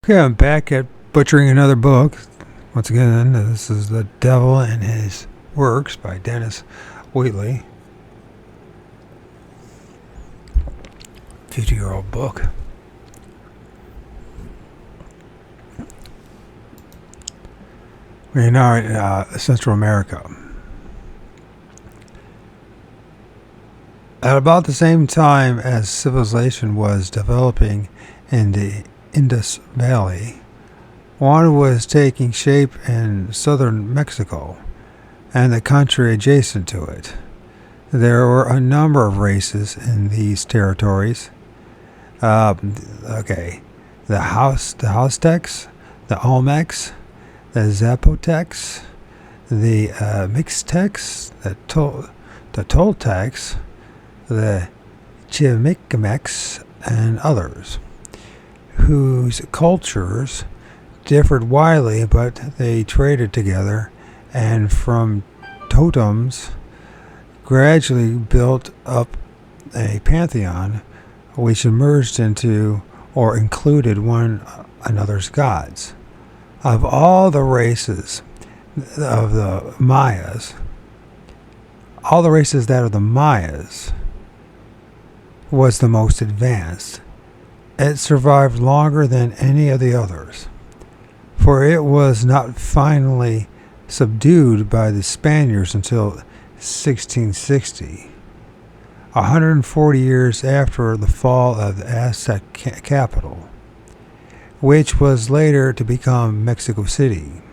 Okay, I'm back at butchering another book. Once again, this is The Devil and His Works by Dennis Wheatley. 50-year-old book. We're now in Central America. At about the same time as civilization was developing in the Indus Valley, one was taking shape in southern Mexico and the country adjacent to it. There were a number of races in these territories. The Aztecs, the Olmecs, the Zapotecs, the Mixtecs, the Toltecs, the Chichimecs, and others, whose cultures differed widely, but they traded together, and from totems gradually built up a pantheon which emerged into or included one another's gods. Of all the races of the Mayas, was the most advanced. It survived longer than any of the others, for it was not finally subdued by the Spaniards until 1660, 140 years after the fall of the Aztec capital, which was later to become Mexico City.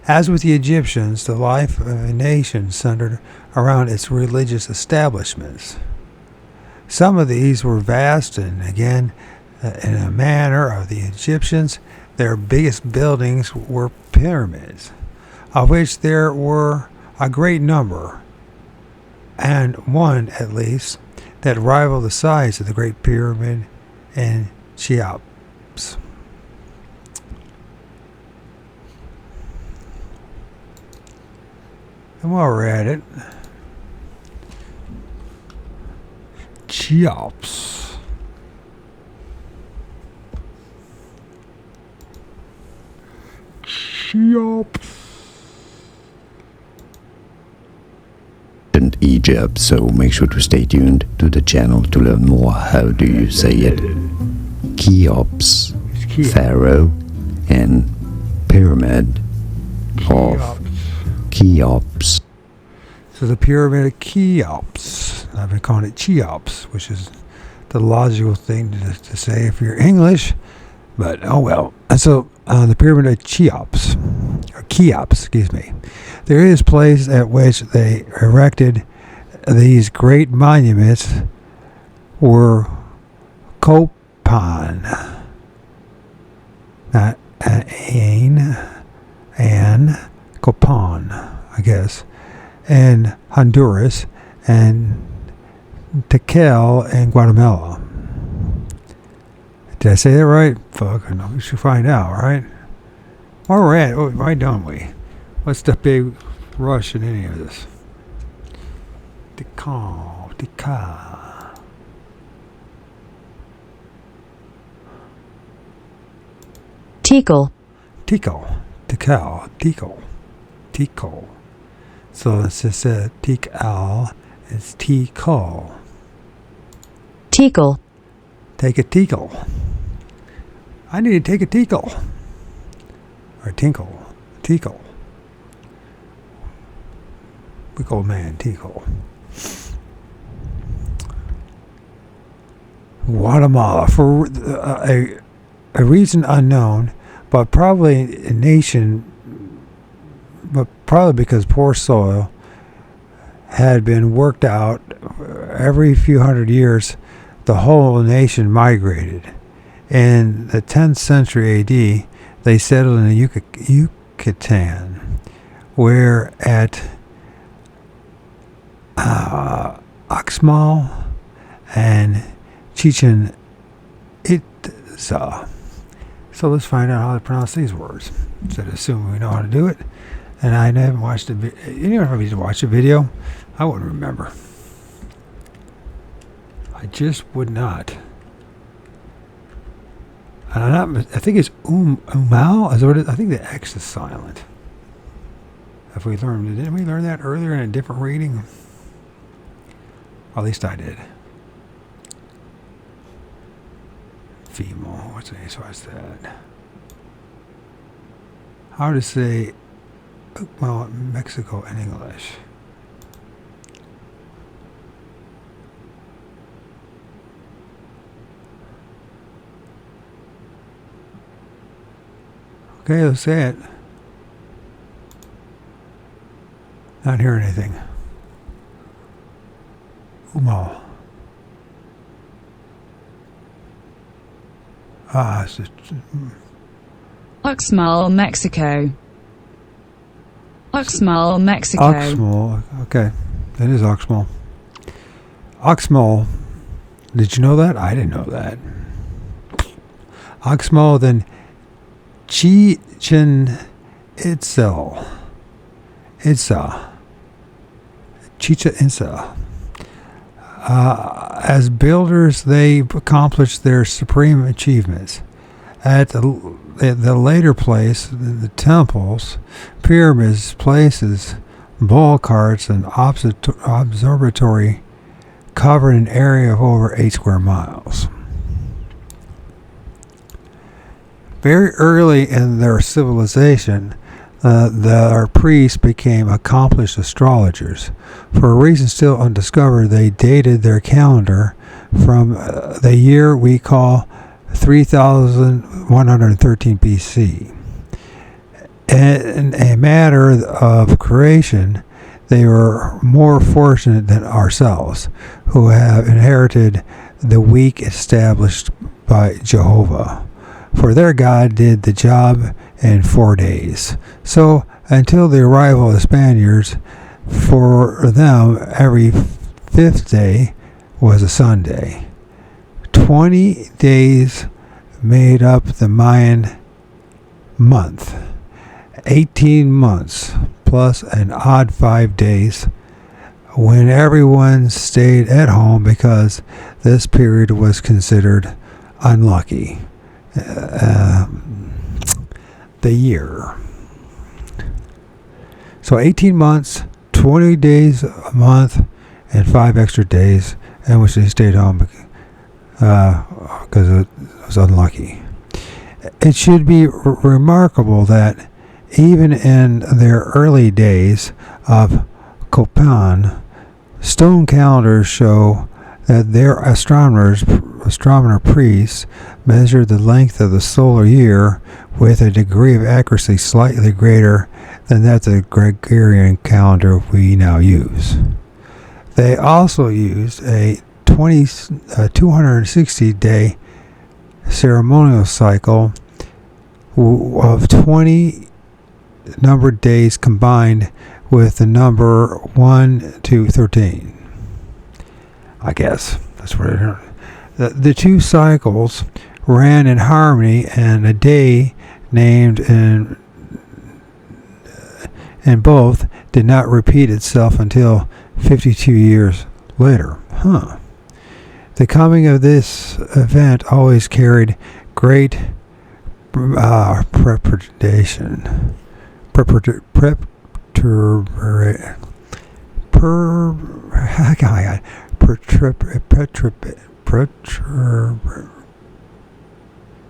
As with the Egyptians, the life of a nation centered around its religious establishments. Some of these were vast, and again, in a manner of the Egyptians, their biggest buildings were pyramids, of which there were a great number, and one, at least, that rivaled the size of the Great Pyramid in Cheops. And while we're at it, Cheops. And Egypt, so make sure to stay tuned to the channel to learn more. How do you say it? Cheops, Pharaoh, and Pyramid of Cheops. So the Pyramid of Cheops. I've been calling it Cheops, which is the logical thing to say if you're English, but oh well. And so the Pyramid of Cheops, or Cheops, excuse me. There is a place at which they erected these great monuments were Copan, not An, Copan, I guess, and Honduras, and Tequel in Guatemala. Did I say that right? Fuck, no, we should find out, right? Where we're at, why don't we? What's the big rush in any of this? Tequel. So it's just Tequel, it's Tequel. Take a tinkle. I need to take a tinkle. Or tinkle. Big old man, tinkle. Guatemala, for a reason unknown, but probably because poor soil had been worked out. Every few hundred years, the whole nation migrated. In the 10th century AD, they settled in the Yucatan, where at Oxmal and Chichen Itza. So let's find out how to pronounce these words, instead of assuming we know how to do it. And I haven't watched the video. Even if I need to watch a video, I wouldn't remember. I just would not. I think it's umal. Is what it is? I think the X is silent. If we learned, didn't we learn that earlier in a different reading? At least I did. Female. What's that? How to say Mexico in English? Okay, let's say it. Not hearing anything. Umal. It's just... Oxmal, Mexico. Oxmal, Mexico. Oxmal. Okay. That is Oxmal. Oxmal. Did you know that? I didn't know that. Oxmal, then Chichen Itza. Chichen Itza. As builders, they accomplished their supreme achievements. At the later place, the temples, pyramids, places, ball carts, and observatory covered an area of over 8 square miles. Very early in their civilization, their priests became accomplished astrologers. For a reason still undiscovered, they dated their calendar from the year we call 3113 BC. In a matter of creation, they were more fortunate than ourselves, who have inherited the week established by Jehovah. For their God did the job in 4 days. So, until the arrival of the Spaniards, for them, every 5th day was a Sunday. 20 days made up the Mayan month. 18 months, plus an odd 5 days, when everyone stayed at home because this period was considered unlucky. The year. So 18 months, 20 days a month, and 5 extra days, in which they stayed home because it was unlucky. It should be remarkable that even in their early days of Copan, stone calendars show that their astronomer priests measured the length of the solar year with a degree of accuracy slightly greater than that of the Gregorian calendar we now use. They also used a 260-day ceremonial cycle of 20 numbered days combined with the number 1 to 13. I guess that's what it is. The two cycles ran in harmony, and a day named in both did not repeat itself until 52 years later. The coming of this event always carried great perturbation.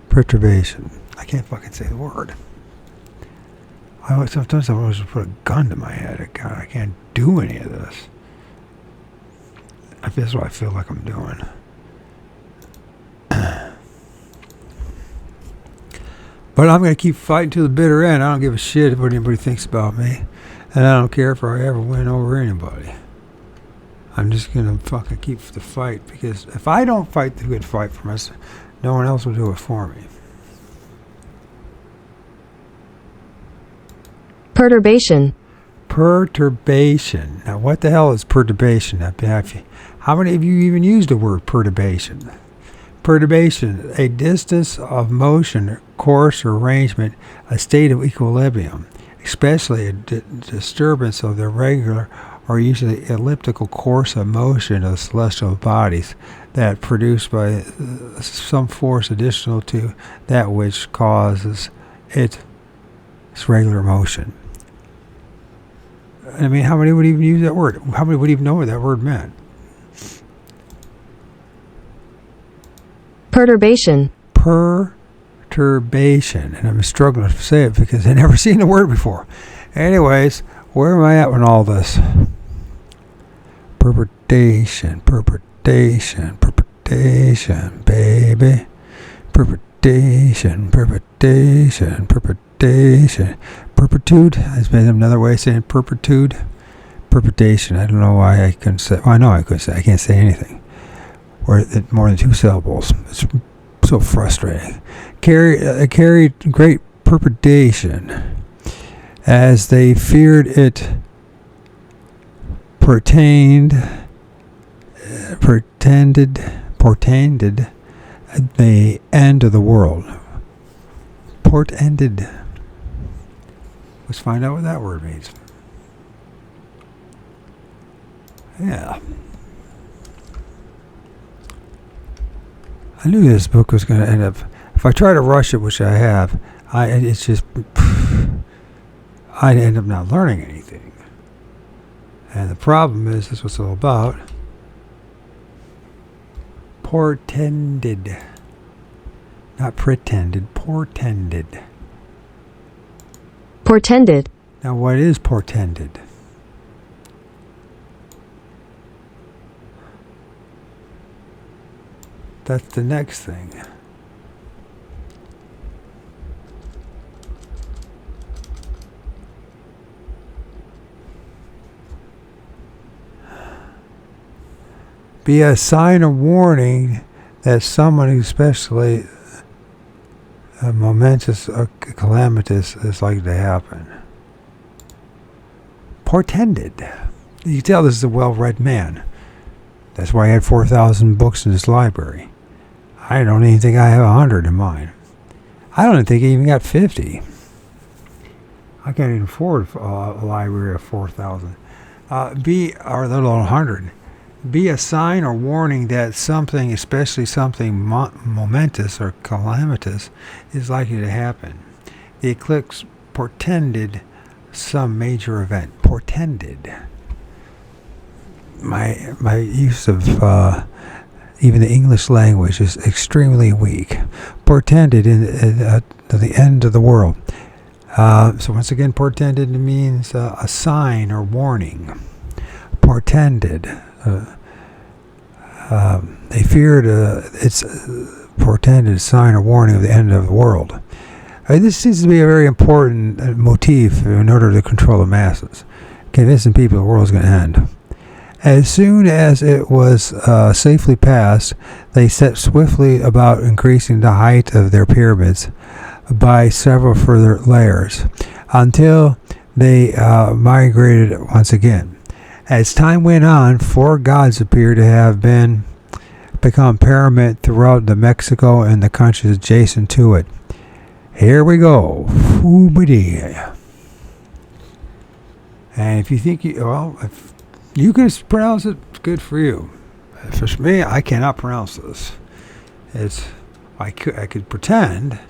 Perturbation. I can't fucking say the word. Sometimes I always put a gun to my head. God, I can't do any of this. That's what I feel like I'm doing. But I'm going to keep fighting to the bitter end. I don't give a shit what anybody thinks about me. And I don't care if I ever win over anybody. I'm just going to fucking keep the fight, because if I don't fight the good fight for myself, no one else will do it for me. Perturbation. Perturbation. Now, what the hell is perturbation? How many of you even used the word perturbation? Perturbation, a distance of motion, course, or arrangement, a state of equilibrium, especially a disturbance of the regular are usually elliptical course of motion of celestial bodies that produced by some force additional to that which causes its regular motion. I mean, how many would even use that word? How many would even know what that word meant? Perturbation. Perturbation. And I'm struggling to say it because I've never seen the word before. Anyways, where am I at with all this? Perturbation, baby. Perturbation. Perpetude has been another way of saying perpetude. Perpetuation. I don't know why I couldn't say. Well, I know I could say. I can't say anything. Or more than 2 syllables. It's so frustrating. Carried great perturbation, as they feared it portended the end of the world. Portended. Let's find out what that word means. Yeah. I knew this book was going to end up, if I try to rush it, which I have, I'd end up not learning anything. And the problem is, this was all about portended. Not pretended, portended. Portended. Now, what is portended? That's the next thing. Be a sign or warning that someone, especially momentous or calamitous, is likely to happen. Portended. You can tell this is a well-read man. That's why I had 4,000 books in this library. I don't even think I have 100 in mine. I don't even think I even got 50. I can't even afford a library of 4,000. Or let alone 100. Be a sign or warning that something, especially something momentous or calamitous, is likely to happen. The eclipse portended some major event. Portended. My use of even the English language is extremely weak. Portended to the end of the world. So once again, portended means a sign or warning. Portended. They feared it's portended sign or warning of the end of the world. This seems to be a very important motif in order to control the masses, convincing people the world is going to end. As soon as it was safely passed, they set swiftly about increasing the height of their pyramids by several further layers until they migrated once again. As time went on, 4 gods appear to have become paramount throughout the Mexico and the countries adjacent to it. Here we go. Foobity. And if you think if you can pronounce it, it's good for you. For me, I cannot pronounce this. I could pretend,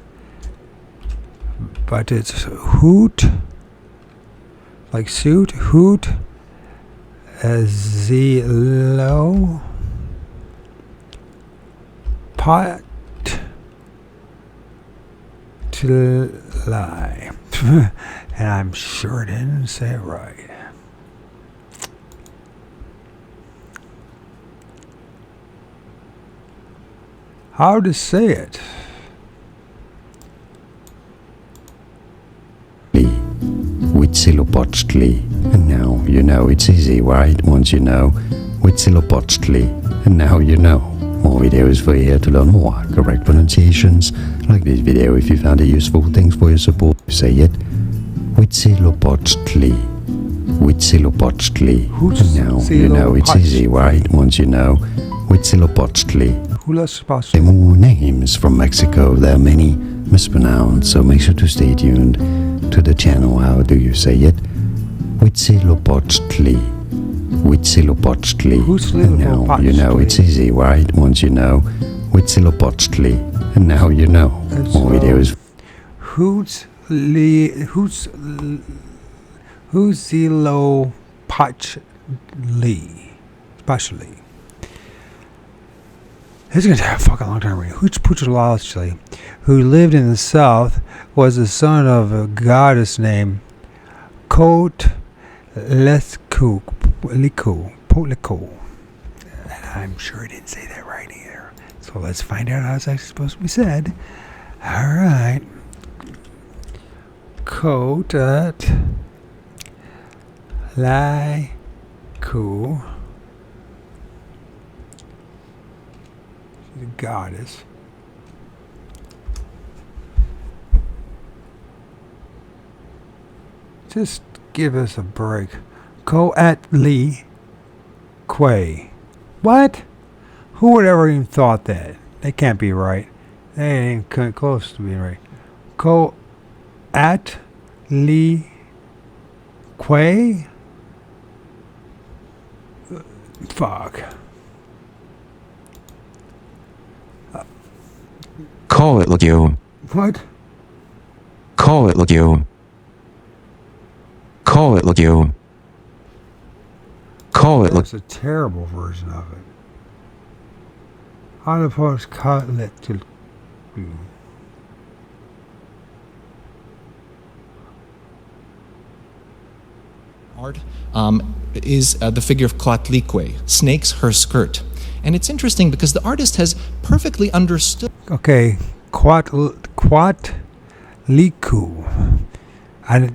but it's hoot, like suit, hoot, zelo, pot, to lie. And I'm sure I didn't say it right. How to say it? Huitzilopochtli. And now you know it's easy, right? Once you know Huitzilopochtli, and now you know. More videos for you here to learn more correct pronunciations. Like this video if you found it useful. Thanks for your support. Say it. Huitzilopochtli. Huitzilopochtli. And now you know it's easy, right? Once you know Huitzilopochtli. There are more names from Mexico. There are many mispronounced, so make sure to stay tuned to the channel. How do you say it? Huitzilopochtli. Huitzilopochtli. And now you know. It's Huitzilopochtli. easy, right? Once you know. Huitzilopochtli. And now you know. More videos. Huitzilopochtli. This is going to take a fucking long time reading. Huitzilopochtli, who lived in the south, was the son of a goddess named Potliku. I'm sure I didn't say that right either. So let's find out how it's actually supposed to be said. All right. Potliku. She's a goddess. Just give us a break. Coatli Quay. What? Who would ever even thought that? They can't be right. They ain't even close to being right. Coatli Quay? Fuck. Call it look you. What? Call it look you. Call it look you. Call it look. That's a terrible version of it. Oedipus cutlet to. Art is the figure of Coatlicue, snakes her skirt. And it's interesting because the artist has perfectly understood. Okay, Coatlicu. I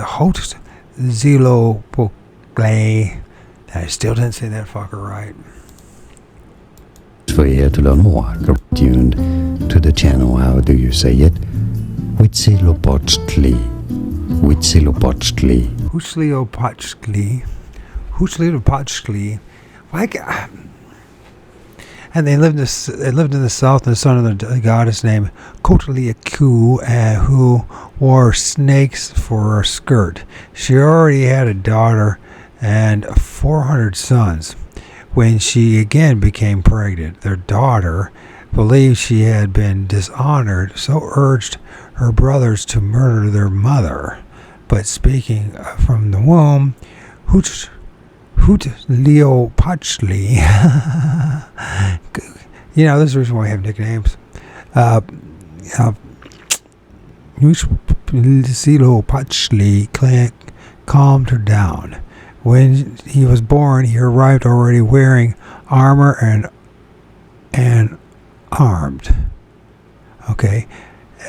host Zilopoklay. I still didn't say that fucker right. For you to learn more, go tuned to the channel. How do you say it? Huitzilopochtli. Huitzilopochtli. Huitzilopochtli. And they lived in the south, and the son of the goddess named Kotliaku, who wore snakes for her skirt. She already had a daughter and 400 sons when she again became pregnant. Their daughter believed she had been dishonored, so urged her brothers to murder their mother. But speaking from the womb, Huitzilopochtli. You know, this is the reason why we have nicknames. Huitzilopochtli calmed her down. When he was born, he arrived already wearing armor and armed. Okay.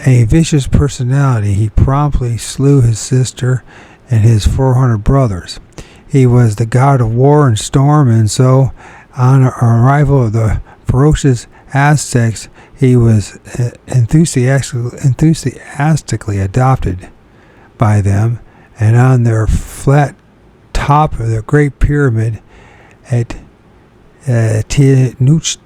A vicious personality, he promptly slew his sister and his 400 brothers. He was the god of war and storm, and so on arrival of the ferocious Aztecs, he was enthusiastically adopted by them, and on their flat top of the Great Pyramid at Tenochtitlan,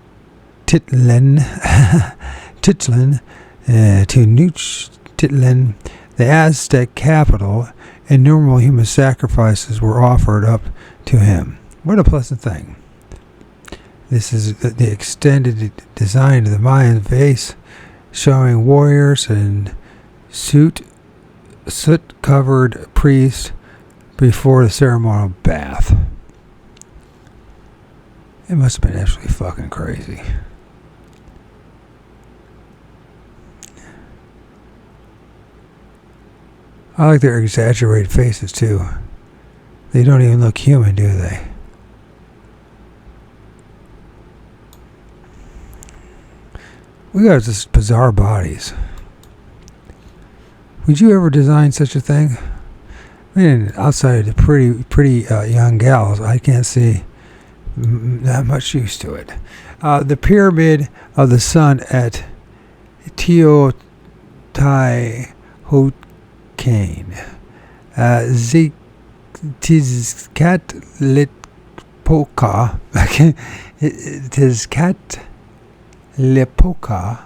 the Aztec capital, innumerable human sacrifices were offered up to him. What a pleasant thing. This is the extended design of the Mayan vase, showing warriors and soot-covered priests before the ceremonial bath. It must have been absolutely fucking crazy. I like their exaggerated faces too. They don't even look human, do they? We got just bizarre bodies. Would you ever design such a thing? I mean, outside of the pretty young gals, I can't see that much use to it. The pyramid of the sun at Teotihuacan. Tezcatlipoca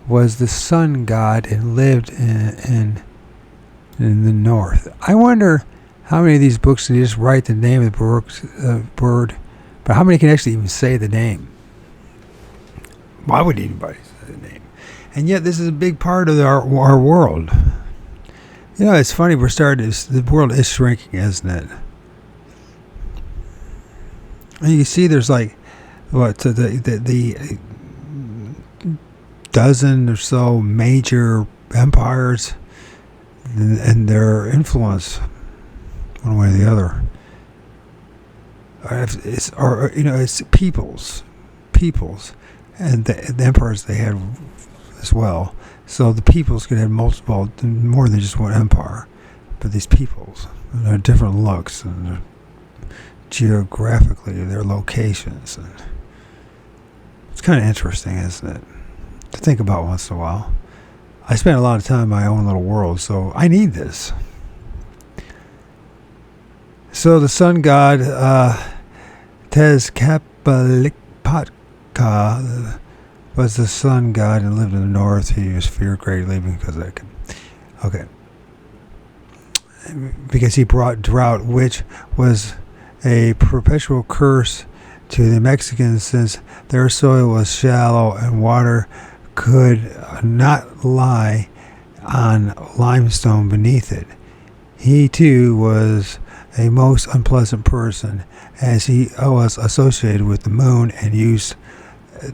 was the sun god and lived in the north. I wonder How many of these books do you just write the name of the bird? But how many can actually even say the name? Why would anybody say the name? And yet this is a big part of our world. You know, it's funny, the world is shrinking, isn't it? And you see there's like, the dozen or so major empires and their influence, one way or the other. It's peoples, and the empires they had as well. So the peoples could have more than just one empire, but these peoples, they're different looks and geographically their locations. And it's kind of interesting, isn't it, to think about once in a while. I spend a lot of time in my own little world, so I need this. So the sun god Tezcatlipoca was the sun god and lived in the north. He was feared greatly because he brought drought, which was a perpetual curse to the Mexicans, since their soil was shallow and water could not lie on limestone beneath it. He too was a most unpleasant person, as he was associated with the moon and used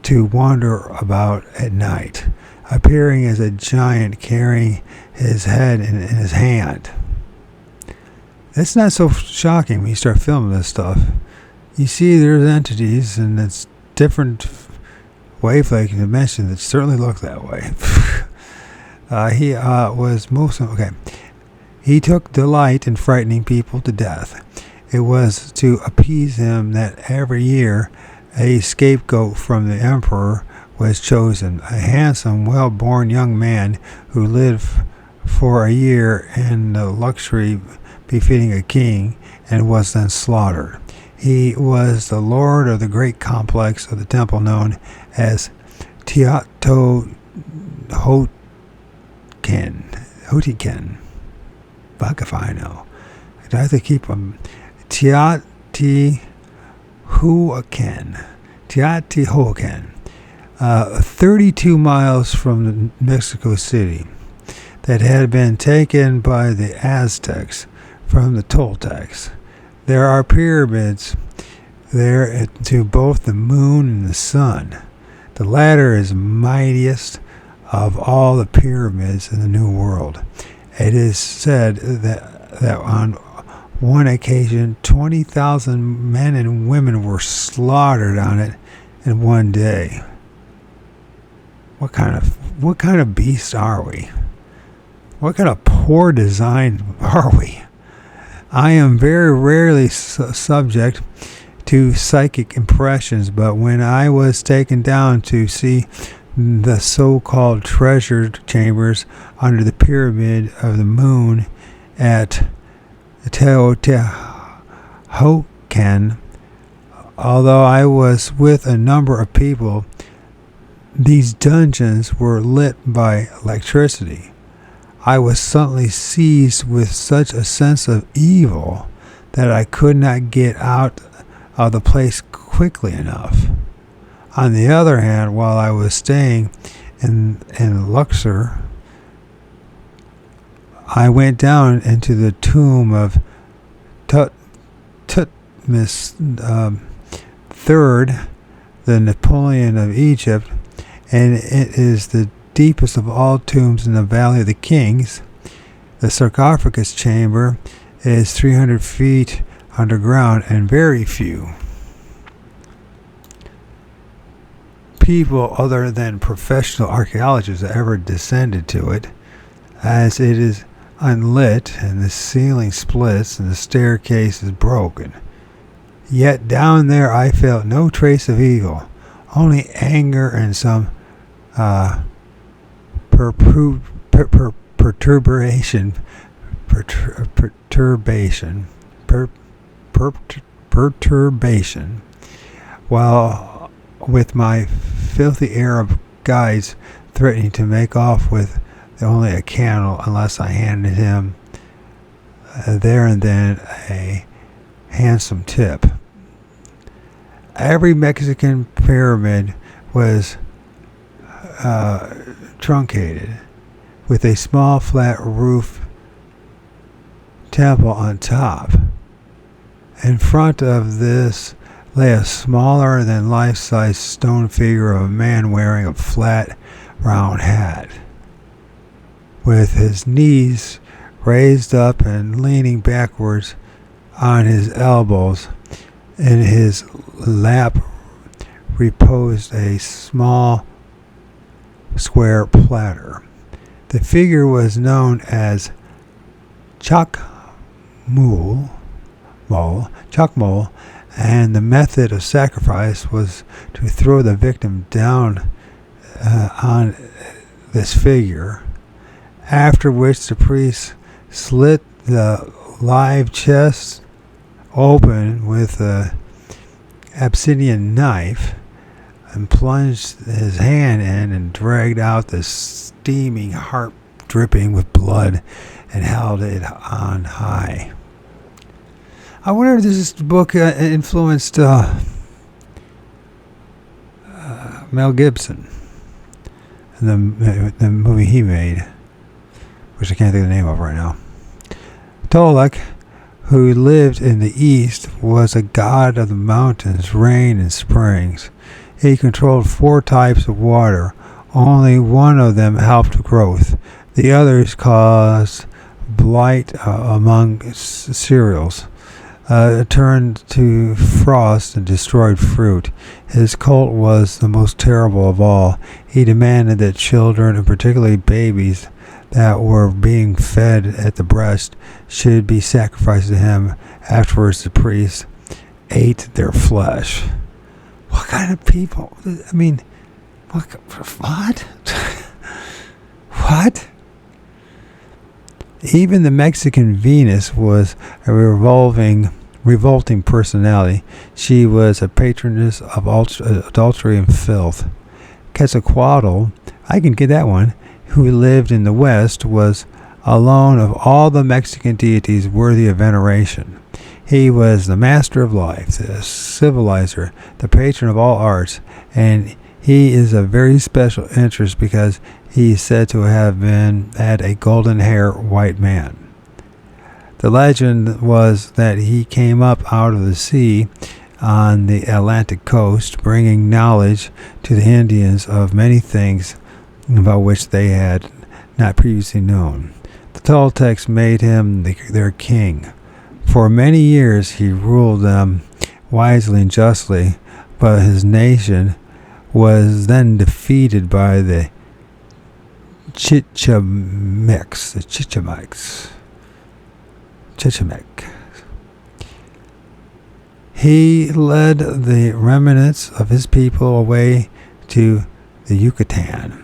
to wander about at night, appearing as a giant carrying his head in his hand. It's not so shocking when you start filming this stuff. You see there's entities and it's different wavelength dimensions that certainly look that way. He took delight in frightening people to death. It was to appease him that every year a scapegoat from the emperor was chosen, a handsome, well-born young man who lived for a year in the luxury befitting a king and was then slaughtered. He was the lord of the great complex of the temple known as Teotihuacan. Fuck if I know. I have to keep them. Teotihuacan. 32 miles from Mexico City, that had been taken by the Aztecs from the Toltecs. There are pyramids there to both the moon and the sun. The latter is mightiest of all the pyramids in the New World. It is said that on one occasion 20,000 men and women were slaughtered on it in one day. What kind of beast are we? What kind of poor design are we? I am very rarely subject to psychic impressions, but when I was taken down to see the so-called treasure chambers under the pyramid of the moon at Teotihuacan, although I was with a number of people, these dungeons were lit by electricity. I was suddenly seized with such a sense of evil that I could not get out of the place quickly enough. On the other hand, while I was staying in Luxor, I went down into the tomb of Tutmosis III, the Napoleon of Egypt, and it is the deepest of all tombs in the Valley of the Kings. The sarcophagus chamber is 300 feet underground, and very few people other than professional archaeologists ever descended to it, as it is unlit and the ceiling splits and the staircase is broken. Yet down there I felt no trace of evil, only anger and some perturbation, while with my filthy Arab guides threatening to make off with only a candle unless I handed him there and then a handsome tip. Every Mexican pyramid was truncated, with a small flat roof temple on top. In front of this lay a smaller than life-size stone figure of a man wearing a flat round hat, with his knees raised up and leaning backwards on his elbows. In his lap reposed a small square platter. The figure was known as Chacmol, and the method of sacrifice was to throw the victim down on this figure, after which the priest slit the live chest open with a obsidian knife and plunged his hand in and dragged out the steaming heart dripping with blood and held it on high. I wonder if this book influenced Mel Gibson and the movie he made, which I can't think of the name of right now. Tolek, who lived in the east, was a god of the mountains, rain, and springs. He controlled 4 types of water. Only one of them helped growth. The others caused blight among cereals, turned to frost, and destroyed fruit. His cult was the most terrible of all. He demanded that children, and particularly babies that were being fed at the breast, should be sacrificed to him. Afterwards, the priests ate their flesh. What kind of people? I mean, what? What? Even the Mexican Venus was a revolting personality. She was a patroness of adultery and filth. Quetzalcoatl, I can get that one, who lived in the west, was alone of all the Mexican deities worthy of veneration. He was the master of life, the civilizer, the patron of all arts, and he is a very special interest because he is said to have had a golden-haired white man. The legend was that he came up out of the sea on the Atlantic coast, bringing knowledge to the Indians of many things about which they had not previously known. The Toltecs made him their king. For many years he ruled them wisely and justly, but his nation was then defeated by the Chichimecs. He led the remnants of his people away to the Yucatan.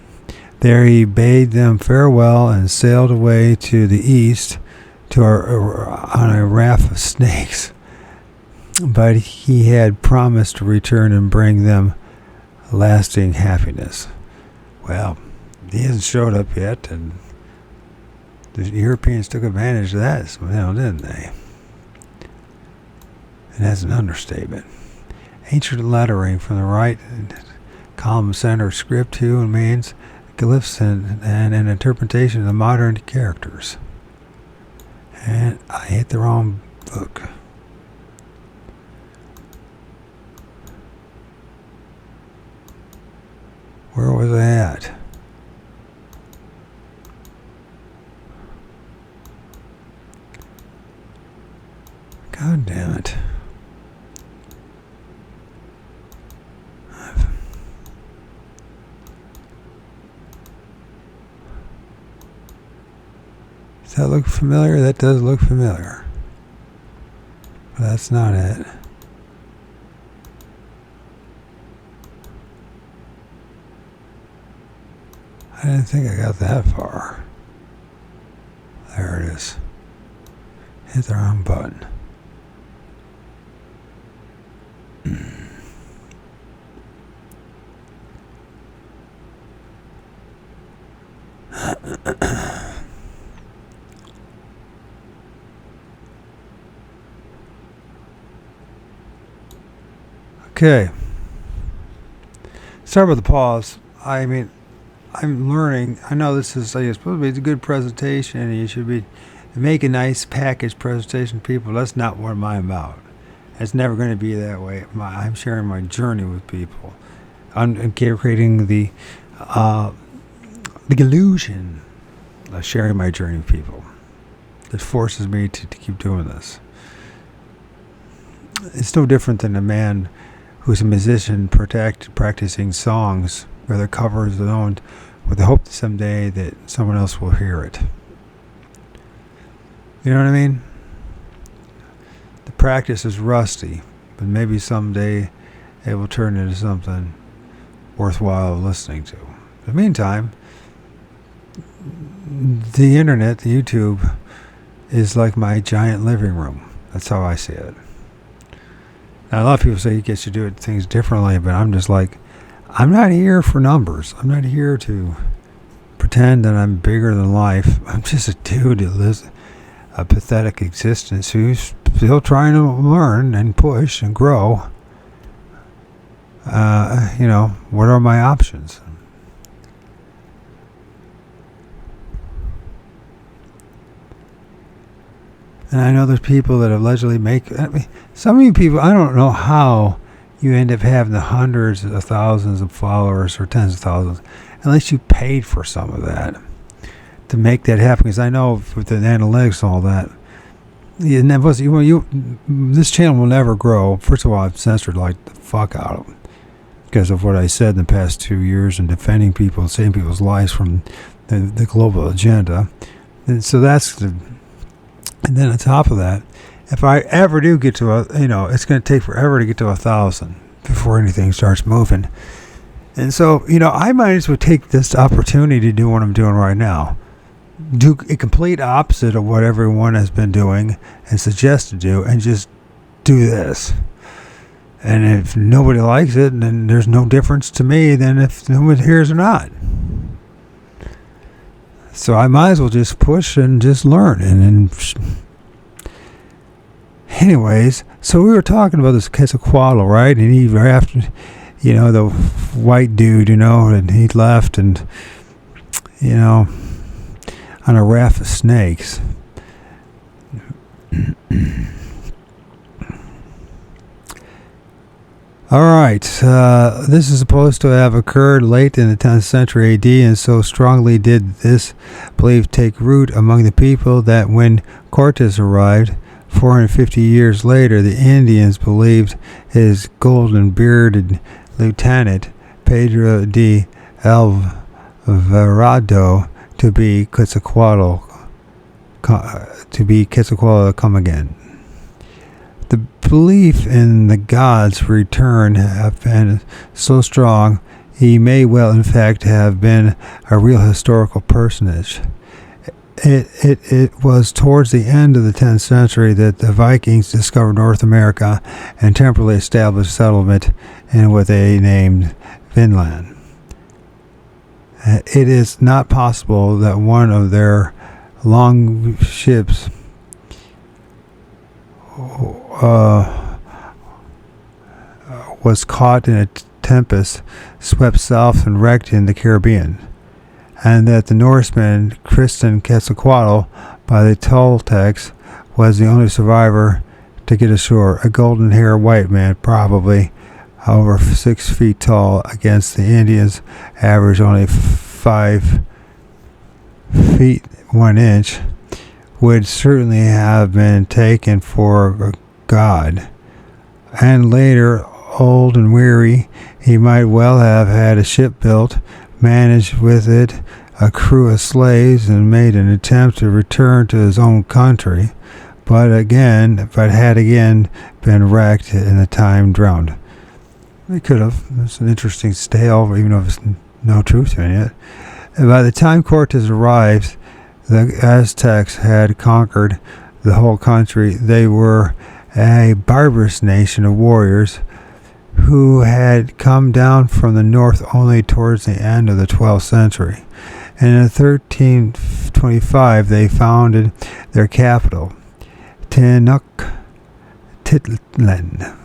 There he bade them farewell and sailed away to the east on a raft of snakes. But he had promised to return and bring them lasting happiness. Well, he hasn't showed up yet, and the Europeans took advantage of that, didn't they? And that's an understatement. Ancient lettering from the right column center script too means glyphs and an interpretation of the modern characters. And I hit the wrong book. Where was I at? God damn it. Does that look familiar? That does look familiar. But that's not it. I didn't think I got that far. There it is. Hit the wrong button. Okay. Start with the pause. I mean, I'm learning. I know this is supposed to be a good presentation, and you should be make a nice package presentation to people. That's not what I'm about. It's never going to be that way. I'm sharing my journey with people. I'm creating the illusion of sharing my journey with people. That forces me to keep doing this. It's no different than a man who's a musician practicing songs, whether covers their own, with the hope that someday that someone else will hear it. You know what I mean? The practice is rusty, but maybe someday it will turn into something worthwhile listening to. In the meantime, the internet, the YouTube, is like my giant living room. That's how I see it. Now, a lot of people say you get to do things differently, but I'm just like, I'm not here for numbers. I'm not here to pretend that I'm bigger than life. I'm just a dude who lives a pathetic existence who's still trying to learn and push and grow. What are my options? And I know there's people that allegedly some of you people, I don't know how you end up having the hundreds of thousands of followers or tens of thousands, unless you paid for some of that to make that happen. Because I know with the analytics and all that, this channel will never grow. First of all, I've censored like the fuck out of it because of what I said in the past 2 years and defending people and saving people's lives from the global agenda. And so and then on top of that, if I ever do get to it's going to take forever to get to 1,000 before anything starts moving. And so, I might as well take this opportunity to do what I'm doing right now. Do a complete opposite of what everyone has been doing and suggests to do, and just do this. And if nobody likes it, then there's no difference to me than if no one hears or not. So I might as well just push and just learn. Anyways, so we were talking about this Quetzalcoatl, right? And he after, the white dude, and he left and, on a raft of snakes. All right, this is supposed to have occurred late in the 10th century AD, and so strongly did this belief take root among the people that when Cortes arrived, 450 years later, the Indians believed his golden-bearded lieutenant, Pedro de Alvarado, to be Quetzalcoatl come again. The belief in the gods' return have been so strong, he may well in fact have been a real historical personage. It was towards the end of the 10th century that the Vikings discovered North America and temporarily established settlement in what they named Vinland. It is not possible that one of their long ships was caught in a tempest, swept south and wrecked in the Caribbean, and that the Norseman christened Quetzalcoatl by the Toltecs was the only survivor to get ashore, a golden-haired white man, probably over 6 feet tall, against the Indians' average only 5 feet 1 inch, would certainly have been taken for a god. And later, old and weary, he might well have had a ship built, managed with it a crew of slaves, and made an attempt to return to his own country, but had again been wrecked in the time drowned. They could have. It's an interesting tale, even though there's no truth in it. And by the time Cortes arrived, the Aztecs had conquered the whole country. They were a barbarous nation of warriors who had come down from the north only towards the end of the 12th century. And in 1325, they founded their capital, Tenochtitlan.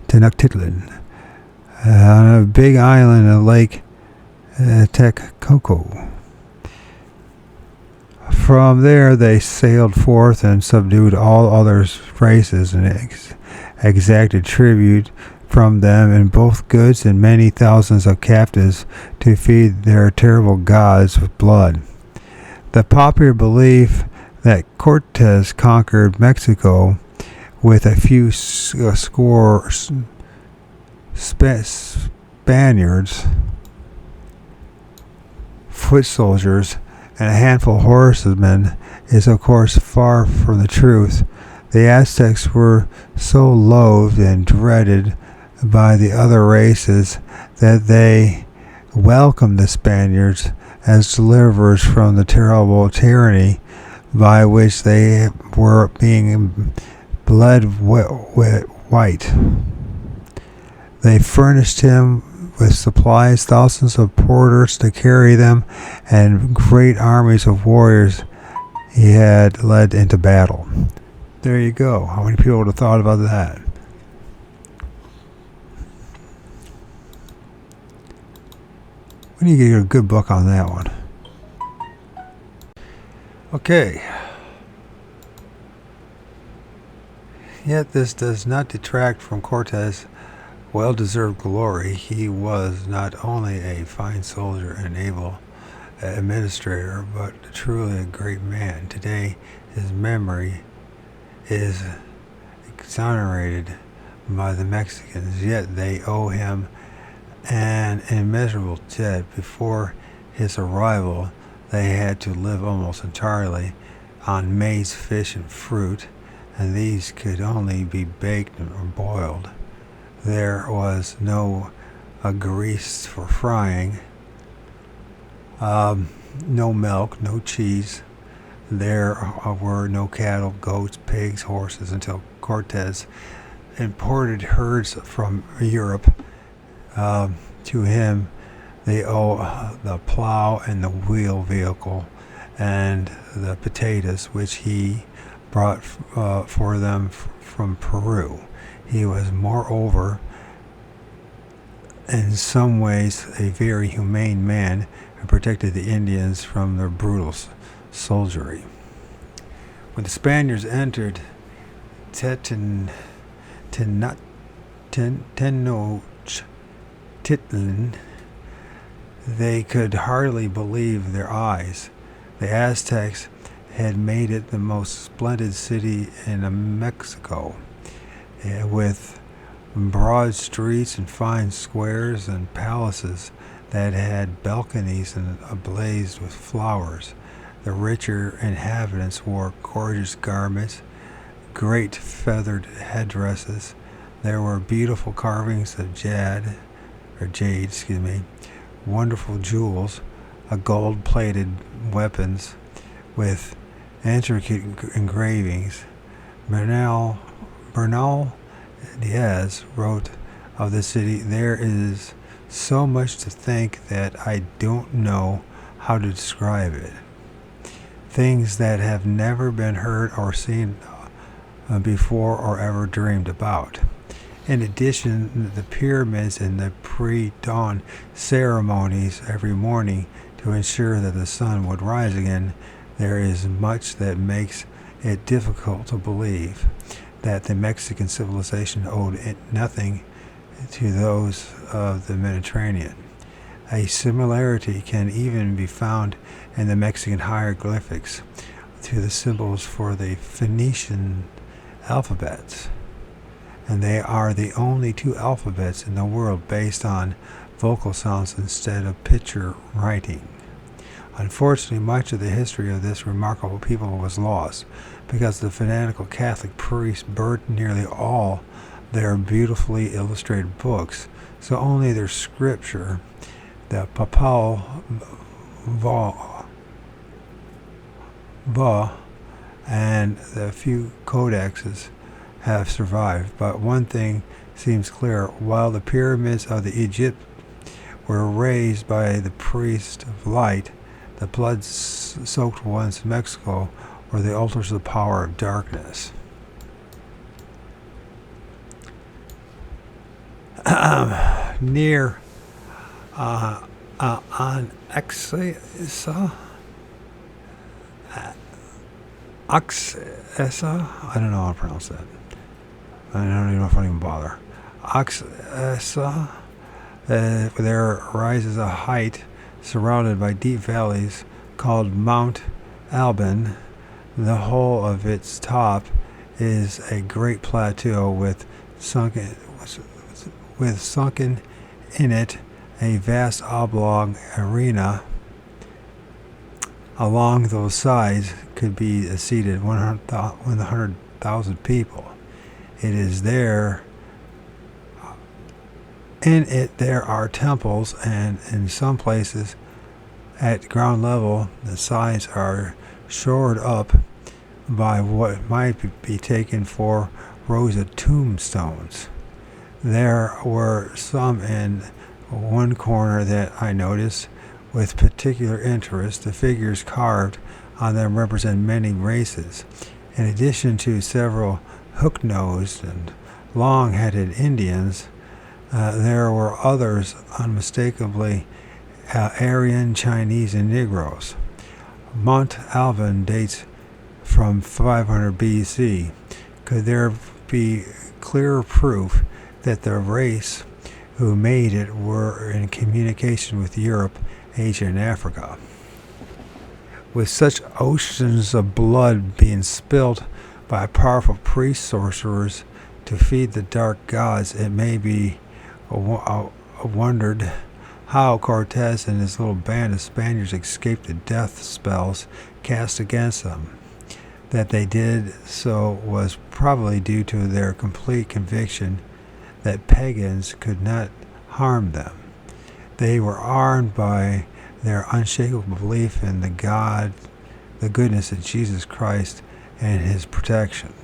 Tenochtitlan, on a big island of Lake Texcoco. From there they sailed forth and subdued all other races and exacted tribute from them in both goods and many thousands of captives to feed their terrible gods with blood. The popular belief that Cortes conquered Mexico with a few score Spaniards, foot soldiers, and a handful of horsemen is of course far from the truth. The Aztecs were so loathed and dreaded by the other races that they welcomed the Spaniards as deliverers from the terrible tyranny by which they were being bled white. They furnished him with supplies, thousands of porters to carry them, and great armies of warriors he had led into battle. There you go. How many people would have thought about that? We need to get a good book on that one. Okay. Yet this does not detract from Cortes' well-deserved glory. He was not only a fine soldier and able administrator, but truly a great man. Today, his memory is exonerated by the Mexicans, yet they owe him an immeasurable debt. Before his arrival, they had to live almost entirely on maize, fish, and fruit, and these could only be baked or boiled. There was no grease for frying, no milk, no cheese. There were no cattle, goats, pigs, horses until Cortes imported herds from Europe. To him, they owe the plow and the wheel vehicle and the potatoes, which he brought for them from Peru. He was, moreover, in some ways, a very humane man who protected the Indians from their brutal soldiery. When the Spaniards entered Tenochtitlan, they could hardly believe their eyes. The Aztecs had made it the most splendid city in Mexico, with broad streets and fine squares and palaces that had balconies and ablaze with flowers. The richer inhabitants wore gorgeous garments, great feathered headdresses. There were beautiful carvings of jade, wonderful jewels, gold-plated weapons with intricate engravings. Bernal Diaz wrote of the city, "There is so much to think that I don't know how to describe it. Things that have never been heard or seen before or ever dreamed about." In addition, the pyramids and the pre-dawn ceremonies every morning to ensure that the sun would rise again, there is much that makes it difficult to believe that the Mexican civilization owed nothing to those of the Mediterranean. A similarity can even be found in the Mexican hieroglyphics to the symbols for the Phoenician alphabets, and they are the only two alphabets in the world based on vocal sounds instead of picture writing. Unfortunately, much of the history of this remarkable people was lost because the fanatical Catholic priests burnt nearly all their beautifully illustrated books, so only their scripture, the Papal Va, and the few codexes have survived. But one thing seems clear: while the pyramids of the Egypt were raised by the priest of light, the blood-soaked ones in Mexico were the altars of the power of darkness. near on Oxesa, I don't know how to pronounce that. I don't even know if I even bother. Oxesa, there rises a height surrounded by deep valleys called Mount Alban. The whole of its top is a great plateau with sunken in it a vast oblong arena. Along those sides could be seated 100,000 people. It is there. In it there are temples, and in some places at ground level the sides are shored up by what might be taken for rows of tombstones. There were some in one corner that I noticed with particular interest. The figures carved on them represent many races. In addition to several hook-nosed and long-headed Indians, there were others unmistakably Aryan, Chinese, and Negroes. Mount Alban dates from 500 BC. Could there be clearer proof that the race who made it were in communication with Europe, Asia, and Africa? With such oceans of blood being spilt by powerful priest sorcerers to feed the dark gods, it may be wondered how Cortez and his little band of Spaniards escaped the death spells cast against them. That they did so was probably due to their complete conviction that pagans could not harm them. They were armed by their unshakable belief in the goodness of Jesus Christ and his protection.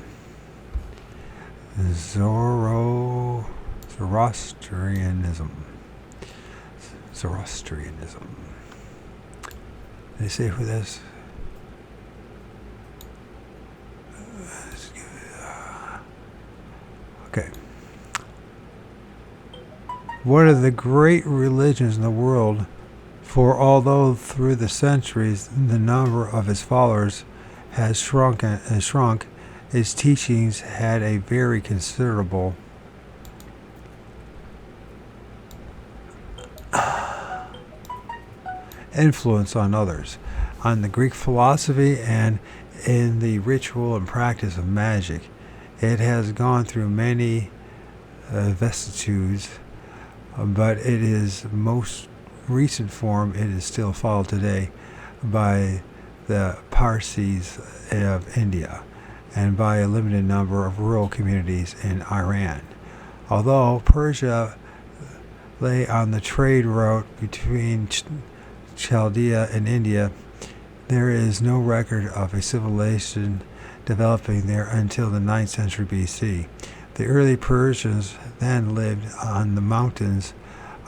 Zoroastrianism. They say who this? Okay. One of the great religions in the world, for although through the centuries the number of its followers has shrunk, its teachings had a very considerable influence on others, on the Greek philosophy, and in the ritual and practice of magic. It has gone through many vicissitudes, but it is most recent form. It is still followed today by the Parsis of India and by a limited number of rural communities in Iran. Although Persia lay on the trade route between Chaldea and India, there is no record of a civilization developing there until the 9th century BC. The early Persians then lived on the mountains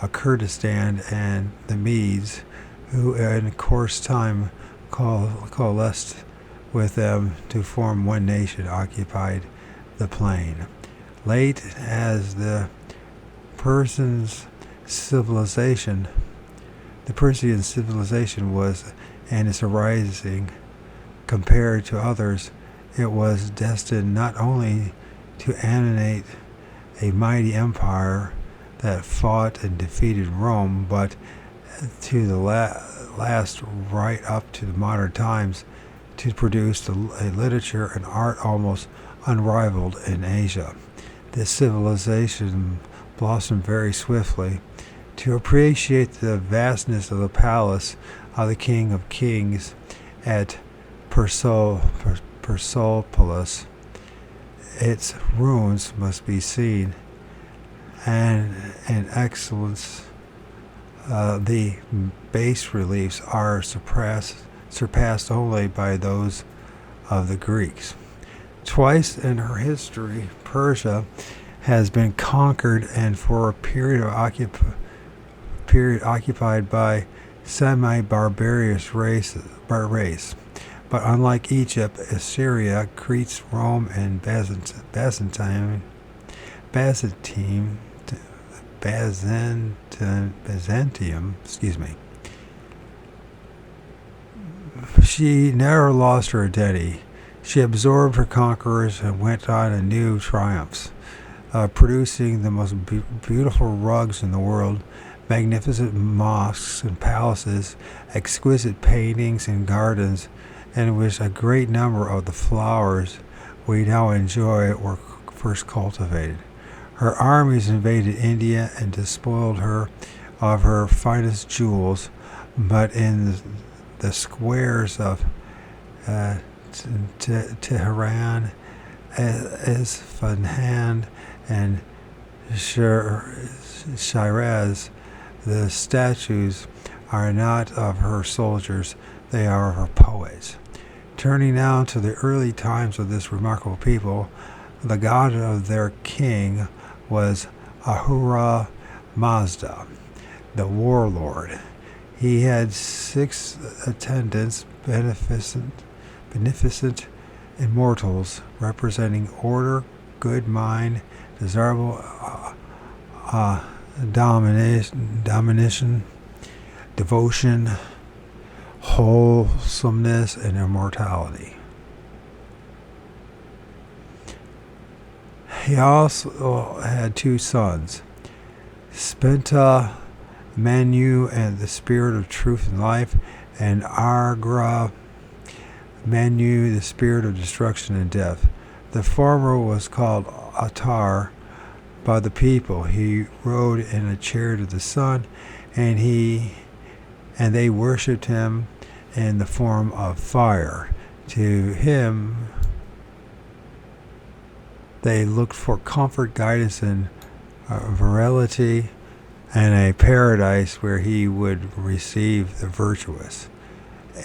of Kurdistan, and the Medes, who in course time coalesced with them to form one nation, occupied the plain. Late as the Persian civilization was, and its arising, compared to others, it was destined not only to animate a mighty empire that fought and defeated Rome, but to the last right up to the modern times, to produce a literature and art almost unrivaled in Asia. This civilization blossomed very swiftly. To appreciate the vastness of the palace of the King of Kings at Persepolis, its ruins must be seen, and in excellence, the bas reliefs are surpassed only by those of the Greeks. Twice in her history, Persia has been conquered and for a period occupied by semi-barbarous race. But unlike Egypt, Assyria, Crete, Rome, and Byzantine Byzantium, she never lost her identity. She absorbed her conquerors and went on a new triumphs, producing the most beautiful rugs in the world, magnificent mosques and palaces, exquisite paintings and gardens, in which a great number of the flowers we now enjoy were first cultivated. Her armies invaded India and despoiled her of her finest jewels, but in the squares of Tehran, Isfahan, and Shiraz, the statues are not of her soldiers, they are of her poets. Turning now to the early times of this remarkable people, the god of their king was Ahura Mazda, the warlord. He had 6 attendants, beneficent immortals, representing order, good mind, desirable domination, devotion, wholesomeness, and immortality. He also had 2 sons, Spenta Manu and the spirit of truth and life, and Agra Manu, the spirit of destruction and death. The former was called Atar by the people. He rode in a chariot of the sun, and they worshipped him in the form of fire. To him they looked for comfort, guidance, and virility, and a paradise where he would receive the virtuous.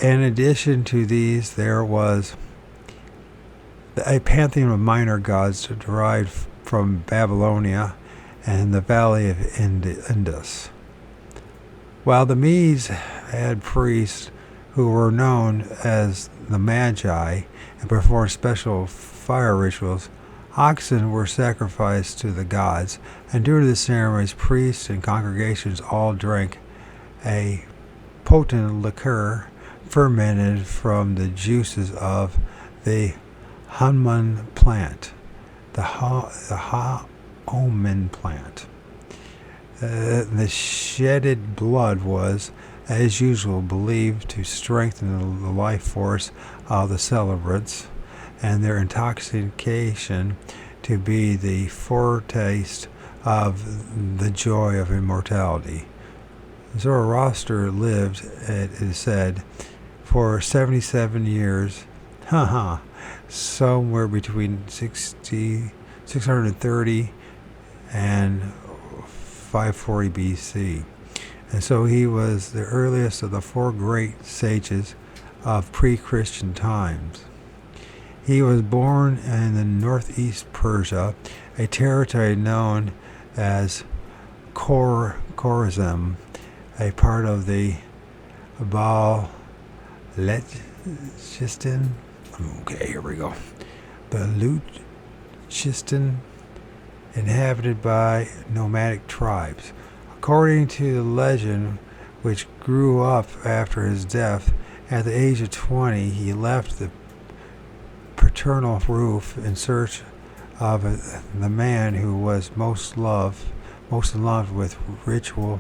In addition to these, there was a pantheon of minor gods derived from Babylonia and the valley of Indus. While the Medes had priests who were known as the Magi and performed special fire rituals, oxen were sacrificed to the gods, and during the ceremonies, priests and congregations all drank a potent liquor fermented from the juices of the Hanuman plant, the Hanuman plant. The shedded blood was, as usual, believed to strengthen the life force of the celebrants, and their intoxication to be the foretaste of the joy of immortality. Zoroaster lived, it is said, for 77 years, somewhere between 630 and 540 BC. And so he was the earliest of the 4 great sages of pre-Christian times. He was born in the northeast Persia, a territory known as Khorazm, a part of the Baluchistan. Okay, here we go. Baluchistan, inhabited by nomadic tribes. According to the legend, which grew up after his death, at the age of 20, he left the paternal roof in search of the man who was most in love with ridiculed.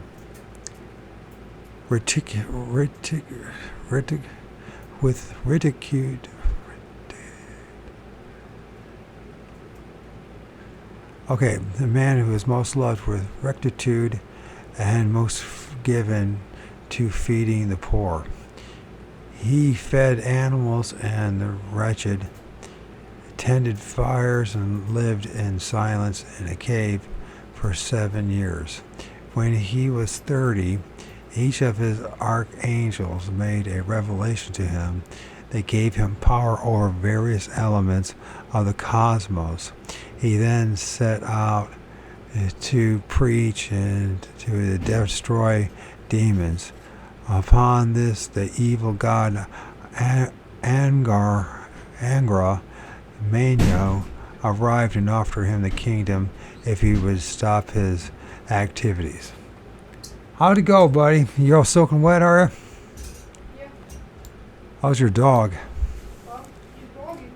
Okay, the man who was most loved with rectitude and most given to feeding the poor. He fed animals and the wretched, tended fires, and lived in silence in a cave for 7 years. When he was 30, each of his archangels made a revelation to him. They gave him power over various elements of the cosmos. He then set out to preach and to destroy demons. Upon this, the evil god Angra Mainyo arrived and offered him the kingdom if he would stop his activities. How'd it go, buddy? You all soaking wet, are you? Yeah. How's your dog? Well, he's dogging.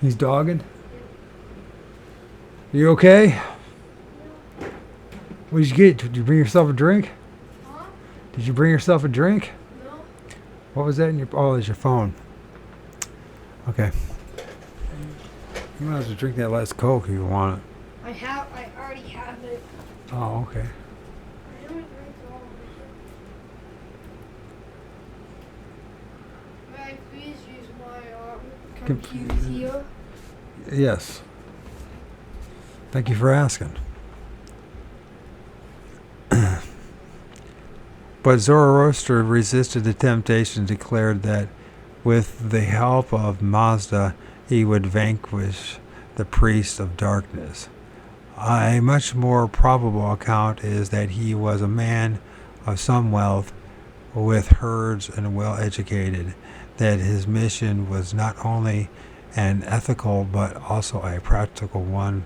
He's dogging? You okay? What did you get? Did you bring yourself a drink? Huh? Did you bring yourself a drink? No. What was that in your... Oh, it's your phone. Okay. You might have to drink that last Coke if you want it. I already have it. Oh, okay. I don't drink all of it. May I please use my computer here? Yes. Thank you for asking. But Zoroaster resisted the temptation and declared that with the help of Mazda, he would vanquish the priest of darkness. A much more probable account is that he was a man of some wealth, with herds and well educated, that his mission was not only an ethical but also a practical one,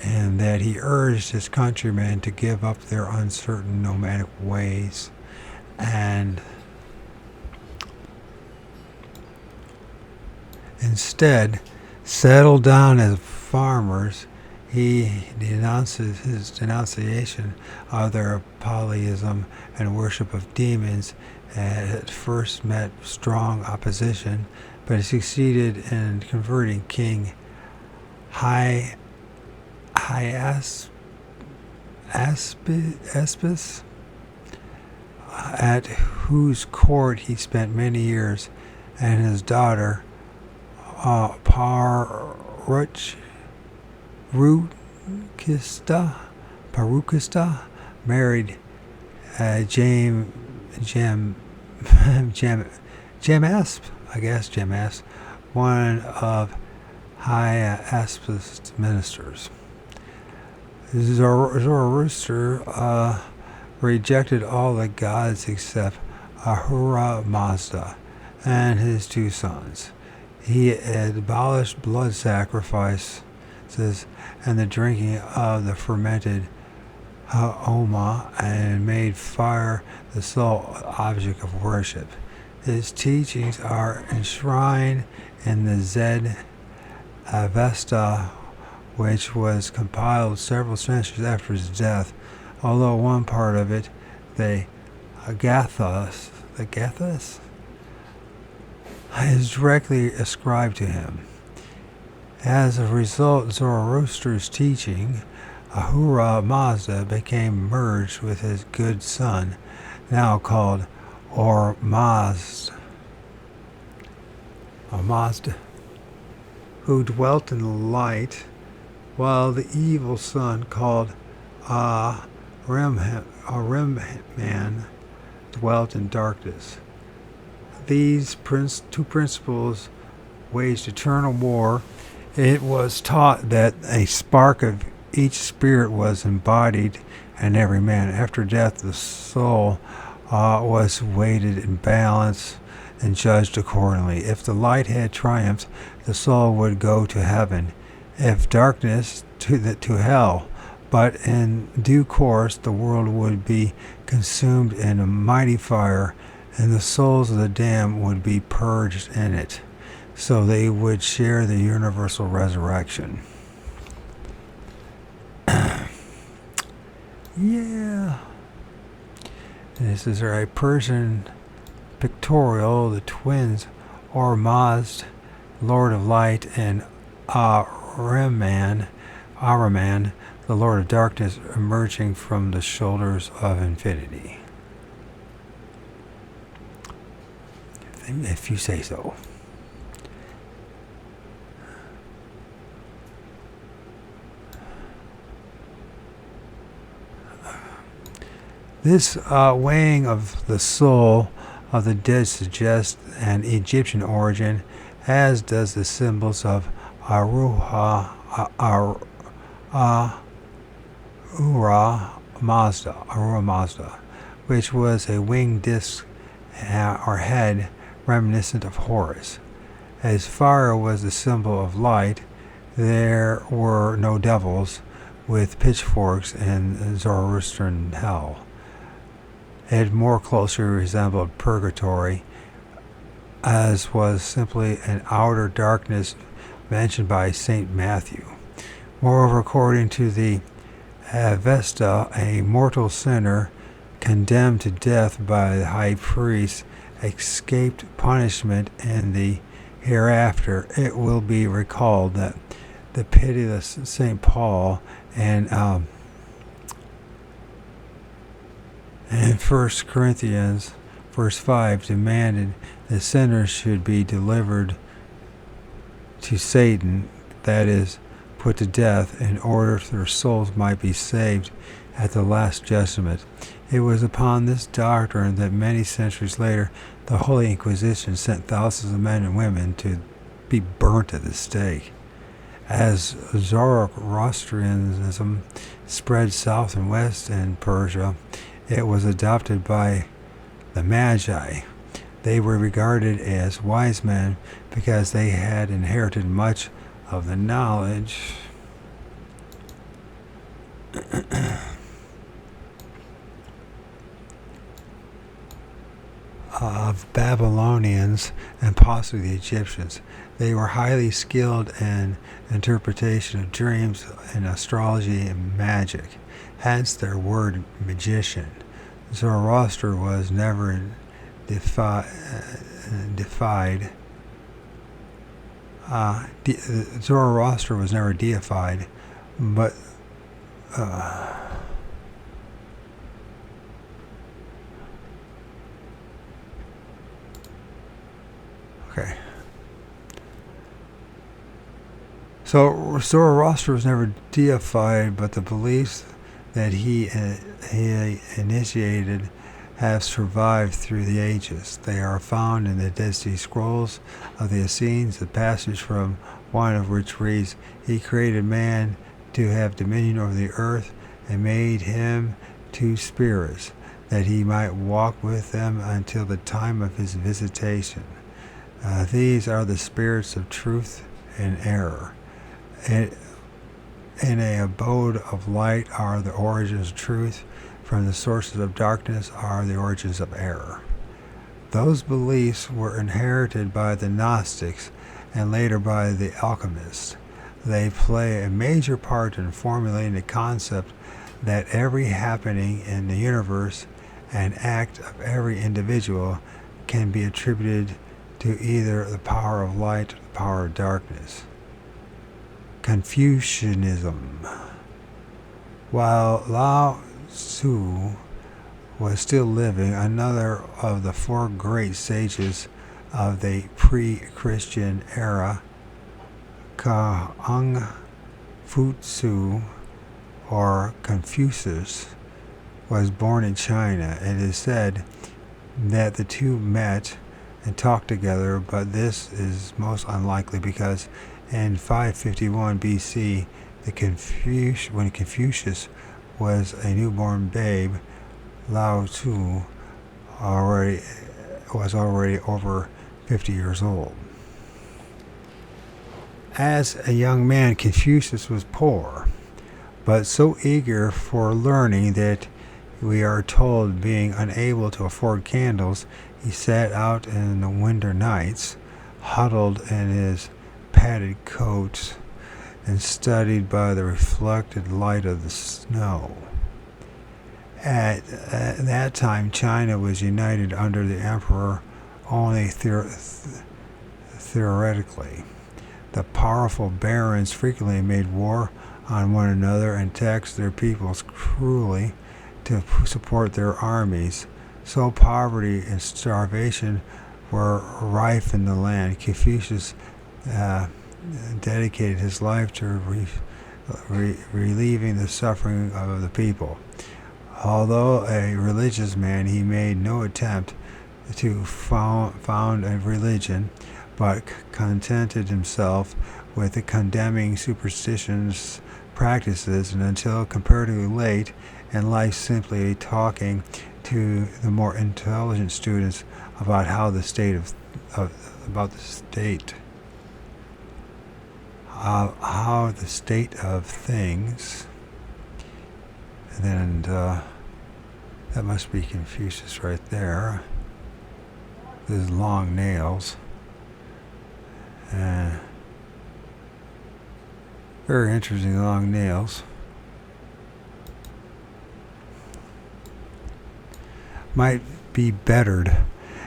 and that he urged his countrymen to give up their uncertain nomadic ways and instead settle down as farmers. He denounces his denunciation of their polytheism and worship of demons. At first met strong opposition, but he succeeded in converting King Aspis, at whose court he spent many years, and his daughter Parukista married Jamasp, one of Hyaspis' ministers. Zoroaster rejected all the gods except Ahura Mazda and his two sons. He abolished blood sacrifices and the drinking of the fermented Homa, and made fire the sole object of worship. His teachings are enshrined in the Zed Avesta, which was compiled several centuries after his death, although one part of it, the Agathos, is directly ascribed to him. As a result, Zoroaster's teaching, Ahura Mazda, became merged with his good son, now called Mazda, who dwelt in the light, while the evil son called Ahriman dwelt in darkness. These two principles waged eternal war. It was taught that a spark of each spirit was embodied in every man. After death, the soul was weighted in balance and judged accordingly. If the light had triumphed, the soul would go to heaven. If darkness, to hell. But in due course, the world would be consumed in a mighty fire, and the souls of the damned would be purged in it, so they would share the universal resurrection. Yeah. This is a Persian pictorial, the twins Ormazd, Lord of Light, and Ahriman, the Lord of Darkness, emerging from the shoulders of infinity. If you say so. This weighing of the soul of the dead suggests an Egyptian origin, as does the symbols of Ahura Mazda, which was a winged disc or head reminiscent of Horus. As fire was the symbol of light, there were no devils with pitchforks in Zoroastrian hell. It more closely resembled purgatory, as was simply an outer darkness mentioned by St. Matthew. Moreover, according to the Avesta, a mortal sinner condemned to death by the high priest escaped punishment in the hereafter. It will be recalled that the pitiless St. Paul and in 1 Corinthians verse 5 demanded the sinners should be delivered to Satan, that is, put to death, in order their souls might be saved at the last judgment. It was upon this doctrine that many centuries later the Holy Inquisition sent thousands of men and women to be burnt at the stake. As Zoroastrianism spread south and west in Persia, it was adopted by the Magi. They were regarded as wise men because they had inherited much of the knowledge of Babylonians and possibly the Egyptians. They were highly skilled in interpretation of dreams and astrology and magic, hence their word magician. Zoroaster was never Zoroaster was never deified, but okay. So Zoroaster was never deified, but the beliefs that he initiated have survived through the ages. They are found in the Dead Sea Scrolls of the Essenes, the passage from one of which reads, "He created man to have dominion over the earth and made him two spirits, that he might walk with them until the time of his visitation." These are the spirits of truth and error. In a abode of light are the origins of truth. From the sources of darkness are the origins of error. Those beliefs were inherited by the Gnostics and later by the alchemists. They play a major part in formulating the concept that every happening in the universe and act of every individual can be attributed to either the power of light or the power of darkness. Confucianism. While Lao Tzu was still living, another of the four great sages of the pre-Christian era, Confucius or Confucius, was born in China. It is said that the two met and talked together, but this is most unlikely because in 551 BC, when Confucius was a newborn babe, Lao Tzu was already over 50 years old. As a young man, Confucius was poor, but so eager for learning that we are told, being unable to afford candles, he sat out in the winter nights, huddled in his padded coat, and studied by the reflected light of the snow. At that time, China was united under the emperor only theoretically. The powerful barons frequently made war on one another and taxed their peoples cruelly to support their armies. So poverty and starvation were rife in the land. Confucius dedicated his life to relieving the suffering of the people. Although a religious man, he made no attempt to found a religion, but contented himself with the condemning superstitions practices, and until comparatively late in life simply talking to the more intelligent students about how the state how the state of things, and then that must be Confucius right there. His long nails. Very interesting long nails. Might be bettered.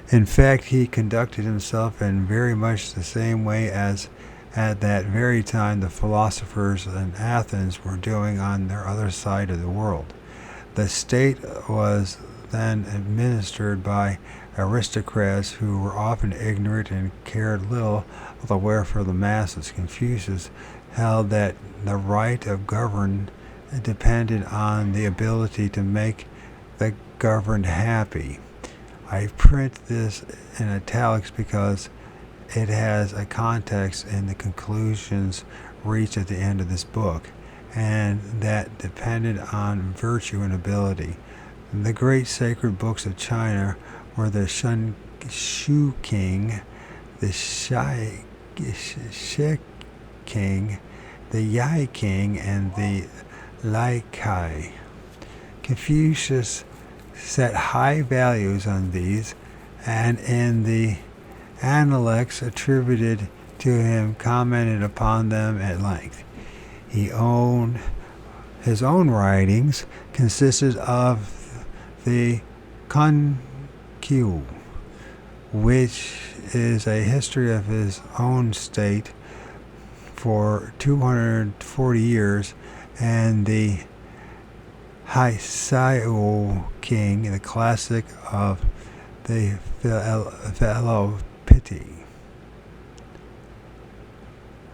In fact, he conducted himself in very much the same way as at that very time the philosophers in Athens were doing on their other side of the world. The state was then administered by aristocrats who were often ignorant and cared little of the welfare of the masses. Confucius held that the right of govern depended on the ability to make the governed happy. I print this in italics because it has a context in the conclusions reached at the end of this book, and that depended on virtue and ability. The great sacred books of China were the Shu King, the Shi King, the Yi King, and the Lai Kai. Confucius set high values on these, and in the Analects attributed to him commented upon them at length. His own writings consisted of the Kun-Q, which is a history of his own state for 240 years, and the Haisao King, the classic of the Velopity,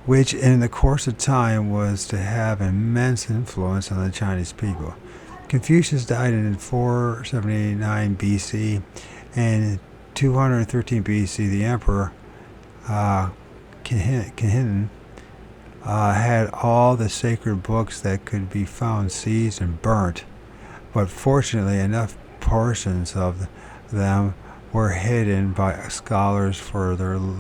which in the course of time was to have immense influence on the Chinese people. Confucius died in 479 BC, and in 213 BC the emperor Khin had all the sacred books that could be found seized and burnt, but fortunately enough portions of them were hidden by scholars for them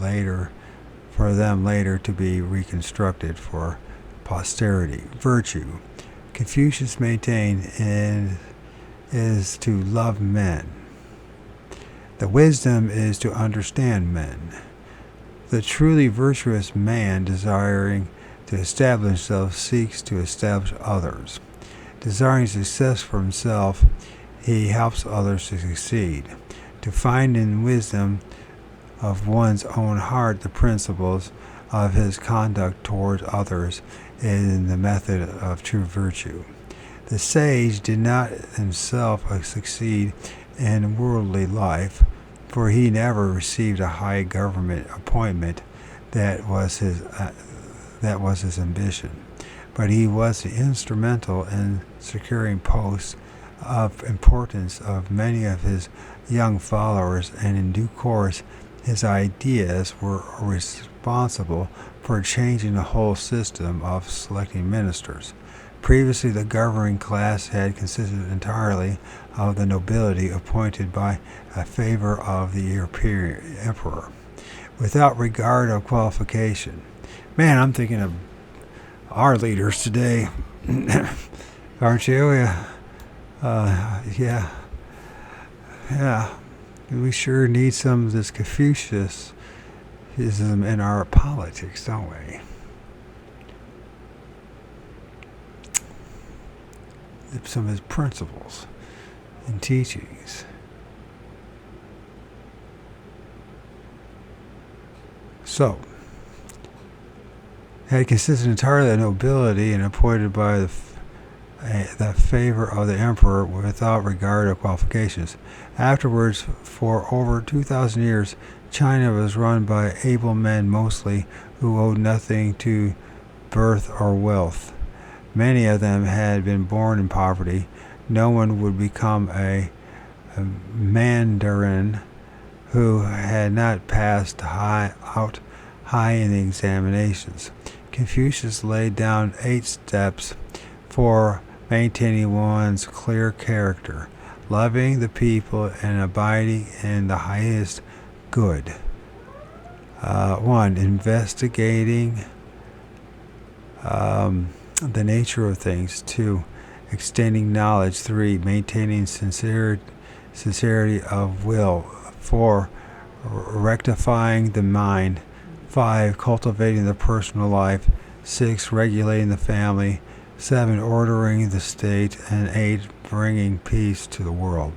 later to be reconstructed for posterity. Virtue, Confucius maintained, is to love men. The wisdom is to understand men. The truly virtuous man, desiring to establish himself, seeks to establish others. Desiring success for himself, he helps others to succeed. To find in wisdom of one's own heart the principles of his conduct towards others is the method of true virtue. The sage did not himself succeed in worldly life, for he never received a high government appointment that was his ambition, but he was instrumental in securing posts of importance of many of his young followers, and in due course his ideas were responsible for changing the whole system of selecting ministers. Previously, the governing class had consisted entirely of the nobility appointed by a favor of the European emperor, without regard of qualification. Man, I'm thinking of our leaders today, aren't you? Yeah. We sure need some of this Confucianism in our politics, don't we? Some of his principles and teachings. So, had consisted entirely of nobility and appointed by the favor of the emperor without regard of qualifications. Afterwards, for over 2,000 years, China was run by able men mostly who owed nothing to birth or wealth. Many of them had been born in poverty. No one would become a mandarin who had not passed high in the examinations. Confucius laid down 8 steps for maintaining one's clear character, loving the people and abiding in the highest good. 1. Investigating the nature of things. 2. Extending knowledge. 3. Maintaining sincerity of will. 4. Rectifying the mind. 5. Cultivating the personal life. 6. Regulating the family. 7. Ordering the state. And 8. Bringing peace to the world.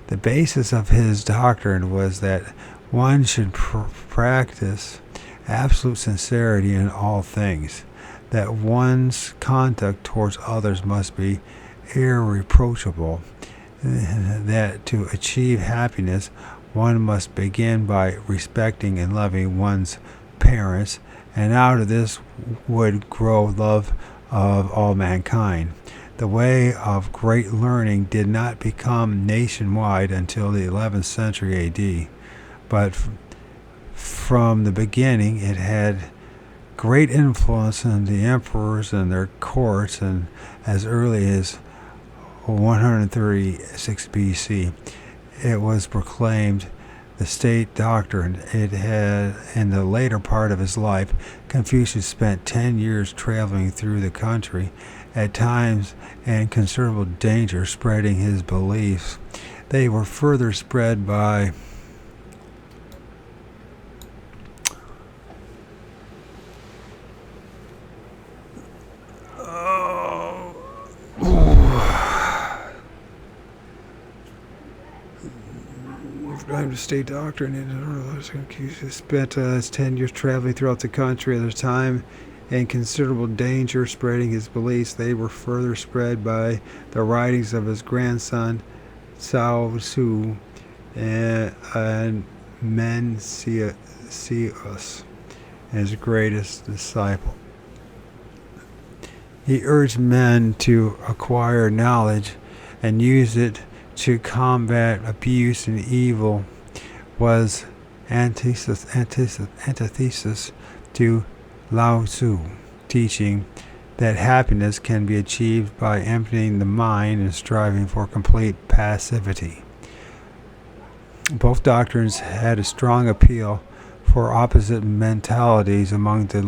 The basis of his doctrine was that one should practice absolute sincerity in all things, that one's conduct towards others must be irreproachable, that to achieve happiness one must begin by respecting and loving one's parents, and out of this would grow love of all mankind. The way of great learning did not become nationwide until the 11th century AD, but from the beginning it had great influence on the emperors and their courts, and as early as 136 BC it was proclaimed the state doctrine. It had, in the later part of his life, Confucius spent 10 years traveling through the country, at times in considerable danger, spreading his beliefs. They were further spread by the state doctrine. Confucius spent his 10 years traveling throughout the country, at a time in considerable danger, spreading his beliefs. They were further spread by the writings of his grandson Cao Su and Mencius, his greatest disciple. He urged men to acquire knowledge and use it to combat abuse and evil, was antithesis to Lao Tzu, teaching that happiness can be achieved by emptying the mind and striving for complete passivity. Both doctrines had a strong appeal for opposite mentalities among the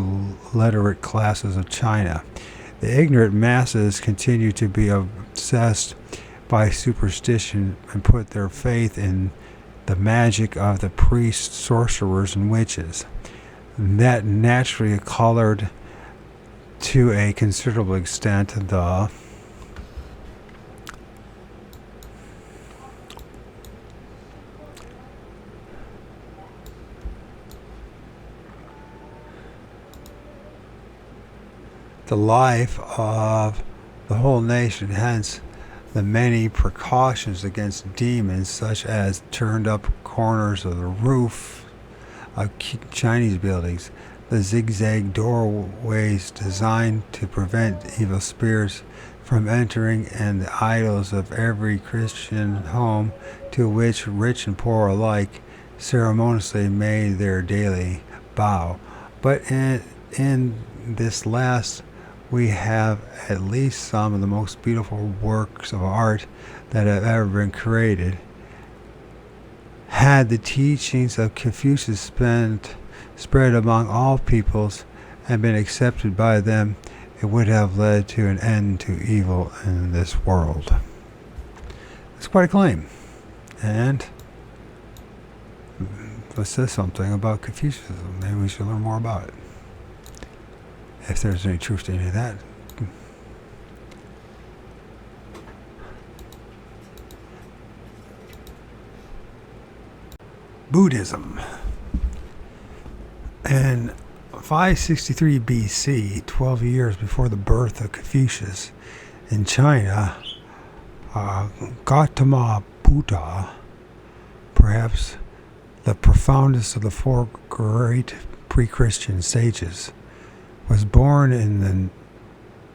literate classes of China. The ignorant masses continued to be obsessed by superstition and put their faith in the magic of the priests, sorcerers, and witches. That naturally colored, to a considerable extent, the life of the whole nation. Hence the many precautions against demons, such as turned up corners of the roof of Chinese buildings, the zigzag doorways designed to prevent evil spirits from entering, and the idols of every Christian home, to which rich and poor alike ceremoniously made their daily bow. But in this last, we have at least some of the most beautiful works of art that have ever been created. Had the teachings of Confucius spread among all peoples and been accepted by them, it would have led to an end to evil in this world. It's quite a claim. And it says something about Confucianism. Maybe we should learn more about it, if there's any truth to any of that. Buddhism. In 563 BC, 12 years before the birth of Confucius, in China, Gautama Buddha, perhaps the profoundest of the four great pre-Christian sages, was born in the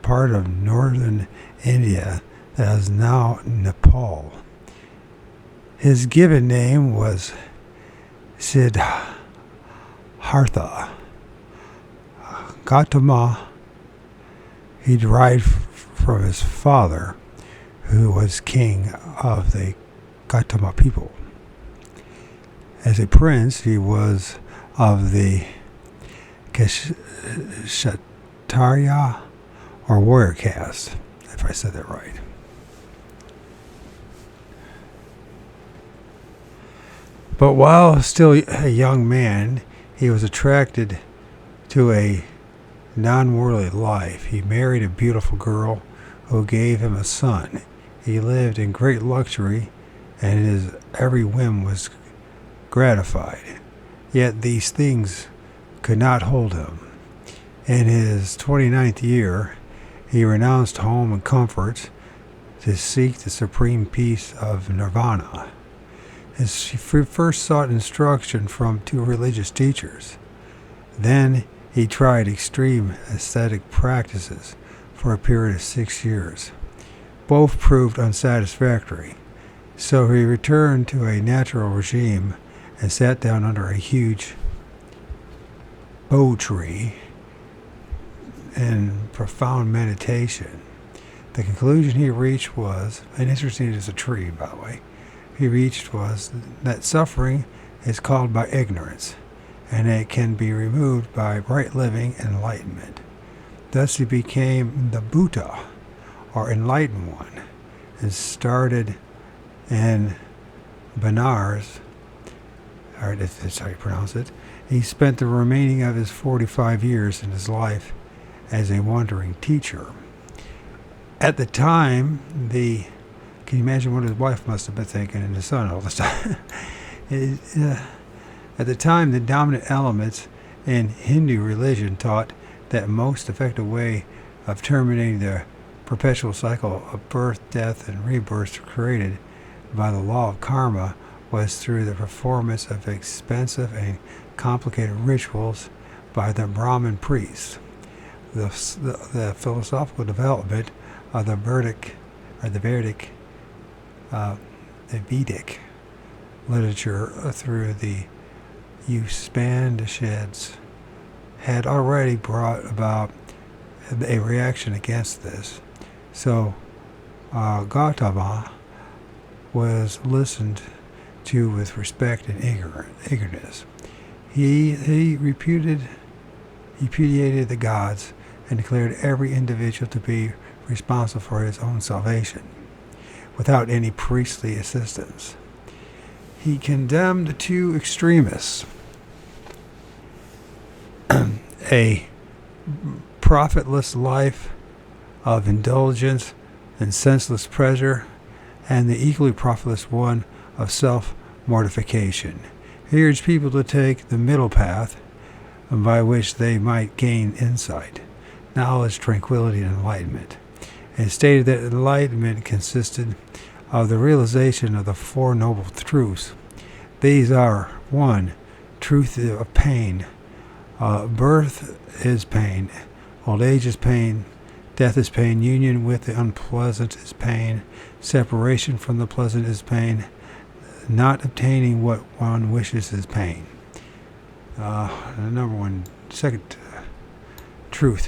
part of northern India that is now Nepal. His given name was Siddhartha. Gautama, he derived from his father, who was king of the Gautama people. As a prince, he was of the Kshatriya Tarya, or warrior caste, if I said that right. But while still a young man, he was attracted to a non-worldly life. He married a beautiful girl who gave him a son. He lived in great luxury, and his every whim was gratified. Yet these things could not hold him. In his 29th year, he renounced home and comfort to seek the supreme peace of nirvana. He first sought instruction from 2 religious teachers. Then he tried extreme ascetic practices for a period of 6 years. Both proved unsatisfactory, so he returned to a natural regime and sat down under a huge bo tree in profound meditation. The conclusion he reached was, and interesting, it is a tree, by the way, he reached was that suffering is caused by ignorance, and it can be removed by right living and enlightenment. Thus he became the Buddha, or enlightened one, and started in Benares, or that's how you pronounce it. He spent the remaining of his 45 years in his life as a wandering teacher. At the time, can you imagine what his wife must have been thinking and his son all this time? At the time, the dominant elements in Hindu religion taught that most effective way of terminating the perpetual cycle of birth, death, and rebirth created by the law of karma was through the performance of expensive and complicated rituals by the Brahmin priests. The philosophical development of the Vedic literature through the Upanishads had already brought about a reaction against this. So Gautama was listened to with respect and eagerness. He repudiated the gods and declared every individual to be responsible for his own salvation, without any priestly assistance. He condemned 2 extremists, a profitless life of indulgence and senseless pleasure, and the equally profitless one of self-mortification. He urged people to take the middle path, by which they might gain insight, knowledge, tranquility, and enlightenment, and stated that enlightenment consisted of the realization of the 4 noble truths. These are: 1, truth of pain. Birth is pain, old age is pain, death is pain, union with the unpleasant is pain, separation from the pleasant is pain, not obtaining what one wishes is pain. Second truth,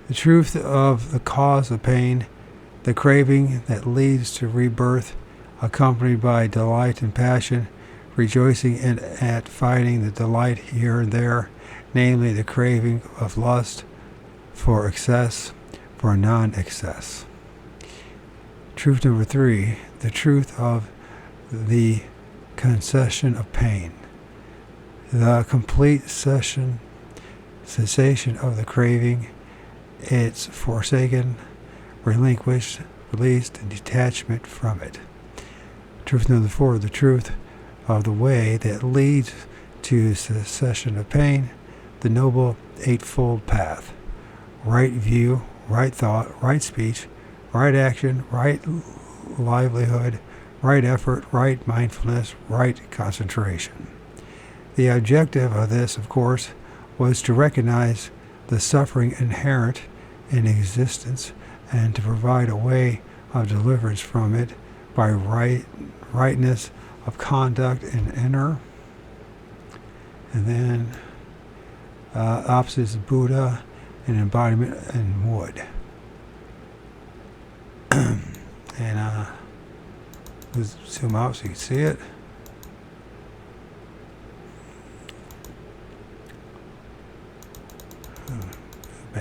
the truth of the cause of pain, the craving that leads to rebirth, accompanied by delight and passion, rejoicing at finding the delight here and there, namely the craving of lust for excess, for non-excess. Truth number 3, the truth of the concession of pain, the complete cessation of the craving, its forsaken, relinquished, released, and detachment from it. Truth number 4, the truth of the way that leads to cessation of pain, the noble eightfold path: right view, right thought, right speech, right action, right livelihood, right effort, right mindfulness, right concentration. The objective of this, of course, was to recognize the suffering inherent in existence and to provide a way of deliverance from it by rightness of conduct and inner. And then opposite is Buddha and embodiment and wood. And let's zoom out so you can see it.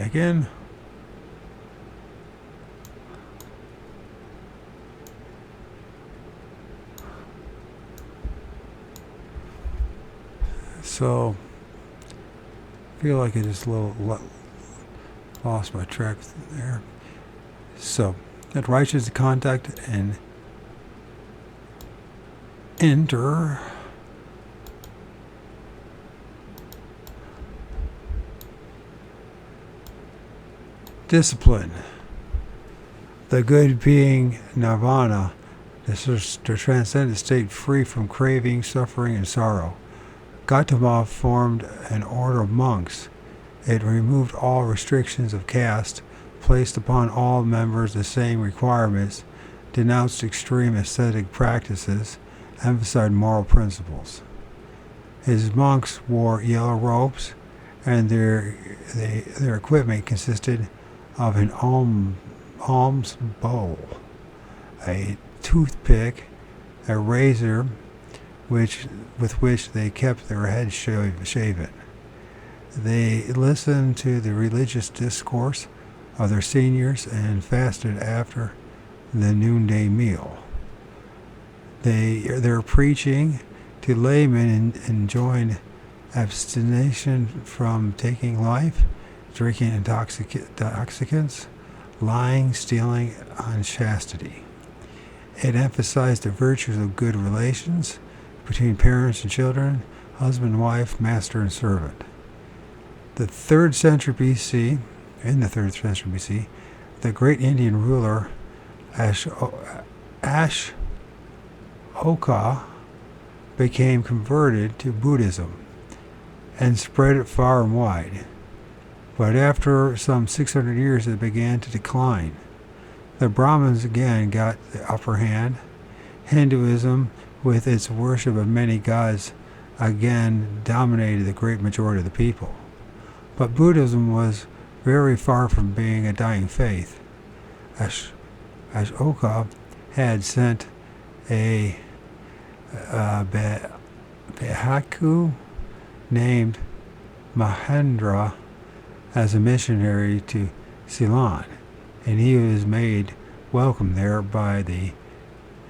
back in. So, I feel like I just lost my track there. So, that righteous contact and enter. Discipline. The good being nirvana, the transcendent state free from craving, suffering, and sorrow. Gautama formed an order of monks. It removed all restrictions of caste, placed upon all members the same requirements, denounced extreme ascetic practices, emphasized moral principles. His monks wore yellow robes, and their equipment consisted of an alms bowl, a toothpick, a razor, with which they kept their heads shaven. They listened to the religious discourse of their seniors and fasted after the noonday meal. Their preaching to laymen enjoined abstination from taking life, drinking intoxicants, lying, stealing, unchastity. It emphasized the virtues of good relations between parents and children, husband and wife, master and servant. In the 3rd century BC, the great Indian ruler Ashoka became converted to Buddhism and spread it far and wide. But after some 600 years, it began to decline. The Brahmins again got the upper hand. Hinduism, with its worship of many gods, again dominated the great majority of the people. But Buddhism was very far from being a dying faith. Ashoka had sent a bhikkhu named Mahendra as a missionary to Ceylon, and he was made welcome there by the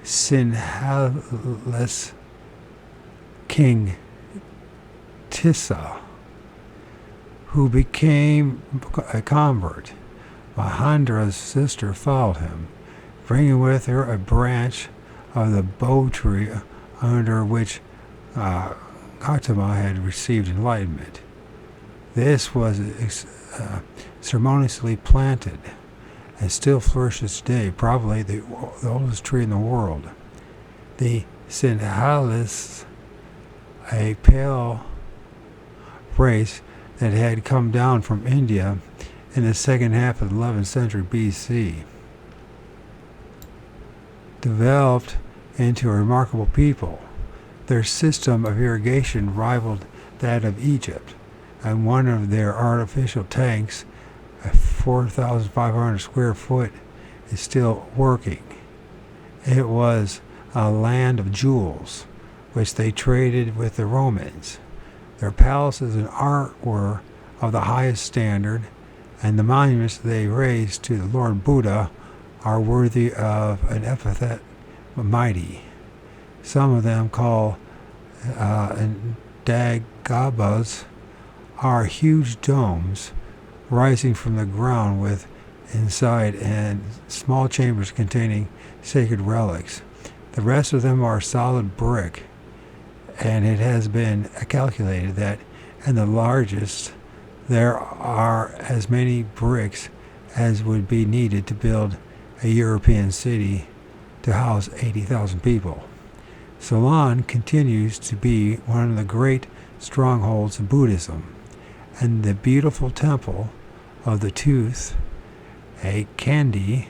Sinhalese king Tissa, who became a convert. Mahendra's sister followed him, bringing with her a branch of the bo tree under which Gautama had received enlightenment. This was ceremoniously planted and still flourishes today, probably the oldest tree in the world. The Sinhalese, a pale race that had come down from India in the second half of the 11th century BC, developed into a remarkable people. Their system of irrigation rivaled that of Egypt, and one of their artificial tanks, a 4,500 square foot, is still working. It was a land of jewels, which they traded with the Romans. Their palaces and art were of the highest standard, and the monuments they raised to the Lord Buddha are worthy of an epithet, mighty. Some of them, called Dagobas, are huge domes rising from the ground with inside and small chambers containing sacred relics. The rest of them are solid brick, and it has been calculated that in the largest there are as many bricks as would be needed to build a European city to house 80,000 people. Ceylon continues to be one of the great strongholds of Buddhism, and the beautiful temple of the Tooth, a Kandy,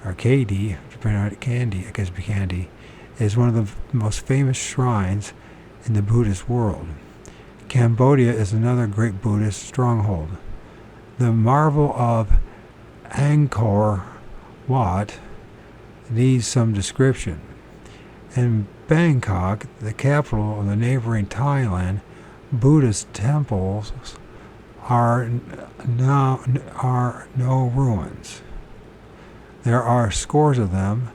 or Kadi, Kandy, I guess Kandy, is one of the most famous shrines in the Buddhist world. Cambodia is another great Buddhist stronghold. The marvel of Angkor Wat needs some description. In Bangkok, the capital of the neighboring Thailand, Buddhist temples are no ruins. There are scores of them,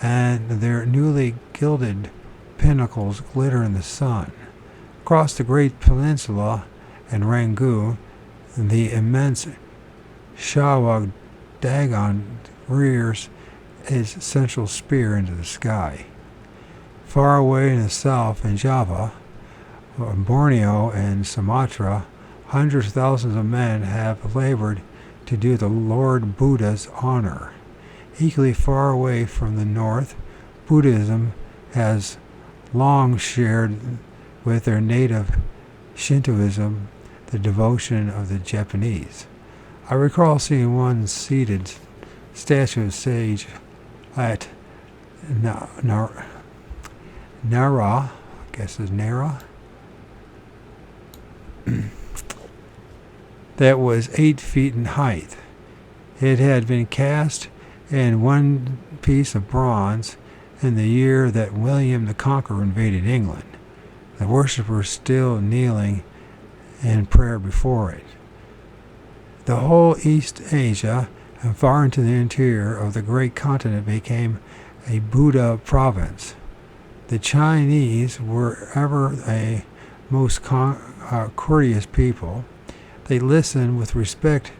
and their newly gilded pinnacles glitter in the sun. Across the great peninsula and Rangoon, the immense Shawag Dagon rears its central spear into the sky. Far away in the south, in Java, Borneo, and Sumatra, hundreds of thousands of men have labored to do the Lord Buddha's honor. Equally far away from the north, Buddhism has long shared with their native Shintoism the devotion of the Japanese. I recall seeing one seated statue of sage at Nara, I guess it's Nara, that was 8 feet in height. It had been cast in one piece of bronze in the year that William the Conqueror invaded England, the worshippers still kneeling in prayer before it. The whole East Asia and far into the interior of the great continent became a Buddha province. The Chinese were ever a most courteous people. They listened with respect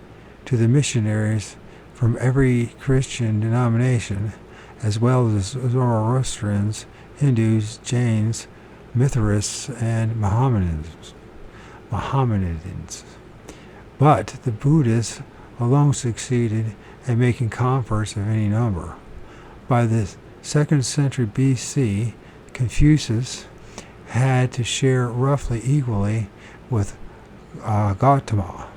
to the missionaries from every Christian denomination, as well as Zoroastrians, Hindus, Jains, Mithrists, and Mohammedans. But the Buddhists alone succeeded in making converts of any number. By the 2nd century BC, Confucius had to share roughly equally with Gautama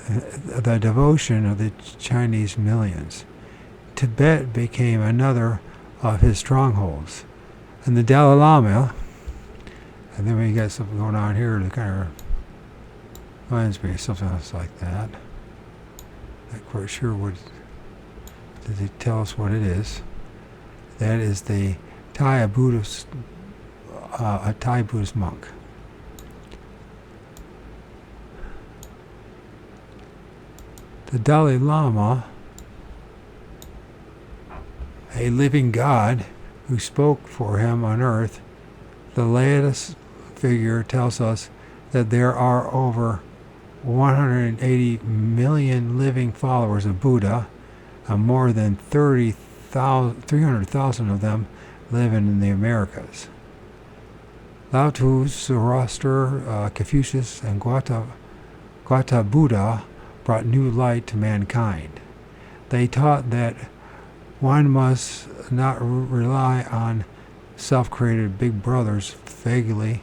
the devotion of the Chinese millions. Tibet became another of his strongholds. And the Dalai Lama, and then we got something going on here that kind of reminds me of something else like that. Not quite sure what, did they tell us what it is? That is the Thai Buddhist, a Thai Buddhist monk. The Dalai Lama, a living God who spoke for him on earth, the latest figure tells us that there are over 180 million living followers of Buddha, and more than 300,000 of them live in the Americas. Lao Tzu, Zoroaster, Confucius, and Gautama Buddha brought new light to mankind. They taught that one must not rely on self-created big brothers vaguely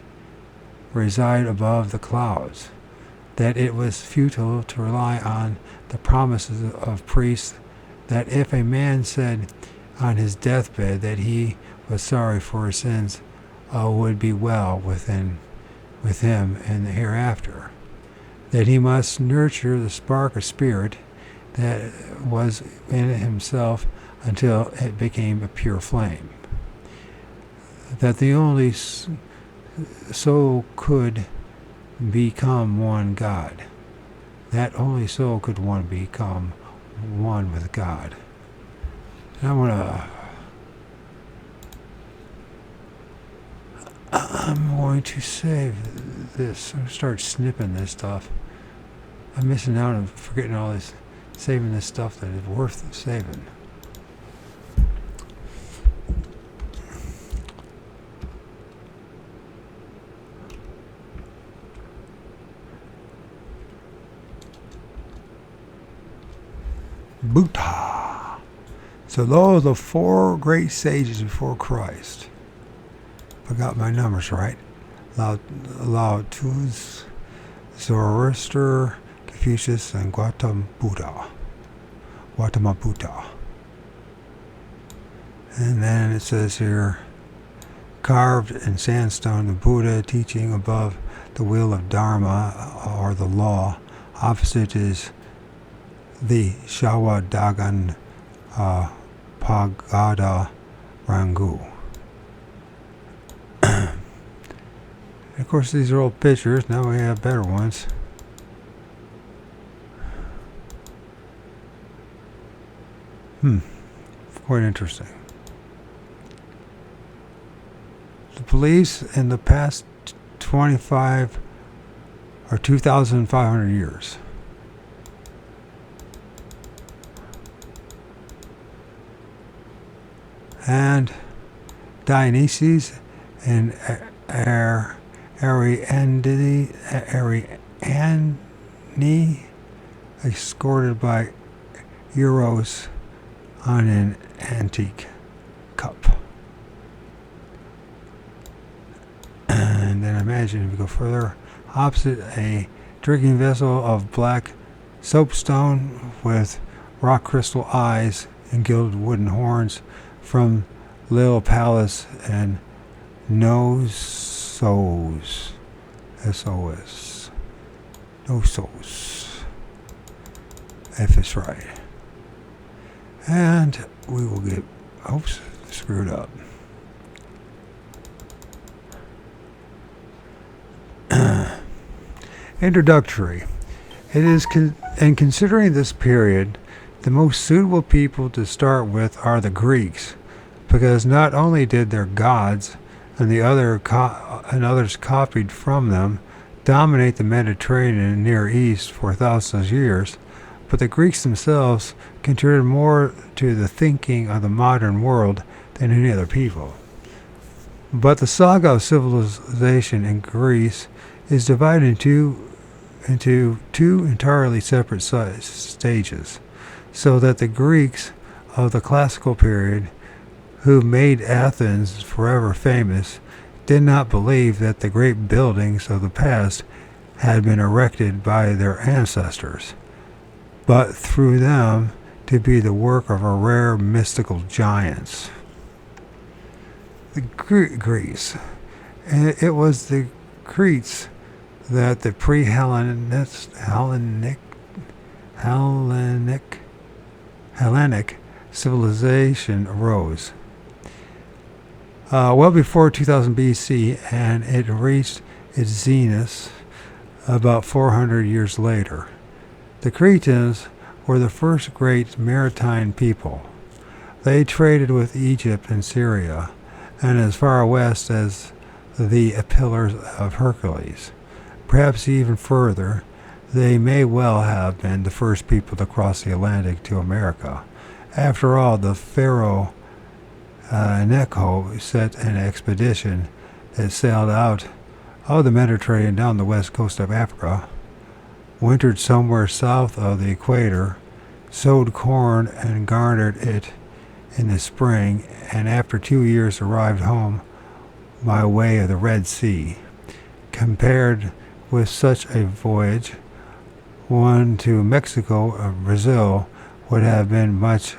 reside above the clouds, that it was futile to rely on the promises of priests, that if a man said on his deathbed that he was sorry for his sins, would be well with him in the hereafter, that he must nurture the spark of spirit that was in himself until it became a pure flame, that the only soul could become one God, that only so could one become one with God. And I'm going to save this. I'm going to start snipping this stuff. I'm missing out on forgetting all this, saving this stuff that is worth saving. Buddha. So those are the 4 great sages before Christ. I got my numbers right. Lao Tzu, Zoroaster, Confucius, and Gautama Buddha. And then it says here, carved in sandstone, the Buddha teaching above the wheel of Dharma, or the law. Opposite is the Shawa Dagan Pagoda Rangu. Of course, these are old pictures. Now we have better ones. Quite interesting. The beliefs in the past 25 or 2,500 years. And Dionysus and Ariadne, escorted by Eros on an antique cup. And then imagine if you go further, opposite a drinking vessel of black soapstone with rock crystal eyes and gilded wooden horns from Lil Palace and Knossos, S-O-S, Knossos, if it's right. And we will get, oops, screwed up. Introductory. It is, in considering this period, the most suitable people to start with are the Greeks, because not only did their gods and others copied from them dominate the Mediterranean and Near East for thousands of years, but the Greeks themselves contributed more to the thinking of the modern world than any other people. But the saga of civilization in Greece is divided into two entirely separate stages, so that the Greeks of the classical period, who made Athens forever famous, did not believe that the great buildings of the past had been erected by their ancestors, but through them to be the work of a rare mystical giants. The Greece. It was the Cretes that the Hellenic civilization arose. Well before 2000 BC, and it reached its zenith about 400 years later. The Cretans were the first great maritime people. They traded with Egypt and Syria, and as far west as the Pillars of Hercules. Perhaps even further, they may well have been the first people to cross the Atlantic to America. After all, the pharaoh Necho set an expedition that sailed out of the Mediterranean down the west coast of Africa, wintered somewhere south of the equator, sowed corn and garnered it in the spring, and after 2 years arrived home by way of the Red Sea. Compared with such a voyage, one to Mexico or Brazil would have been a much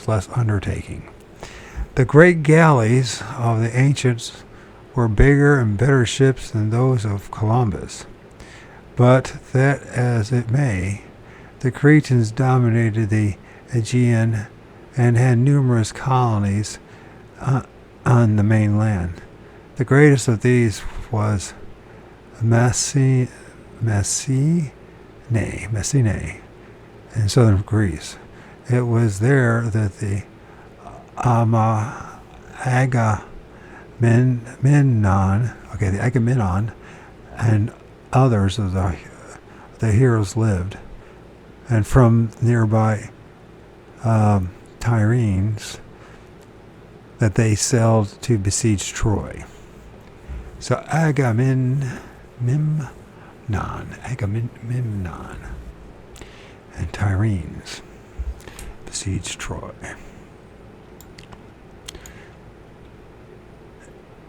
less undertaking. The great galleys of the ancients were bigger and better ships than those of Columbus. But that as it may, the Cretans dominated the Aegean and had numerous colonies on the mainland. The greatest of these was Messene in southern Greece. It was there that the Agamemnon and others of the heroes lived, and from nearby Tyrenes that they sailed to besiege Troy. So Agamemnon and Tyrenes besieged Troy.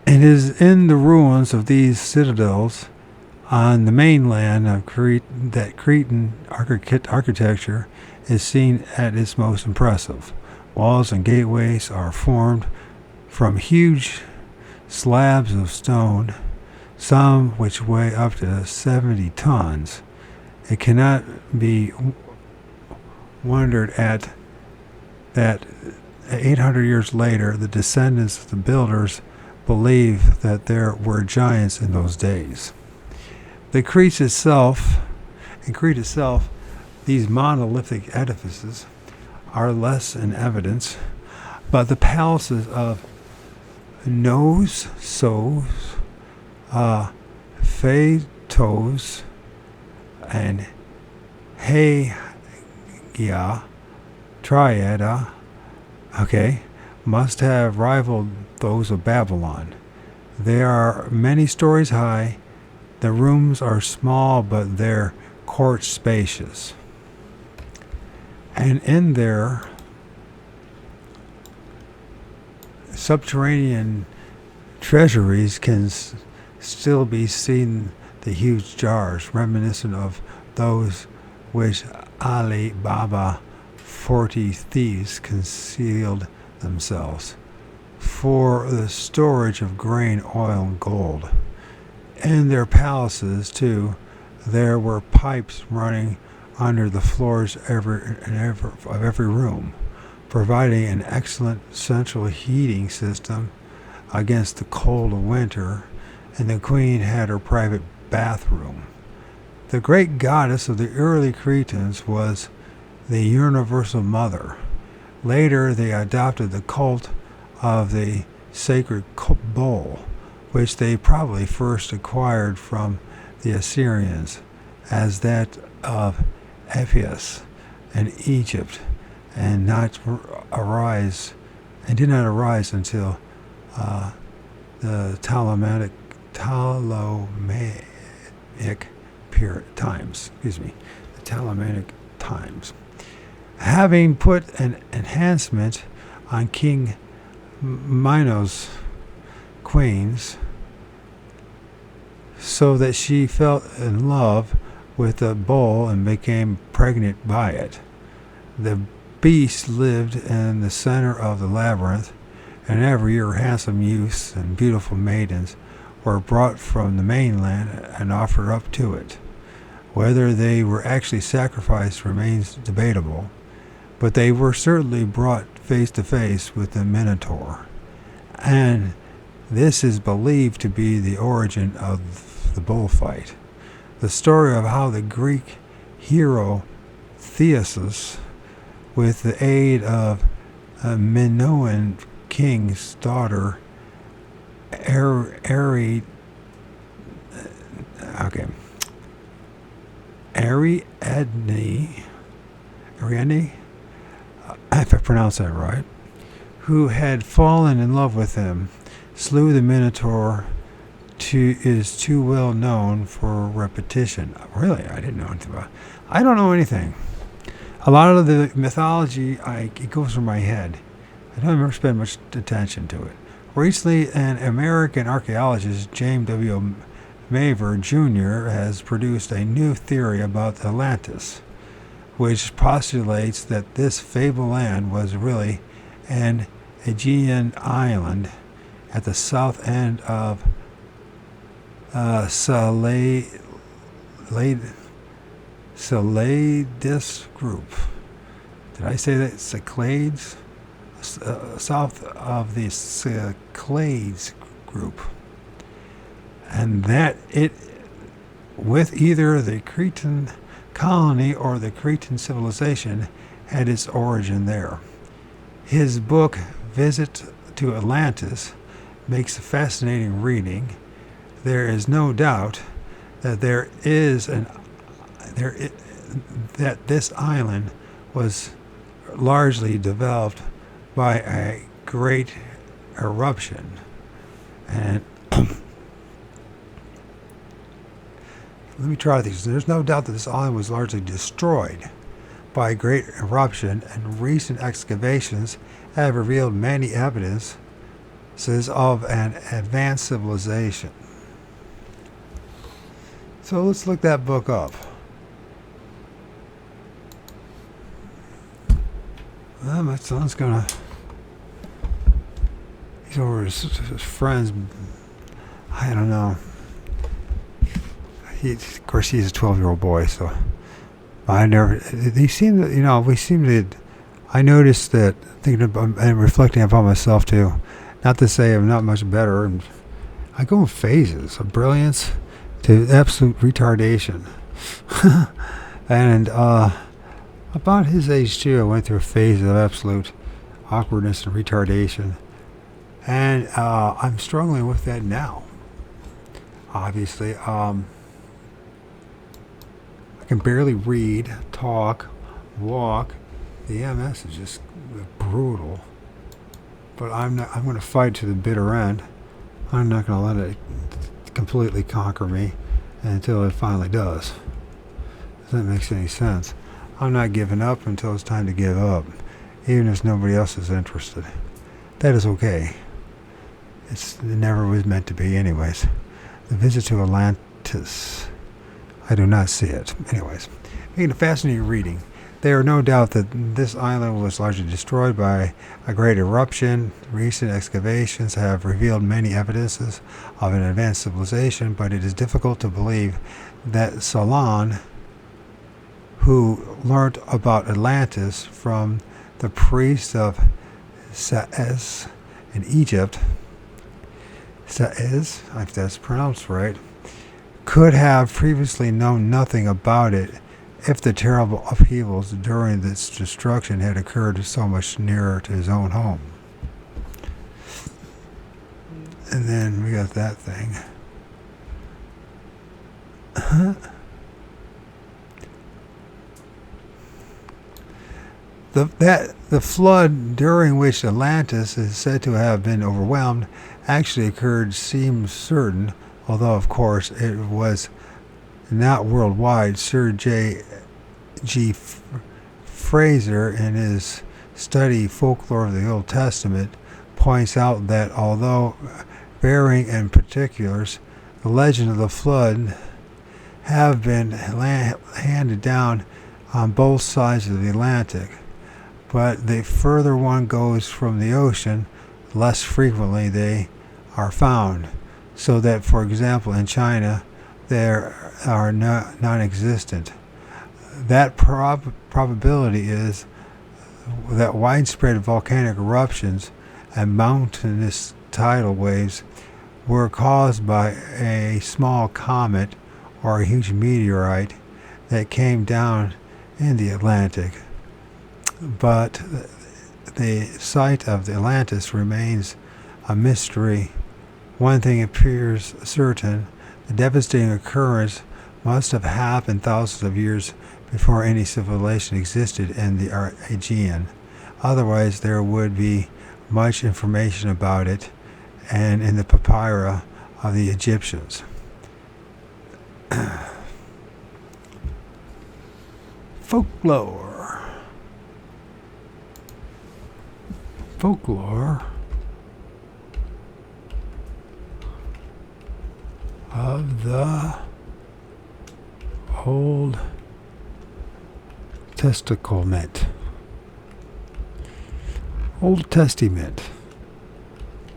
It is in the ruins of these citadels on the mainland of Crete that Cretan architecture is seen at its most impressive. Walls and gateways are formed from huge slabs of stone, some which weigh up to 70 tons. It cannot be wondered at that 800 years later, the descendants of the builders believe that there were giants in those days. In Crete itself, these monolithic edifices are less in evidence, but the palaces of Nos, Sos, Phaetos, and Hegia, Triada, must have rivaled those of Babylon. They are many stories high. The rooms are small, but their courts spacious. And in their subterranean treasuries can still be seen the huge jars, reminiscent of those which Ali Baba 40 thieves concealed themselves for the storage of grain, oil, and gold. In their palaces, too, there were pipes running under the floors of every room, providing an excellent central heating system against the cold of winter, and the queen had her private bathroom. The great goddess of the early Cretans was the Universal Mother. Later, they adopted the cult of the sacred bull, which they probably first acquired from the Assyrians, as that of Ephesus and Egypt, and did not arise until the Ptolemaic times. The Ptolemaic times. Having put an enhancement on King Minos' queens, so that she fell in love with the bull and became pregnant by it. The beast lived in the center of the labyrinth, and every year handsome youths and beautiful maidens were brought from the mainland and offered up to it. Whether they were actually sacrificed remains debatable, but they were certainly brought face to face with the Minotaur, and this is believed to be the origin of the bullfight. The story of how the Greek hero Theseus, with the aid of a Minoan king's daughter, Ariadne, if I pronounce that right, who had fallen in love with him, slew the Minotaur, is too well known for repetition. Really, I didn't know anything about it. I don't know anything. A lot of the mythology, it goes through my head. I don't ever spend much attention to it. Recently, an American archaeologist, James W. Maver Jr., has produced a new theory about Atlantis, which postulates that this fabled land was really an Aegean island at the south end of Salades group. Did I say that? Cyclades? South of the Cyclades group. And that it, with either the Cretan colony or the Cretan civilization, had its origin there. His book, Visit to Atlantis, makes a fascinating reading. There is no doubt that that this island was largely developed by a great eruption, and let me try these. There's no doubt that this island was largely destroyed by a great eruption, and recent excavations have revealed many evidences of an advanced civilization. So let's look that book up. Well, my son's gonna. He's over his friends. I don't know. Of course, he's a 12-year-old boy, so I never. They seem to, we seem to. I noticed that, thinking about and reflecting upon myself too. Not to say I'm not much better, and I go in phases of brilliance to absolute retardation, and About his age too, I went through a phase of absolute awkwardness and retardation, and I'm struggling with that now. Obviously, I can barely read, talk, walk. The MS is just brutal. But I'm going to fight to the bitter end. I'm not going to let it completely conquer me until it finally does. If that makes any sense. I'm not giving up until it's time to give up, even if nobody else is interested. That is okay. It never was meant to be anyways. The visit to Atlantis. I do not see it. Anyways, making a fascinating reading. There are no doubt that this island was largely destroyed by a great eruption. Recent excavations have revealed many evidences of an advanced civilization, but it is difficult to believe that Solon, who learnt about Atlantis from the priest of Saez in Egypt, Saez, if that's pronounced right, could have previously known nothing about it if the terrible upheavals during its destruction had occurred so much nearer to his own home. And then we got that thing. The flood during which Atlantis is said to have been overwhelmed actually occurred seems certain, although of course it was not worldwide. Sir J.G. Fraser, in his study Folklore of the Old Testament, points out that although varying in particulars, the legend of the flood have been handed down on both sides of the Atlantic, but the further one goes from the ocean, less frequently they are found, so that, for example, in China, they are non-existent. That probability is that widespread volcanic eruptions and mountainous tidal waves were caused by a small comet or a huge meteorite that came down in the Atlantic. But the site of the Atlantis remains a mystery. One thing appears certain: the devastating occurrence must have happened thousands of years before any civilization existed in the Aegean. Otherwise, there would be much information about it and in the papyri of the Egyptians. Folklore of the Old Testament. Old Testament.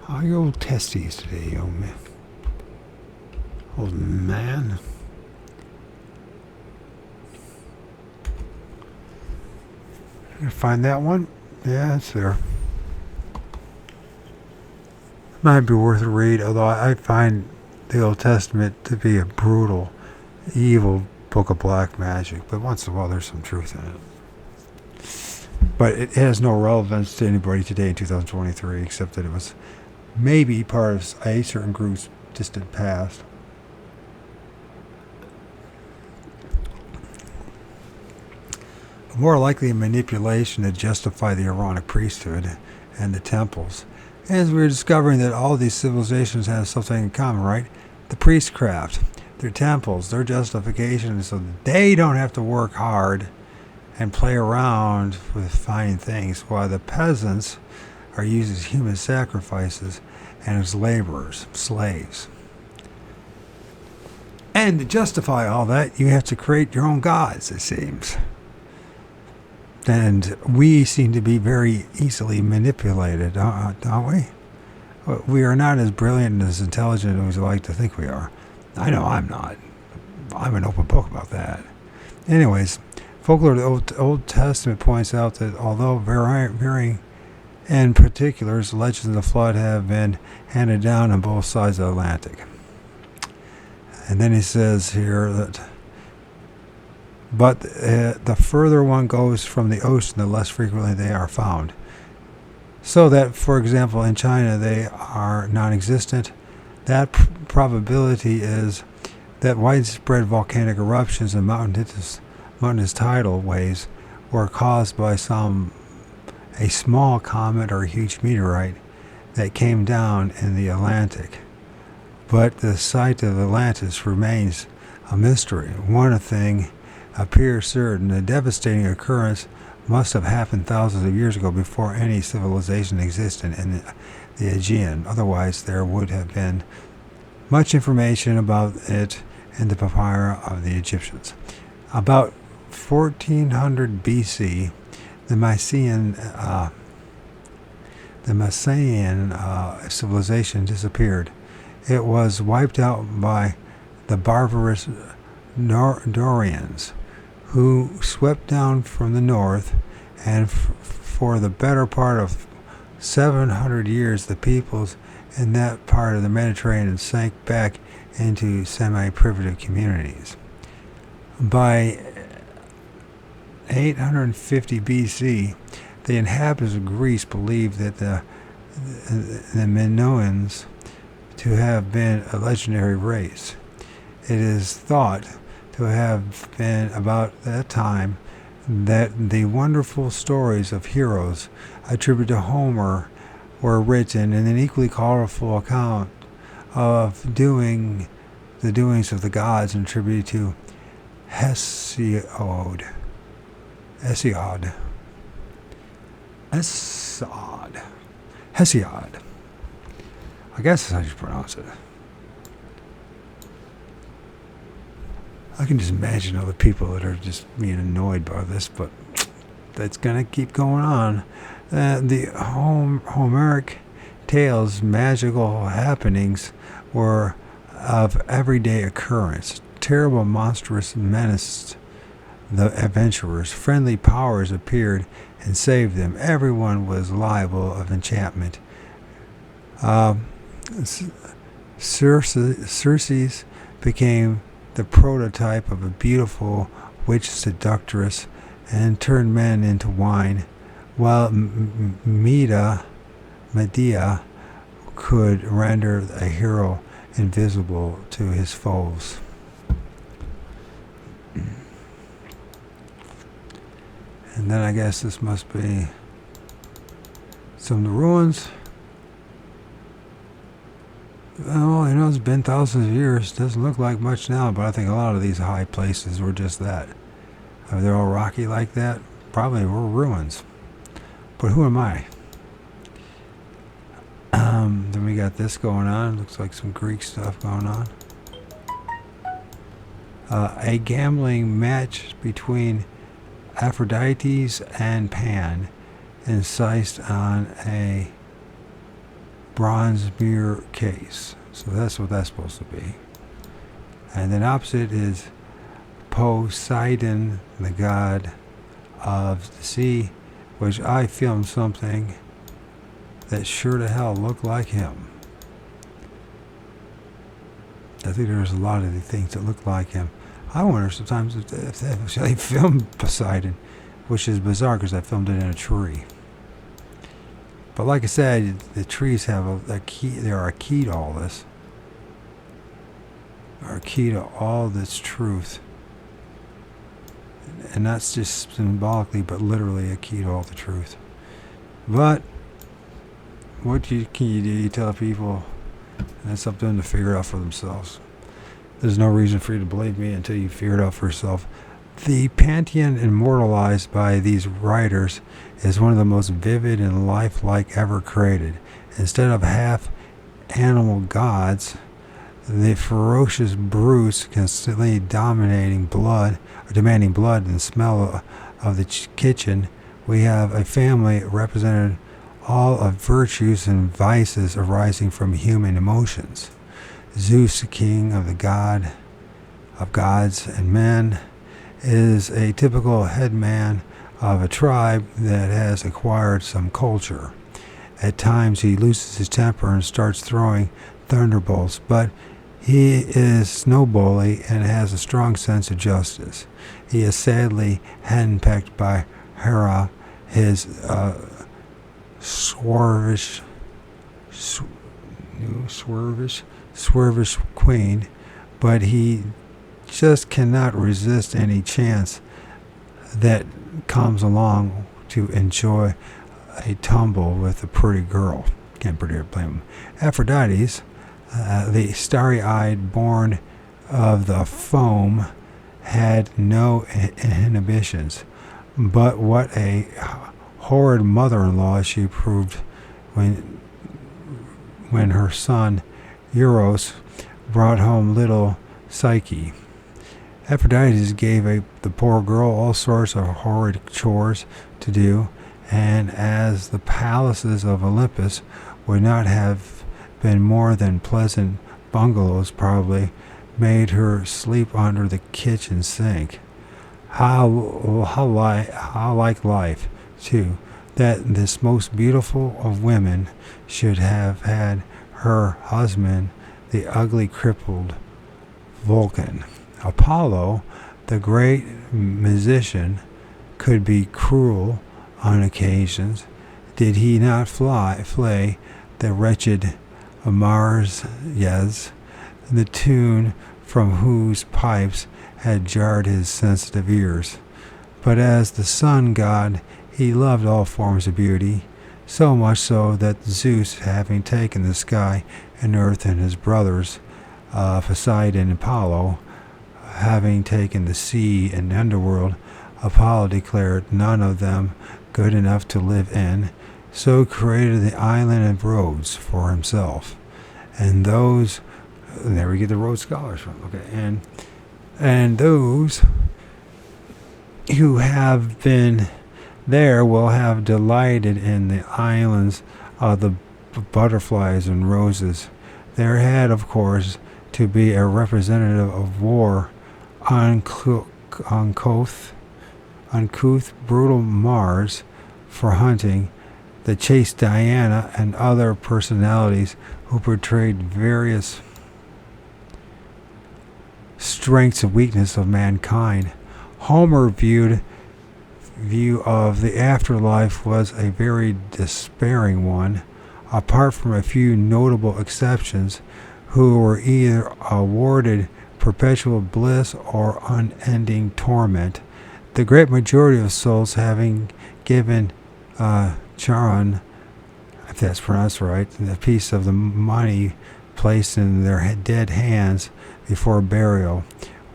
How are your old testies today, young man? Old man. You find that one? Yeah, it's there. Might be worth a read, although I find the Old Testament to be a brutal, evil book of black magic. But once in a while, there's some truth in it. But it has no relevance to anybody today in 2023, except that it was maybe part of a certain group's distant past. More likely a manipulation to justify the Aaronic priesthood and the temples. As we're discovering that all these civilizations have something in common, right? The priestcraft, their temples, their justification, so that they don't have to work hard and play around with fine things, while the peasants are used as human sacrifices and as laborers, slaves. And to justify all that, you have to create your own gods, it seems. And we seem to be very easily manipulated, don't we? We are not as brilliant and as intelligent as we like to think we are. I know I'm not. I'm an open book about that. Anyways, Folklore of the Old Testament points out that although varying in particulars, legends of the flood have been handed down on both sides of the Atlantic. And then he says here that but the further one goes from the ocean, the less frequently they are found. So that, for example, in China they are non-existent. That probability is that widespread volcanic eruptions and mountainous tidal waves were caused by a small comet or a huge meteorite that came down in the Atlantic. But the site of Atlantis remains a mystery. One thing appears certain: a devastating occurrence must have happened thousands of years ago before any civilization existed in the Aegean. Otherwise, there would have been much information about it in the papyri of the Egyptians. About 1400 BC, the Mycenaean civilization disappeared. It was wiped out by the barbarous Dorians, who swept down from the north, and for the better part of 700 years the peoples in that part of the Mediterranean sank back into semi-primitive communities. By 850 BC, the inhabitants of Greece believed that the Minoans to have been a legendary race. It is thought to have been about that time that the wonderful stories of heroes attributed to Homer were written, and an equally colorful account of the doings of the gods attributed to Hesiod. I guess that's how you pronounce it. I can just imagine all the people that are just being annoyed by this, but that's going to keep going on. The Homeric tales, magical happenings, were of everyday occurrence. Terrible, monstrous menaced the adventurers. Friendly powers appeared and saved them. Everyone was liable of enchantment. Circe became the prototype of a beautiful witch seductress and turned men into wine, while Medea could render a hero invisible to his foes. And then I guess this must be some of the ruins. Well, it's been thousands of years. Doesn't look like much now, but I think a lot of these high places were just that. They're all rocky like that. Probably were ruins. But who am I? Then we got this going on. Looks like some Greek stuff going on. A gambling match between Aphrodite and Pan, incised on a bronze mirror case. So that's what that's supposed to be. And then opposite is Poseidon, the god of the sea, which I filmed something that sure to hell looked like him. I think there's a lot of the things that look like him. I wonder sometimes if they filmed Poseidon, which is bizarre because I filmed it in a tree. But like I said, the trees have a key. They are a key to all this. Are a key to all this truth. And not just symbolically, but literally a key to all the truth. But what can you do? You tell people, and it's up to them to figure it out for themselves. There's no reason for you to believe me until you figure it out for yourself. The pantheon immortalized by these writers is one of the most vivid and lifelike ever created. Instead of half-animal gods, the ferocious brutes constantly demanding blood and smell of the kitchen, we have a family represented all of virtues and vices arising from human emotions. Zeus, king of the god of gods and men, is a typical headman of a tribe that has acquired some culture. At times he loses his temper and starts throwing thunderbolts, but he is no bully and has a strong sense of justice. he is sadly henpecked by Hera, his swervish queen, but he just cannot resist any chance that comes along to enjoy a tumble with a pretty girl. Can't pretty blame him. Aphrodite, the starry-eyed born of the foam, had no inhibitions. But what a horrid mother-in-law she proved when her son Eros brought home little Psyche. Aphrodite gave the poor girl all sorts of horrid chores to do, and as the palaces of Olympus would not have been more than pleasant bungalows, probably made her sleep under the kitchen sink. How like life, too, that this most beautiful of women should have had her husband, the ugly crippled Vulcan. Apollo, the great musician, could be cruel on occasions. Did he not flay the wretched Mars, yes, the tune from whose pipes had jarred his sensitive ears? But as the sun god, he loved all forms of beauty, so much so that Zeus, having taken the sky and earth, and his brothers, Poseidon and Apollo, having taken the sea and underworld, Apollo declared none of them good enough to live in, so created the island of Rhodes for himself. And those, there we get the Rhodes scholars from, okay, and those who have been there will have delighted in the islands of the butterflies and roses. There had, of course, to be a representative of war, uncouth, brutal Mars for hunting, the chaste Diana, and other personalities who portrayed various strengths and weakness of mankind. Homer's view of the afterlife was a very despairing one, apart from a few notable exceptions who were either awarded perpetual bliss or unending torment. The great majority of souls having given Charon, if that's pronounced right, the piece of the money placed in their dead hands before burial,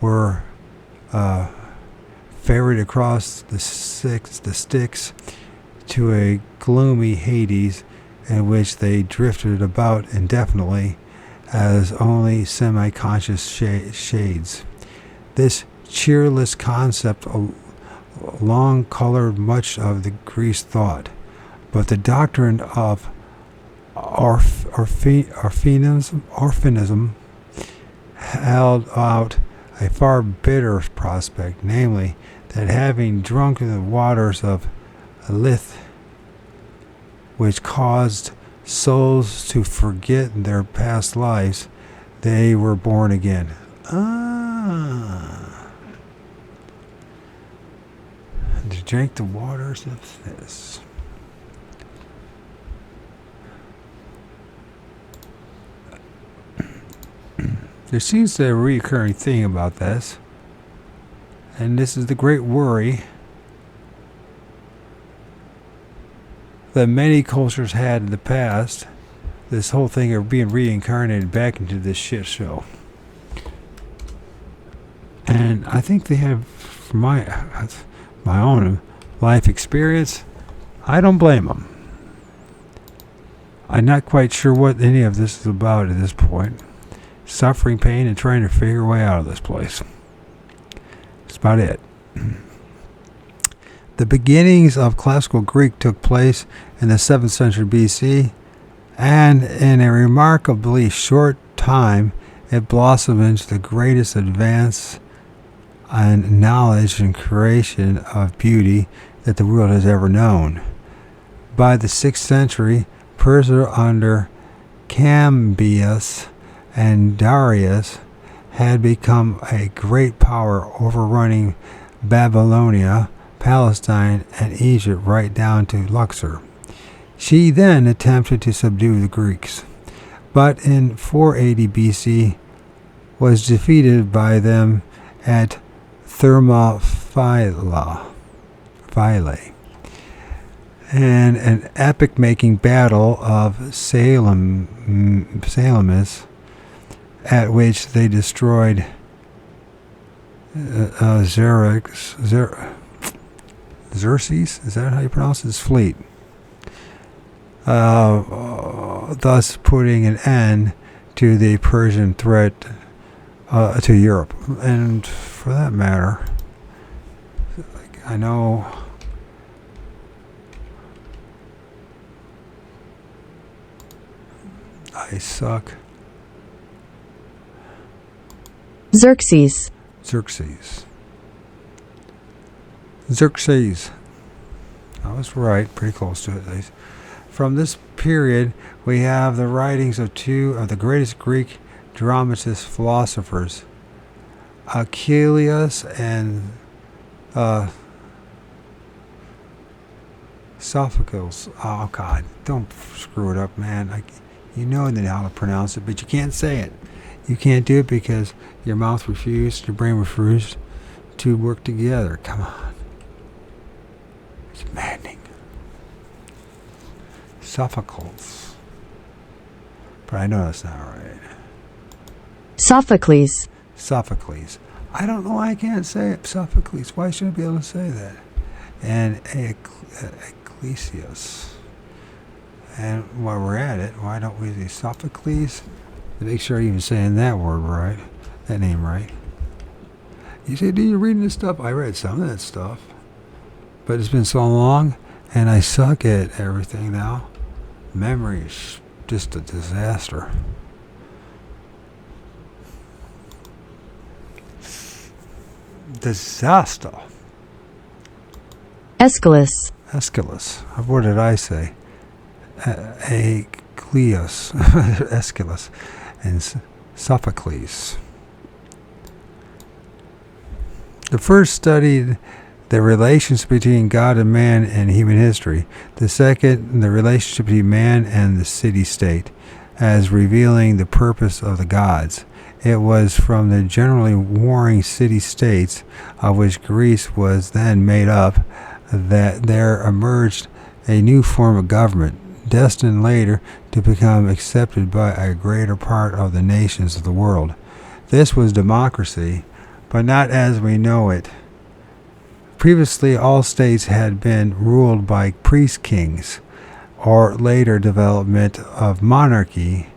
were ferried across the Styx to a gloomy Hades, in which they drifted about indefinitely as only semi-conscious shades. This cheerless concept long colored much of the Greek thought, but the doctrine of orphanism held out a far bitter prospect, namely, that having drunk the waters of Lethe, which caused souls to forget their past lives, they were born again. To drink the waters of this. There seems to be a recurring thing about this, and this is the great worry that many cultures had in the past, this whole thing of being reincarnated back into this shit show. And I think they have, from my own life experience, I don't blame them. I'm not quite sure what any of this is about at this point. Suffering, pain, and trying to figure a way out of this place. That's about it. The beginnings of classical Greek took place in the 7th century BC, and in a remarkably short time, it blossomed into the greatest advance in knowledge and creation of beauty that the world has ever known. By the 6th century, Persia under Cambyses and Darius had become a great power, overrunning Babylonia, Palestine, and Egypt right down to Luxor. She then attempted to subdue the Greeks, but in 480 BC was defeated by them at Thermopylae, and an epic-making battle of Salamis, at which they destroyed Xerxes, is that how you pronounce his fleet? Thus putting an end to the Persian threat to Europe. And for that matter, I know I suck. Xerxes. I was right, pretty close to it at least. From this period, we have the writings of two of the greatest Greek dramatist philosophers, Achilles and Sophocles. Oh, God, don't screw it up, man. You know how to pronounce it, but you can't say it. You can't do it because your mouth refused, your brain refused to work together. Come on. It's maddening. Sophocles. But I know that's not right. Sophocles. I don't know why I can't say it. Sophocles. Why should I be able to say that? And Ecclesias. And while we're at it, why don't we say Sophocles? To make sure you're even saying that word right. That name right. You say, do you reading this stuff? I read some of that stuff. But it's been so long, and I suck at everything now. Memory is just a disaster. Aeschylus. What did I say? Aeschylus and Sophocles. The first studied the relations between God and man in human history. The second, the relationship between man and the city-state, as revealing the purpose of the gods. It was from the generally warring city-states, of which Greece was then made up, that there emerged a new form of government, destined later to become accepted by a greater part of the nations of the world. This was democracy, but not as we know it. Previously, all states had been ruled by priest-kings, or later development of monarchy,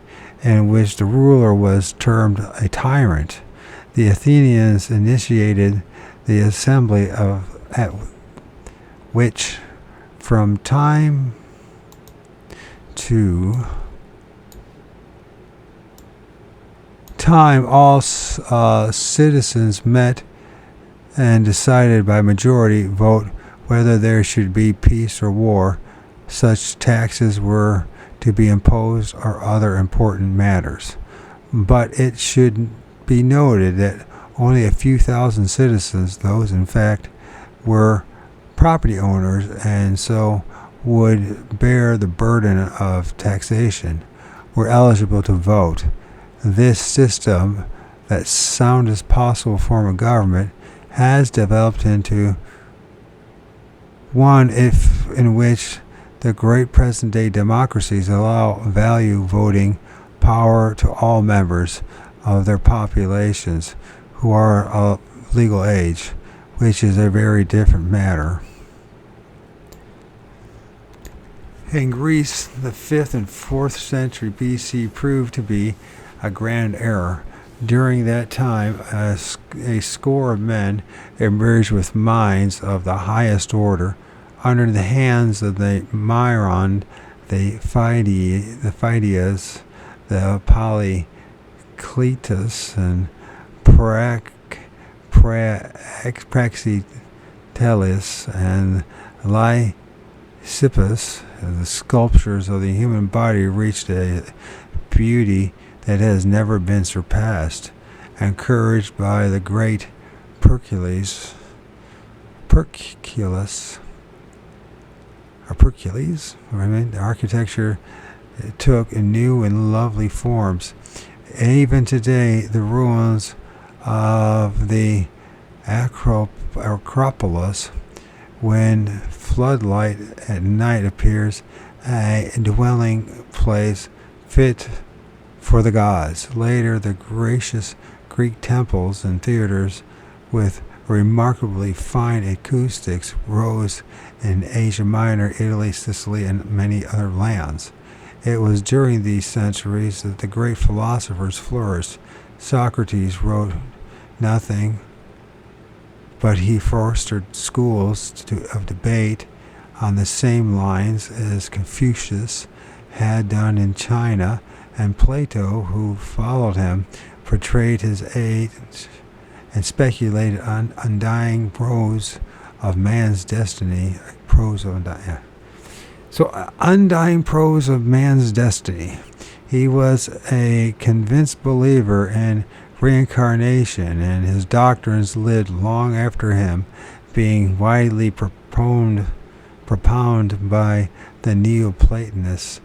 in which the ruler was termed a tyrant. The Athenians initiated the assembly at which, from time to time, all citizens met and decided by majority vote whether there should be peace or war, such taxes were to be imposed, or other important matters. But it should be noted that only a few thousand citizens, those in fact were property owners and so would bear the burden of taxation, were eligible to vote. This system, that soundest possible form of government, has developed into one in which the great present-day democracies allow value voting power to all members of their populations who are of legal age, which is a very different matter. In Greece, the 5th and 4th century BC proved to be a grand error. During that time, a score of men emerged with minds of the highest order under the hands of the Myron, the Phidias, the Polycletus, and Praxiteles, and Lysippus. The sculptures of the human body reached a beauty that has never been surpassed. Encouraged by the great Pericles, Percules, the architecture took new and lovely forms. Even today, the ruins of the Acropolis, when floodlight at night appears a dwelling place fit for the gods. Later, the gracious Greek temples and theaters with remarkably fine acoustics rose in Asia Minor, Italy, Sicily, and many other lands. It was during these centuries that the great philosophers flourished. Socrates wrote nothing, but he fostered schools of debate on the same lines as Confucius had done in China, and Plato, who followed him, portrayed his age and speculated on undying prose of man's destiny. Undying prose of man's destiny. He was a convinced believer in reincarnation, and his doctrines lived long after him, being widely propounded by the Neoplatonists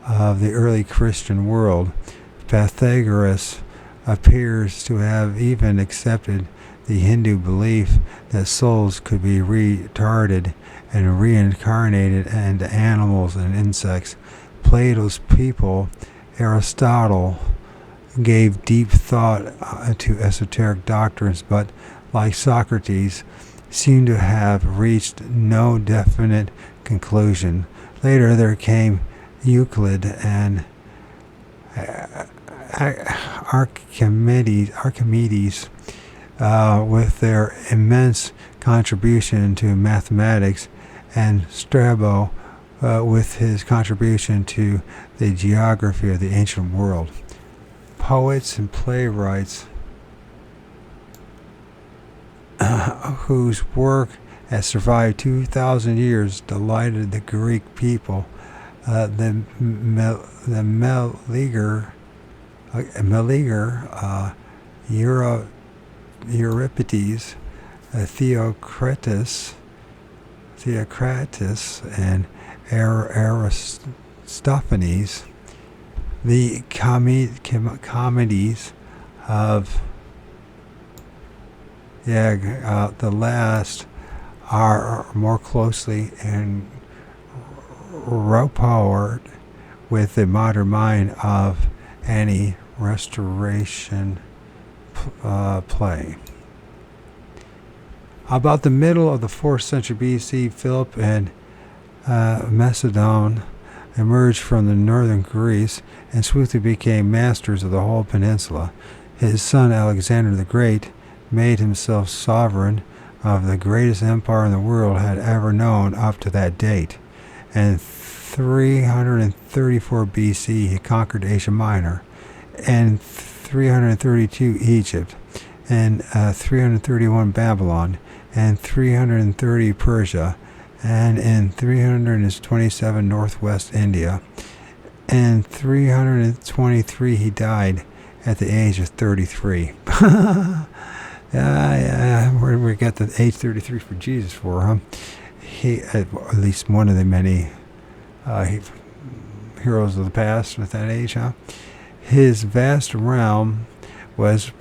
of the early Christian world. Pythagoras appears to have even accepted the Hindu belief that souls could be retarded and reincarnated into animals and insects. Plato's pupil, Aristotle, gave deep thought to esoteric doctrines, but like Socrates, seemed to have reached no definite conclusion. Later there came Euclid and Archimedes with their immense contribution to mathematics, and Strabo with his contribution to the geography of the ancient world. Poets and playwrights whose work has survived 2,000 years delighted the Greek people. The Meleager, Euripides, Theocritus, and Aristophanes. The comedies of the last are more closely and rapport with the modern mind of any restoration play. About the middle of the 4th century BC, Philip and Macedon emerged from the northern Greece and swiftly became masters of the whole peninsula. His son Alexander the Great made himself sovereign of the greatest empire in the world had ever known up to that date. In 334 BC, he conquered Asia Minor, and 332 Egypt, and 331 Babylon, and 330 Persia, and in 327 northwest India. In 323 he died at the age of 33. Where we got the age 33 for Jesus for, huh? He, at least one of the many heroes of the past with that age, huh? His vast realm was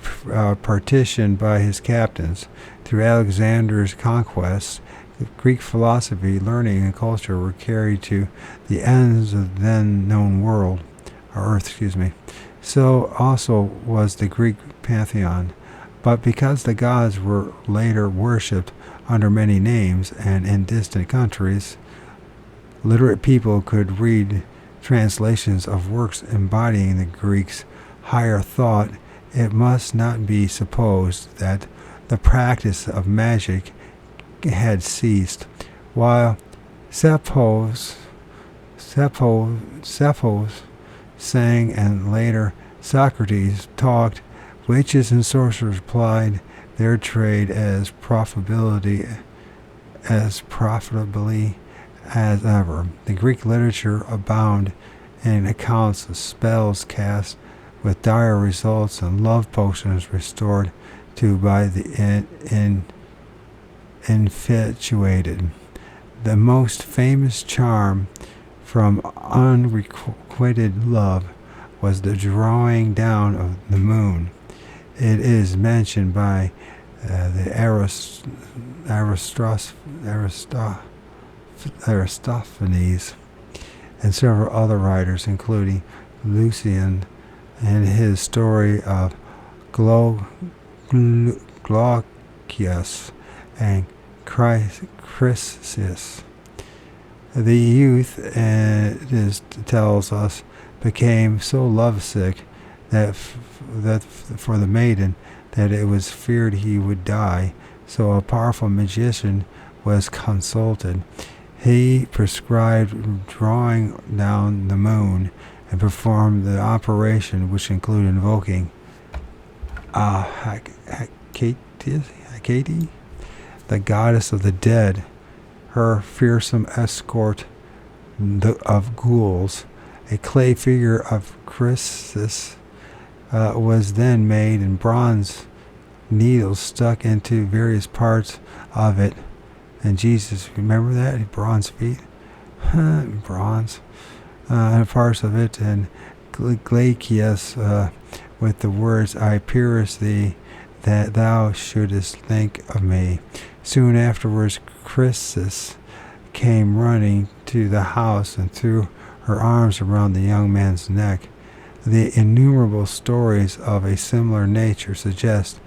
partitioned by his captains. Through Alexander's conquests, Greek philosophy, learning, and culture were carried to the ends of the then known world, or earth, So also was the Greek pantheon. But because the gods were later worshipped under many names and in distant countries, literate people could read translations of works embodying the Greeks' higher thought. It must not be supposed that the practice of magic had ceased. While Cephos sang and later Socrates talked, witches and sorcerers plied their trade as profitably as ever. The Greek literature abounded in accounts of spells cast with dire results and love potions restored to by the infatuated. The most famous charm from unrequited love was the drawing down of the moon. It is mentioned by the Aristophanes and several other writers, including Lucian and his story of Glaucias and Chrysis. The youth, it tells us, became so lovesick that for the maiden that it was feared he would die. So a powerful magician was consulted. He prescribed drawing down the moon and performed the operation, which included invoking Hecate, the goddess of the dead, her fearsome escort of ghouls. A clay figure of Chrysis was then made, and bronze needles stuck into various parts of it. And Jesus, remember that? Bronze feet? Bronze. Parts of it, and Glaucias with the words, I purify thee, that thou shouldest think of me. Soon afterwards, Chrysis came running to the house and threw her arms around the young man's neck. The innumerable stories of a similar nature suggest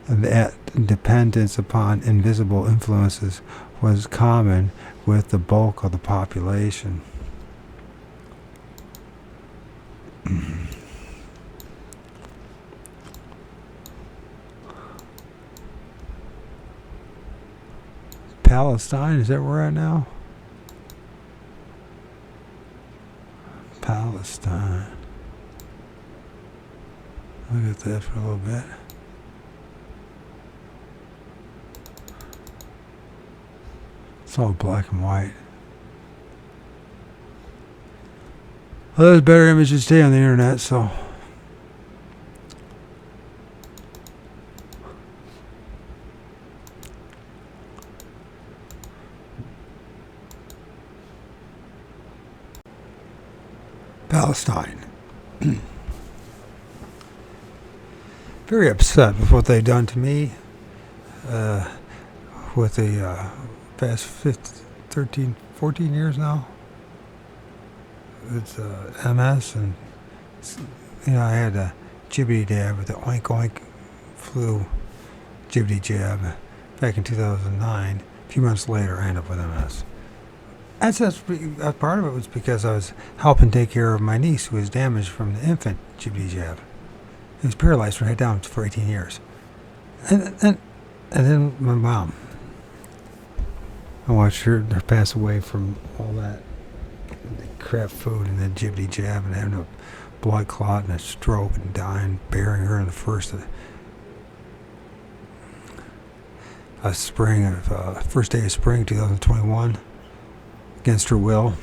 that dependence upon invisible influences was common with the bulk of the population. Palestine, is that where we're at now? Palestine. Look at that for a little bit. It's all black and white. Well, there's better images today on the internet, so. Palestine. Very upset with what they've done to me with the past 13, 14 years now. It's MS, and I had a jibbity jab with the oink oink flu jibbity jab back in 2009. A few months later, I ended up with MS. That's part of it was because I was helping take care of my niece who was damaged from the infant jibbity jab. He was paralyzed from head down for 18 years. And then my mom. I watched her pass away from all that crap food and the jibbity jab and having a blood clot and a stroke and dying, burying her in the first day of spring 2021 against her will.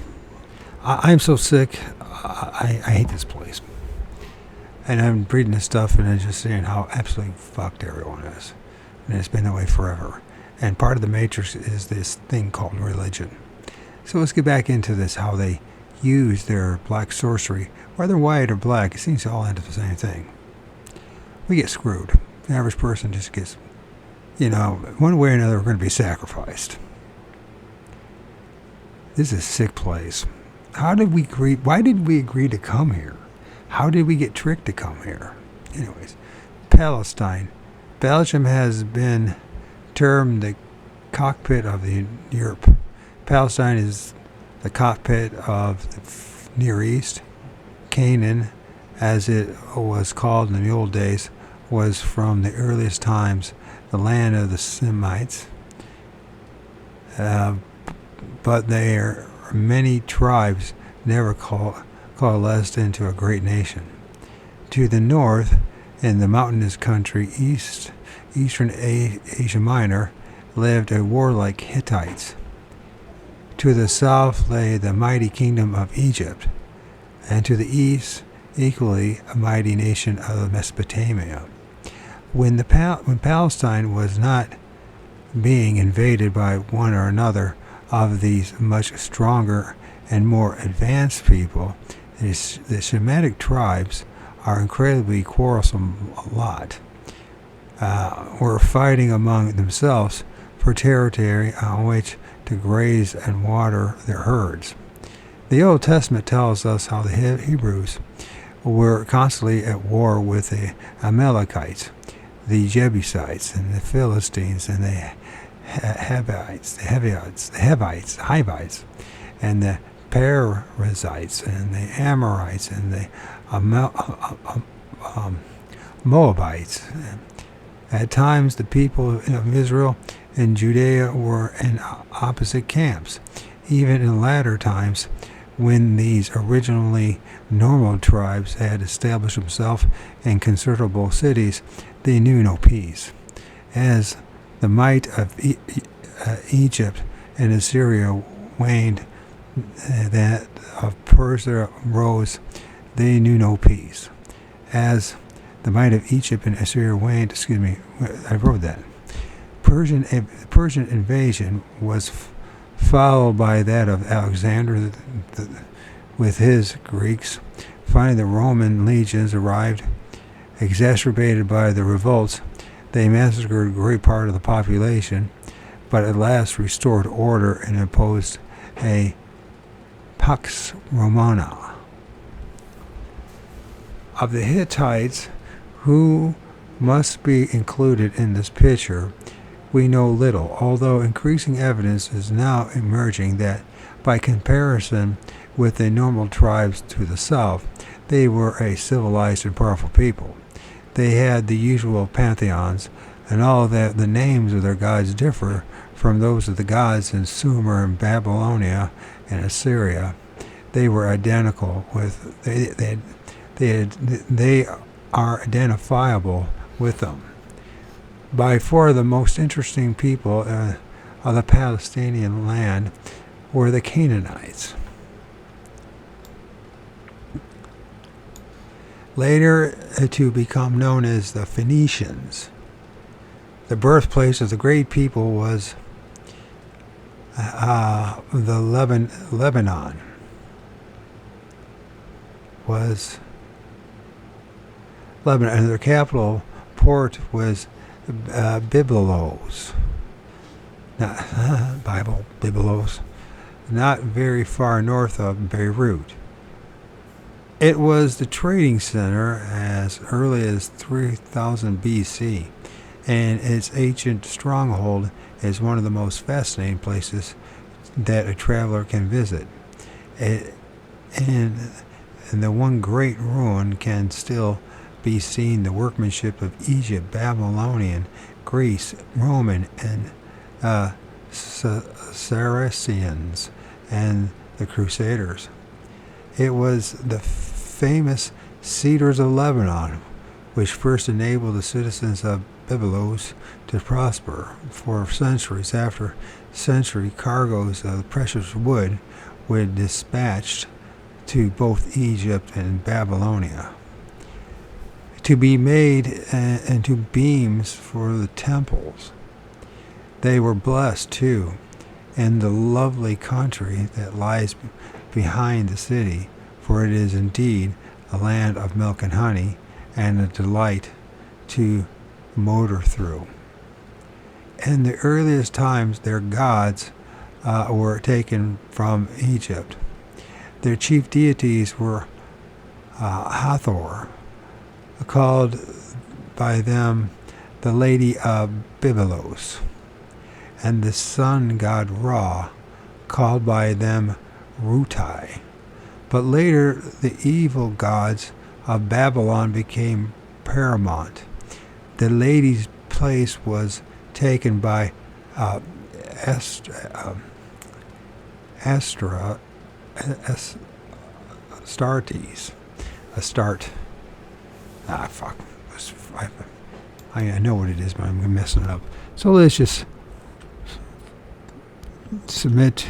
I'm so sick. I hate this place. And I'm reading this stuff and I'm just seeing how absolutely fucked everyone is. And it's been that way forever. And part of the matrix is this thing called religion. So let's get back into this, how they use their black sorcery. Whether white or black, it seems to all end up the same thing. We get screwed. The average person just gets, one way or another, we're going to be sacrificed. This is a sick place. Why did we agree to come here? How did we get tricked to come here? Anyways, Palestine. Belgium has been termed the cockpit of Europe. Palestine is the cockpit of the Near East. Canaan, as it was called in the old days, was from the earliest times the land of the Semites. But there are many tribes never coalesced into a great nation. To the north, in the mountainous country eastern Asia Minor, lived a warlike Hittites. To the south lay the mighty kingdom of Egypt, and to the east, equally a mighty nation of Mesopotamia. When Palestine was not being invaded by one or another of these much stronger and more advanced people. The Semitic tribes are incredibly quarrelsome a lot. Were fighting among themselves for territory on which to graze and water their herds. The Old Testament tells us how the Hebrews were constantly at war with the Amalekites, the Jebusites, and the Philistines, and the Hivites, and the Perizzites, and the Amorites, and the Moabites. At times, the people of Israel and Judea were in opposite camps. Even in latter times, when these originally normal tribes had established themselves in considerable cities, they knew no peace. As the might of Egypt and Assyria waned, that of Persia rose, they knew no peace. As the might of Egypt and Assyria waned, I wrote that. Persian invasion was followed by that of Alexander with his Greeks. Finally, the Roman legions arrived, exacerbated by the revolts. They massacred a great part of the population, but at last restored order and imposed a Pax Romana. Of the Hittites, who must be included in this picture, we know little, although increasing evidence is now emerging that, by comparison with the normal tribes to the south, they were a civilized and powerful people. They had the usual pantheons, and all that the names of their gods differ from those of the gods in Sumer and Babylonia and Assyria. They were identical with they are identifiable with them. By far the most interesting people of the Palestinian land were the Canaanites. Later to become known as the Phoenicians. The birthplace of the great people was Lebanon. And their capital port was Byblos. Byblos. Not very far north of Beirut. It was the trading center as early as 3000 BC, and its ancient stronghold is one of the most fascinating places that a traveler can visit. And the one great ruin can still be seen, the workmanship of Egypt, Babylonian, Greece, Roman, and Saracens, and the Crusaders. It was the famous cedars of Lebanon which first enabled the citizens of Byblos to prosper. For centuries after century, cargoes of precious wood were dispatched to both Egypt and Babylonia to be made into beams for the temples. They were blessed, too, in the lovely country that lies behind the city, for it is indeed a land of milk and honey, and a delight to motor through. In the earliest times, their gods were taken from Egypt. Their chief deities were Hathor, called by them the Lady of Byblos, and the sun god Ra, called by them Rutai. But later the evil gods of Babylon became paramount. The lady's place was taken by I know what it is, but I'm messing it up. So let's just submit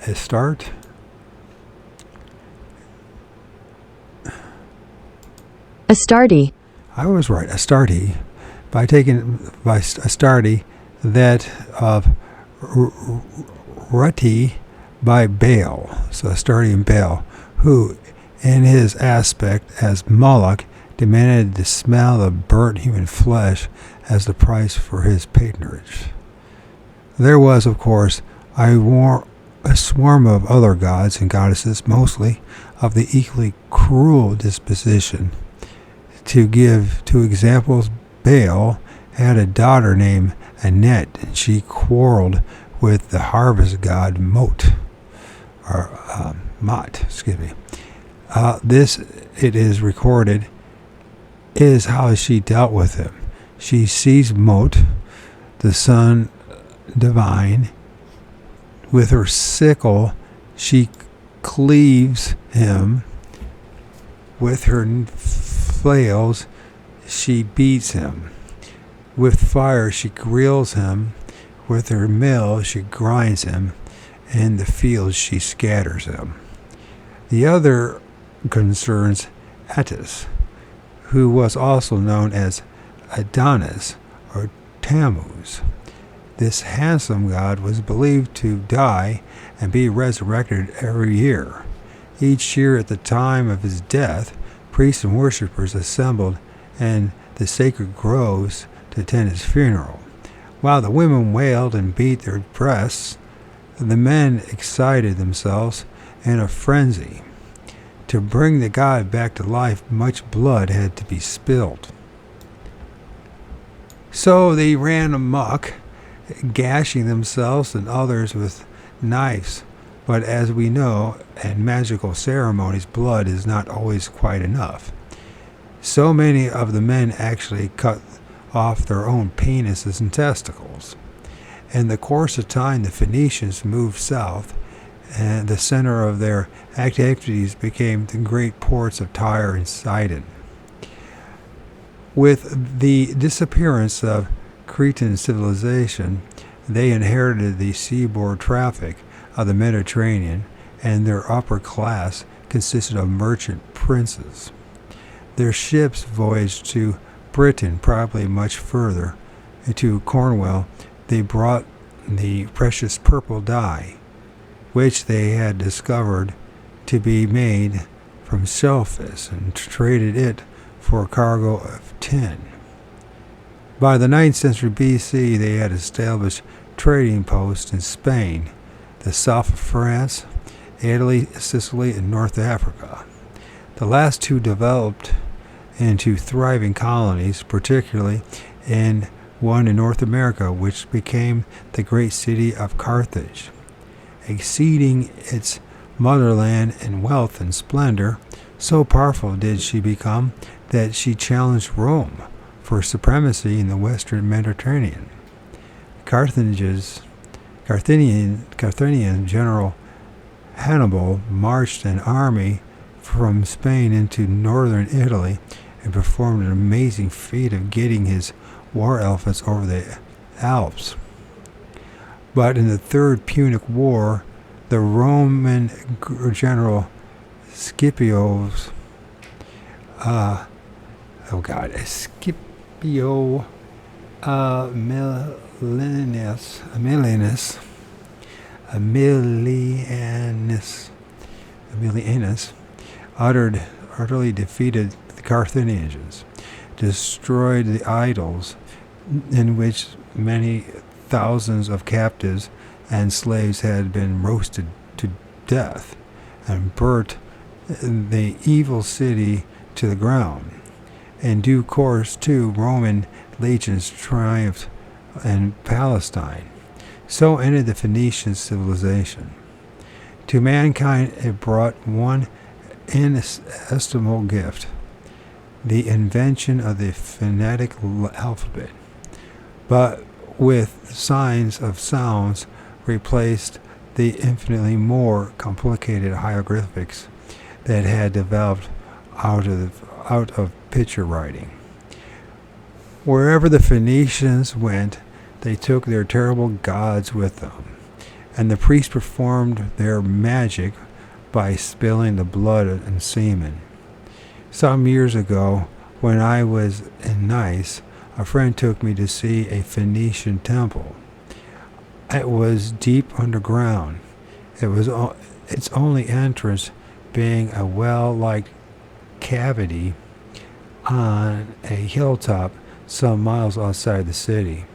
Astarte. Astarte. I was right, Astarte, by Astarte, that of Ruti by Baal, so Astarte and Baal, who, in his aspect as Moloch, demanded the smell of burnt human flesh as the price for his patronage. There was, of course, a swarm of other gods and goddesses, mostly of the equally cruel disposition. To give two examples, Baal had a daughter named Annette, and she quarreled with the harvest god Mot. This, it is recorded, is how she dealt with him. She seized Mot, the sun divine. With her sickle, she cleaves him. With her flails, she beats him. With fire, she grills him. With her mill, she grinds him. In the fields, she scatters him. The other concerns Attis, who was also known as Adonis or Tammuz. This handsome god was believed to die and be resurrected every year. Each year at the time of his death, priests and worshippers assembled in the sacred groves to attend his funeral. While the women wailed and beat their breasts, the men excited themselves in a frenzy. To bring the god back to life, much blood had to be spilled. So they ran amok, gashing themselves and others with knives. But as we know, in magical ceremonies, blood is not always quite enough. So many of the men actually cut off their own penises and testicles. In the course of time, the Phoenicians moved south, and the center of their activities became the great ports of Tyre and Sidon. With the disappearance of Cretan civilization, they inherited the seaboard traffic of the Mediterranean, and their upper class consisted of merchant princes. Their ships voyaged to Britain, probably much further, to Cornwall. They brought the precious purple dye, which they had discovered to be made from shellfish, and traded it for a cargo of tin. By the 9th century BC, they had established trading posts in Spain, the south of France, Italy, Sicily, and North Africa. The last two developed into thriving colonies, particularly in one in North America, which became the great city of Carthage. Exceeding its motherland in wealth and splendor, so powerful did she become that she challenged Rome for supremacy in the western Mediterranean. Carthaginian general Hannibal marched an army from Spain into northern Italy and performed an amazing feat of getting his war elephants over the Alps. But in the Third Punic War, the Roman general Scipio Aemilianus utterly defeated the Carthaginians, destroyed the idols in which many thousands of captives and slaves had been roasted to death, and burnt the evil city to the ground. In due course, too, Roman legions triumphed in Palestine. So ended the Phoenician civilization. To mankind it brought one inestimable gift, the invention of the phonetic alphabet, but with signs of sounds replaced the infinitely more complicated hieroglyphics that had developed out of picture writing. Wherever the Phoenicians went, they took their terrible gods with them, and the priests performed their magic by spilling the blood and semen. Some years ago, when I was in Nice, a friend took me to see a Phoenician temple. It was deep underground. Its only entrance being a well-like cavity on a hilltop some miles outside the city.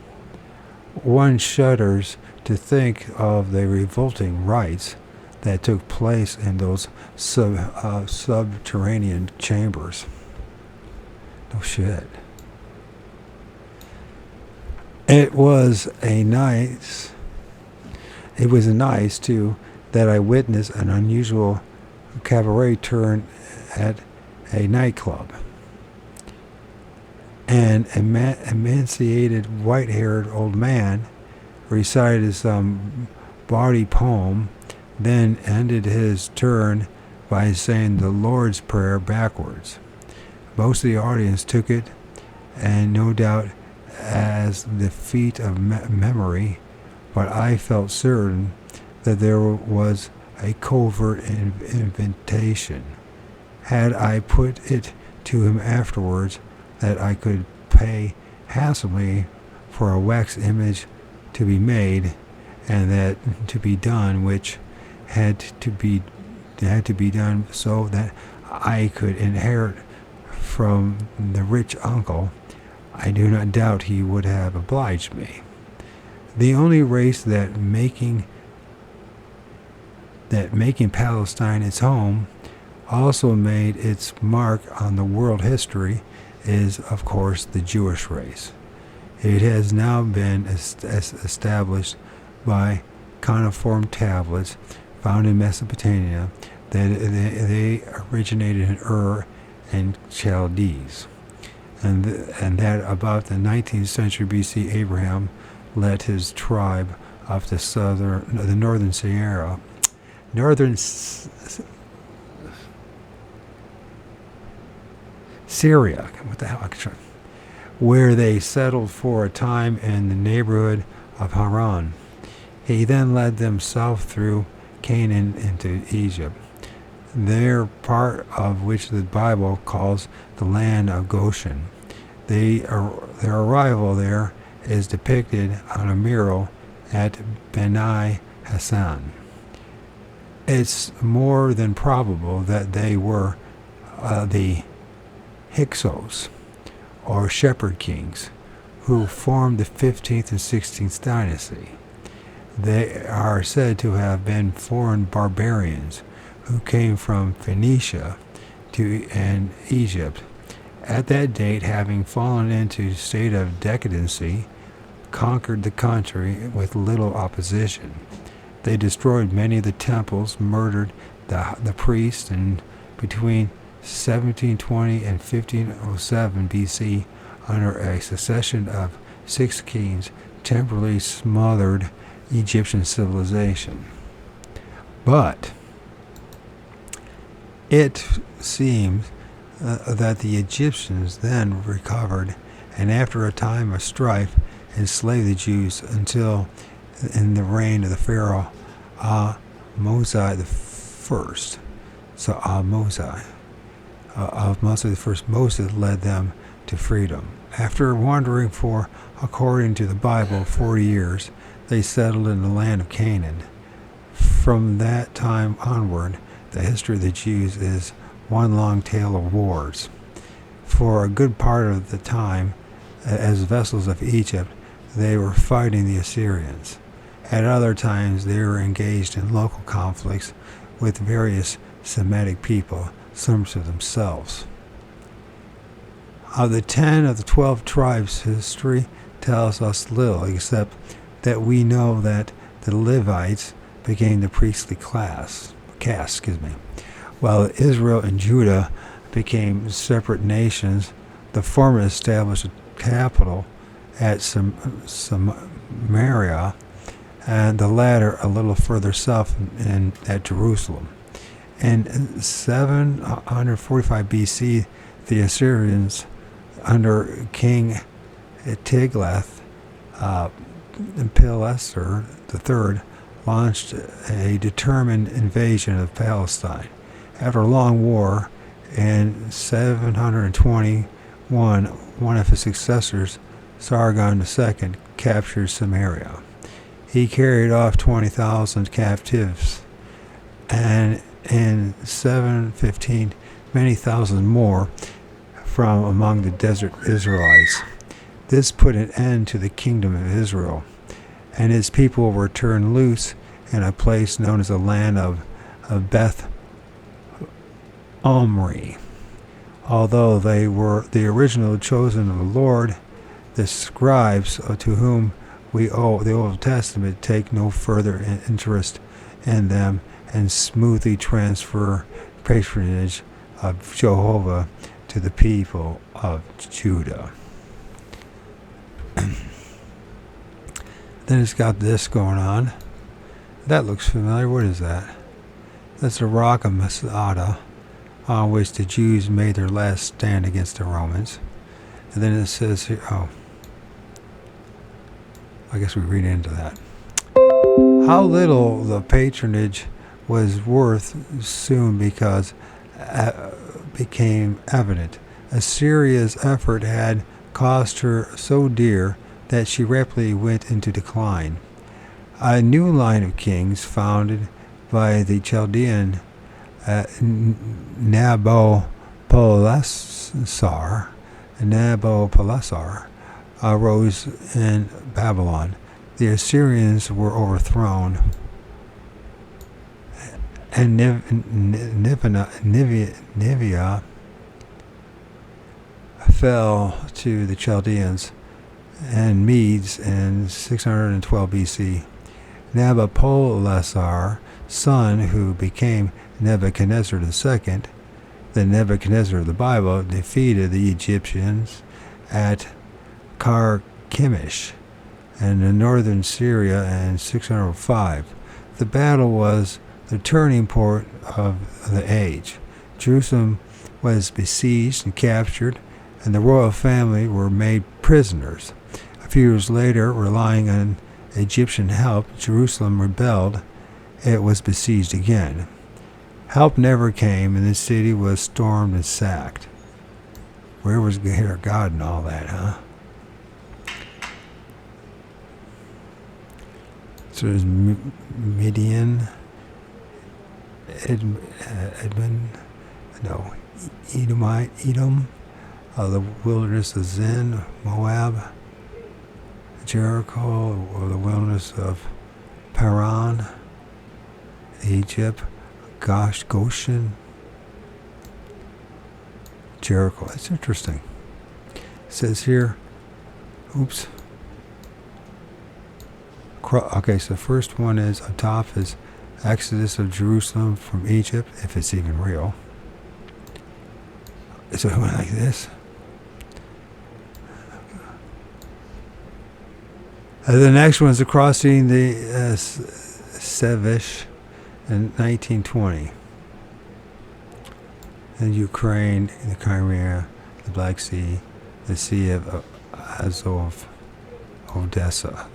One shudders to think of the revolting rites that took place in those subterranean chambers. No shit. It was nice too that I witnessed an unusual cabaret turn at a nightclub. An emaciated white-haired old man recited some bawdy poem, then ended his turn by saying the Lord's Prayer backwards. Most of the audience took it, and no doubt as the feat of memory, but I felt certain that there was a covert invitation. Had I put it to him afterwards that I could pay handsomely for a wax image to be made, and that to be done which had to be done so that I could inherit from the rich uncle, I do not doubt he would have obliged me. The only race that making Palestine its home also made its mark on the world history is, of course, the Jewish race. It has now been established by cuneiform tablets found in Mesopotamia that they originated in Ur and Chaldees, and that about the 19th century BC Abraham led his tribe up the northern Syria, where they settled for a time in the neighborhood of Haran. He then led them south through Canaan into Egypt, their part of which the Bible calls the land of Goshen. Their arrival there is depicted on a mural at Beni Hassan. It's more than probable that they were the Hyksos, or shepherd kings, who formed the 15th and 16th dynasty. They are said to have been foreign barbarians who came from Phoenicia and Egypt, at that date having fallen into a state of decadency, conquered the country with little opposition. They destroyed many of the temples, murdered the priests, and between 1720 and 1507 BC, under a succession of 6 kings, temporarily smothered Egyptian civilization. But it seems that the Egyptians then recovered, and after a time of strife, enslaved the Jews until in the reign of the Pharaoh Moses I. Moses led them to freedom. After wandering for, according to the Bible, 40 years, they settled in the land of Canaan. From that time onward, the history of the Jews is one long tale of wars. For a good part of the time, as vessels of Egypt, they were fighting the Assyrians. At other times, they were engaged in local conflicts with various Semitic people, some to themselves. Of the 10 of the 12 tribes, history tells us little, except that we know that the Levites became the priestly caste, while Israel and Judah became separate nations. The former established a capital at Samaria, and the latter a little further south at Jerusalem. In 745 BC, the Assyrians, under King Tiglath-Pileser III, launched a determined invasion of Palestine. After a long war, in 721, one of his successors, Sargon II captured Samaria. He carried off 20,000 captives, and in 715, many thousands more from among the desert Israelites. This put an end to the kingdom of Israel, and his people were turned loose in a place known as the land of Beth Omri. Although they were the original chosen of the Lord, the scribes to whom we owe the Old Testament take no further interest in them and smoothly transfer patronage of Jehovah to the people of Judah. Then it's got this going on. That looks familiar. What is that? That's the rock of Masada, on which the Jews made their last stand against the Romans. And then it says here, I guess we read into that. How little the patronage was worth soon became evident. Assyria's effort had cost her so dear that she rapidly went into decline. A new line of kings founded by the Chaldean Nabopolassar arose in Babylon. The Assyrians were overthrown, and Nivea fell to the Chaldeans and Medes in 612 BC. Nabopolassar's son, who became Nebuchadnezzar II, the Nebuchadnezzar of the Bible, defeated the Egyptians at Carchemish in northern Syria in 605. The battle was the turning point of the age. Jerusalem was besieged and captured, and the royal family were made prisoners. A few years later, relying on Egyptian help, Jerusalem rebelled. It was besieged again. Help never came, and the city was stormed and sacked. Where was God and all that, huh? So there's Midian, Edom, the wilderness of Zin, Moab, Jericho, or the wilderness of Paran, Egypt, Goshen, Jericho. That's interesting. It says here, okay, so the first one is up top is Exodus of Jerusalem from Egypt, if it's even real. So it went like this. The next one is the crossing the Sevesh in 1920. In Ukraine, the Crimea, the Black Sea, the Sea of Azov, Odessa.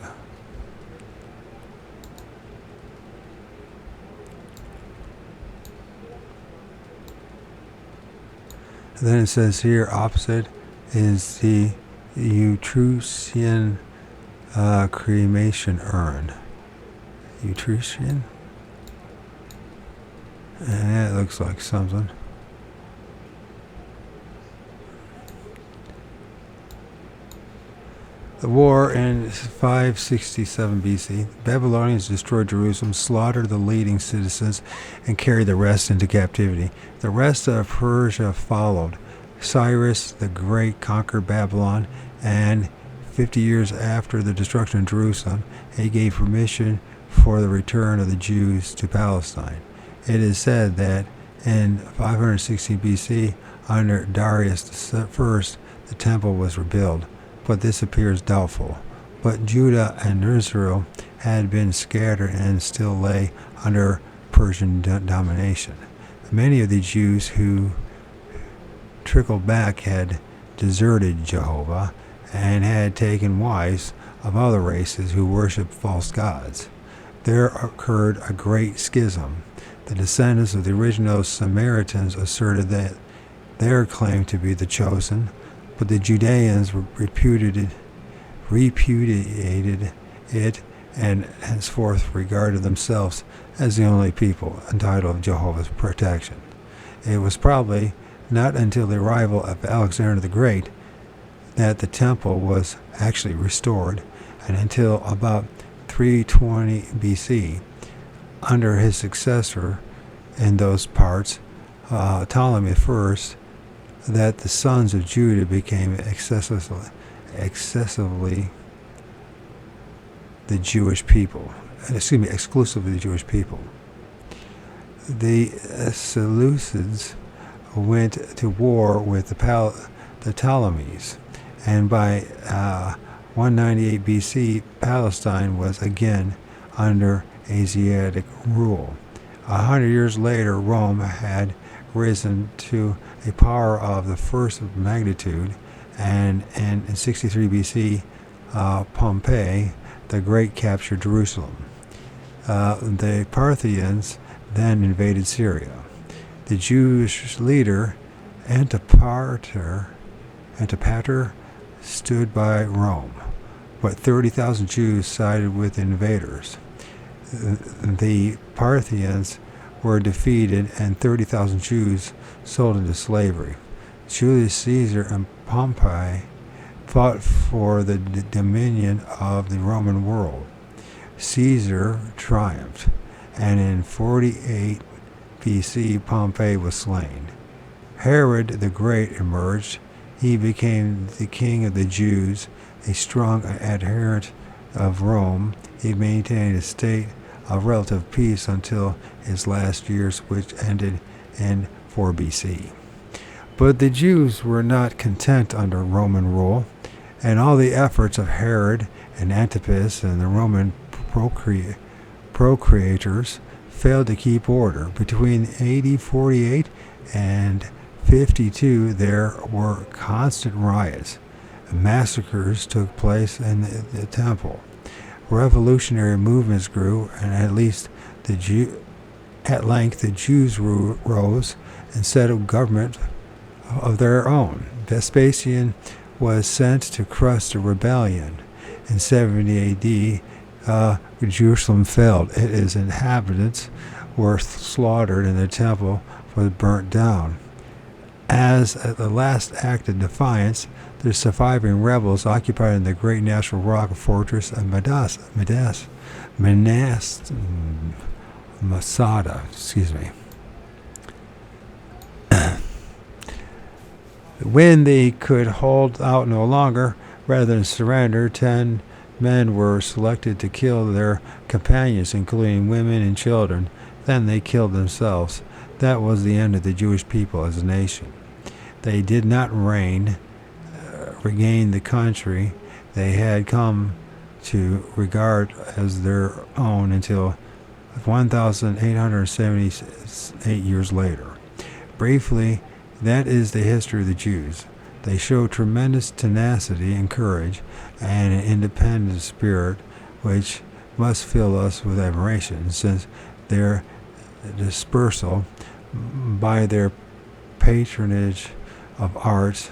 And then it says here, opposite is the Etruscan cremation urn. Etruscan? And that looks like something. The war in 567 BC, Babylonians destroyed Jerusalem, slaughtered the leading citizens, and carried the rest into captivity. The rest of Persia followed. Cyrus the Great conquered Babylon, and 50 years after the destruction of Jerusalem, he gave permission for the return of the Jews to Palestine. It is said that in 560 BC, under Darius I, the temple was rebuilt, but this appears doubtful. But Judah and Israel had been scattered and still lay under Persian domination. Many of the Jews who trickled back had deserted Jehovah and had taken wives of other races who worshipped false gods. There occurred a great schism. The descendants of the original Samaritans asserted that their claim to be the chosen, but the Judeans reputed repudiated it and henceforth regarded themselves as the only people entitled to Jehovah's protection. It was probably not until the arrival of Alexander the Great that the temple was actually restored, and until about 320 BC, under his successor in those parts, Ptolemy I, that the sons of Judah became excessively the Jewish people. Exclusively the Jewish people. The Seleucids went to war with the Ptolemies, and by 198 BC, Palestine was again under Asiatic rule. 100 years later, Rome had risen to a power of the first magnitude, and in 63 BC, Pompey the Great captured Jerusalem. The Parthians then invaded Syria. The Jewish leader Antipater stood by Rome, but 30,000 Jews sided with the invaders. The Parthians were defeated and 30,000 Jews sold into slavery. Julius Caesar and Pompey fought for the dominion of the Roman world. Caesar triumphed, and in 48 BC, Pompey was slain. Herod the Great emerged. He became the king of the Jews, a strong adherent of Rome. He maintained a state of relative peace until his last years, which ended in 4 BC. But the Jews were not content under Roman rule, and all the efforts of Herod and Antipas and the Roman procurators failed to keep order. Between AD 48 and 52, there were constant riots. Massacres took place in the temple. Revolutionary movements grew, and at length the Jews rose and set up government of their own. Vespasian was sent to crush the rebellion. In 70 AD, Jerusalem fell. Its inhabitants were slaughtered, and the temple was burnt down. As the last act of defiance, the surviving rebels occupied the great natural rock fortress of Masada. When they could hold out no longer, rather than surrender, 10 men were selected to kill their companions, including women and children. Then they killed themselves. That was the end of the Jewish people as a nation. They did not regain the country they had come to regard as their own until 1,878 years later. Briefly, that is the history of the Jews. They show tremendous tenacity and courage and an independent spirit which must fill us with admiration, since their dispersal by their patronage of arts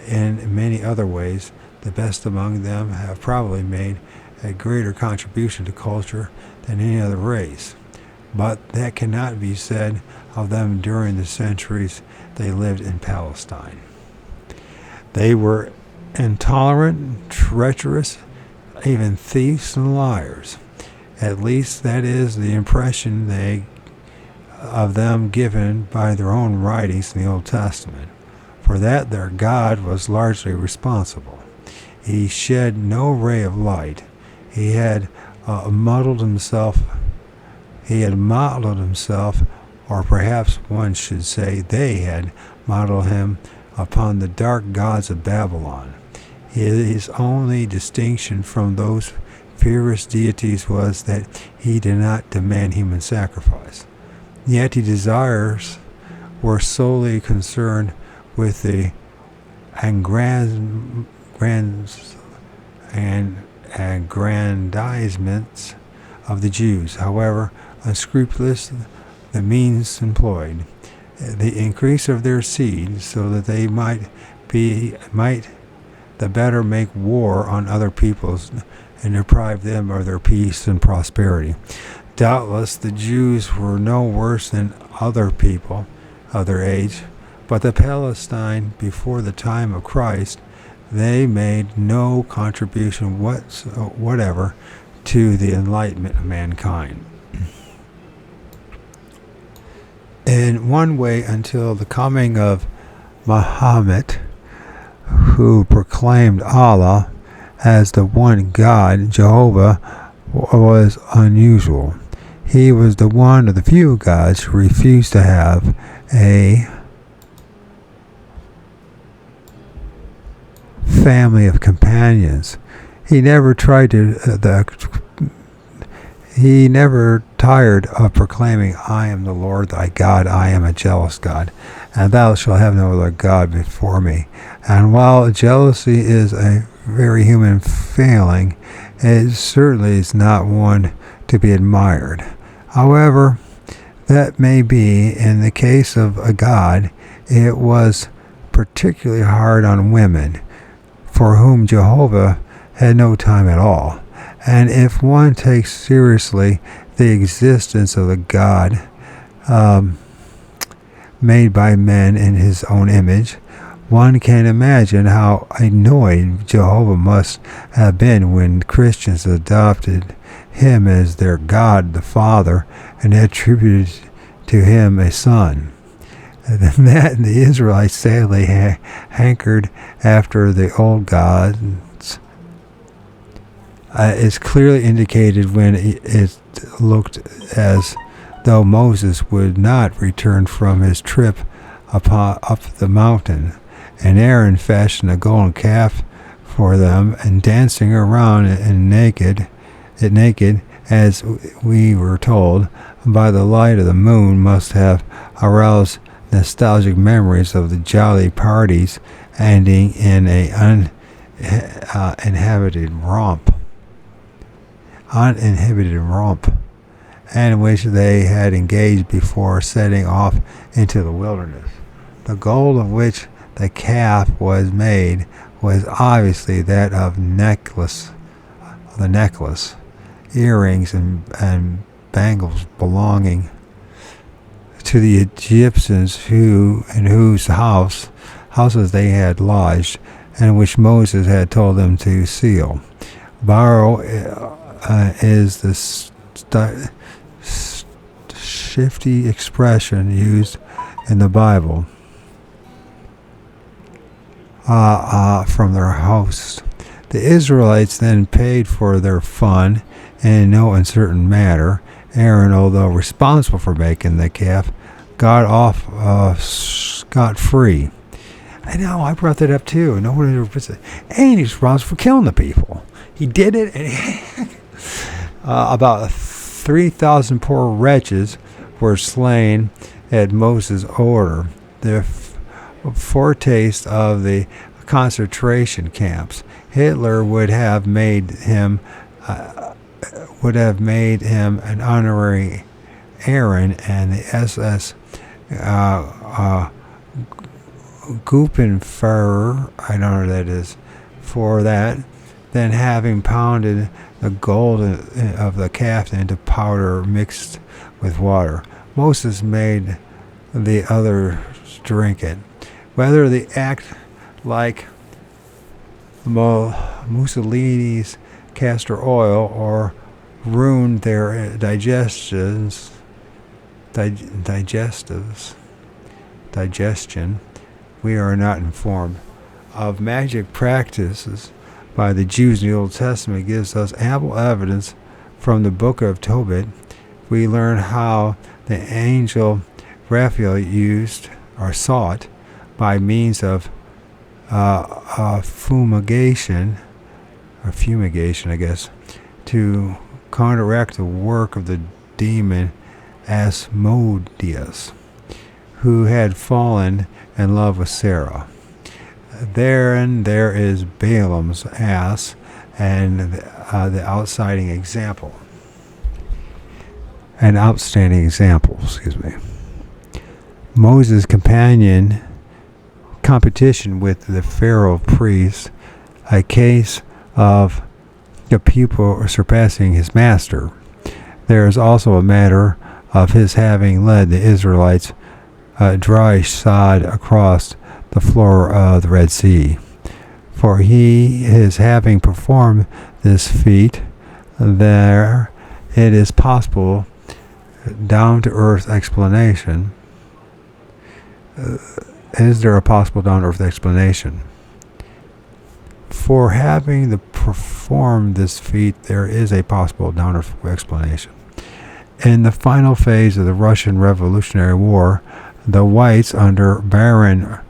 in many other ways, the best among them have probably made a greater contribution to culture than any other race. But that cannot be said of them during the centuries they lived in Palestine. They were intolerant, treacherous, even thieves and liars. At least that is the impression of them given by their own writings in the Old Testament. For that their God was largely responsible. He shed no ray of light. He had modeled himself, or perhaps one should say they had modeled him upon the dark gods of Babylon. His only distinction from those fierce deities was that he did not demand human sacrifice. Yet his desires were solely concerned with the aggrandizements of the Jews. However unscrupulous the means employed, the increase of their seed, so that they might the better make war on other peoples and deprive them of their peace and prosperity. Doubtless the Jews were no worse than other people of their age, but the Palestine before the time of Christ, they made no contribution whatever to the enlightenment of mankind. In one way, until the coming of Muhammad, who proclaimed Allah as the one God, Jehovah was unusual. He was the one of the few gods who refused to have a family of companions. He never tried to he never tired of proclaiming, I am the Lord thy God, I am a jealous God, and thou shalt have no other God before me. And while jealousy is a very human failing, it certainly is not one to be admired. However, that may be in the case of a god, it was particularly hard on women, for whom Jehovah had no time at all. And if one takes seriously the existence of a God made by men in his own image, one can imagine how annoyed Jehovah must have been when Christians adopted him as their God the Father and attributed to him a son. And that the Israelites sadly hankered after the old gods is clearly indicated when it looked as though Moses would not return from his trip up the mountain, and Aaron fashioned a golden calf for them, and dancing around it naked, as we were told, by the light of the moon, must have aroused nostalgic memories of the jolly parties ending in a uninhibited romp, in which they had engaged before setting off into the wilderness. The gold of which the calf was made was obviously that of the necklace, earrings, and bangles belonging to the Egyptians in whose houses they had lodged, and which Moses had told them to seal. Borrow is the shifty expression used in the Bible from their host. The Israelites then paid for their fun in no uncertain manner. Aaron, although responsible for making the calf, got off scot-free. I know, I brought that up too. No one ever said, and he's responsible for killing the people. He did it, and about 3,000 poor wretches were slain at Moses' order. The foretaste of the concentration camps. Hitler would have made him an honorary Aaron, and the SS Gruppenführer, I don't know what that is, for that. Then, having pounded the gold of the calf into powder mixed with water, Moses made the others drink it. Whether the act, like Mussolini's castor oil, or ruined their digestion, we are not informed. Of magic practices by the Jews in the Old Testament gives us ample evidence from the book of Tobit. We learn how the angel Raphael used or sought by means of fumigation, I guess, to counteract the work of the demon Asmodeus, who had fallen in love with Sarah. Therein there is Balaam's ass and the outstanding example. Moses' competition with the Pharaoh priest a case of the pupil surpassing his master. There is also a matter of his having led the Israelites dry shod across the floor of the Red Sea. For he is having performed this feat, there it is possible down-to-earth explanation. Is there a possible down-to-earth explanation? For having performed this feat, there is a possible down-to-earth explanation. In the final phase of the Russian Revolutionary War, the whites under Baron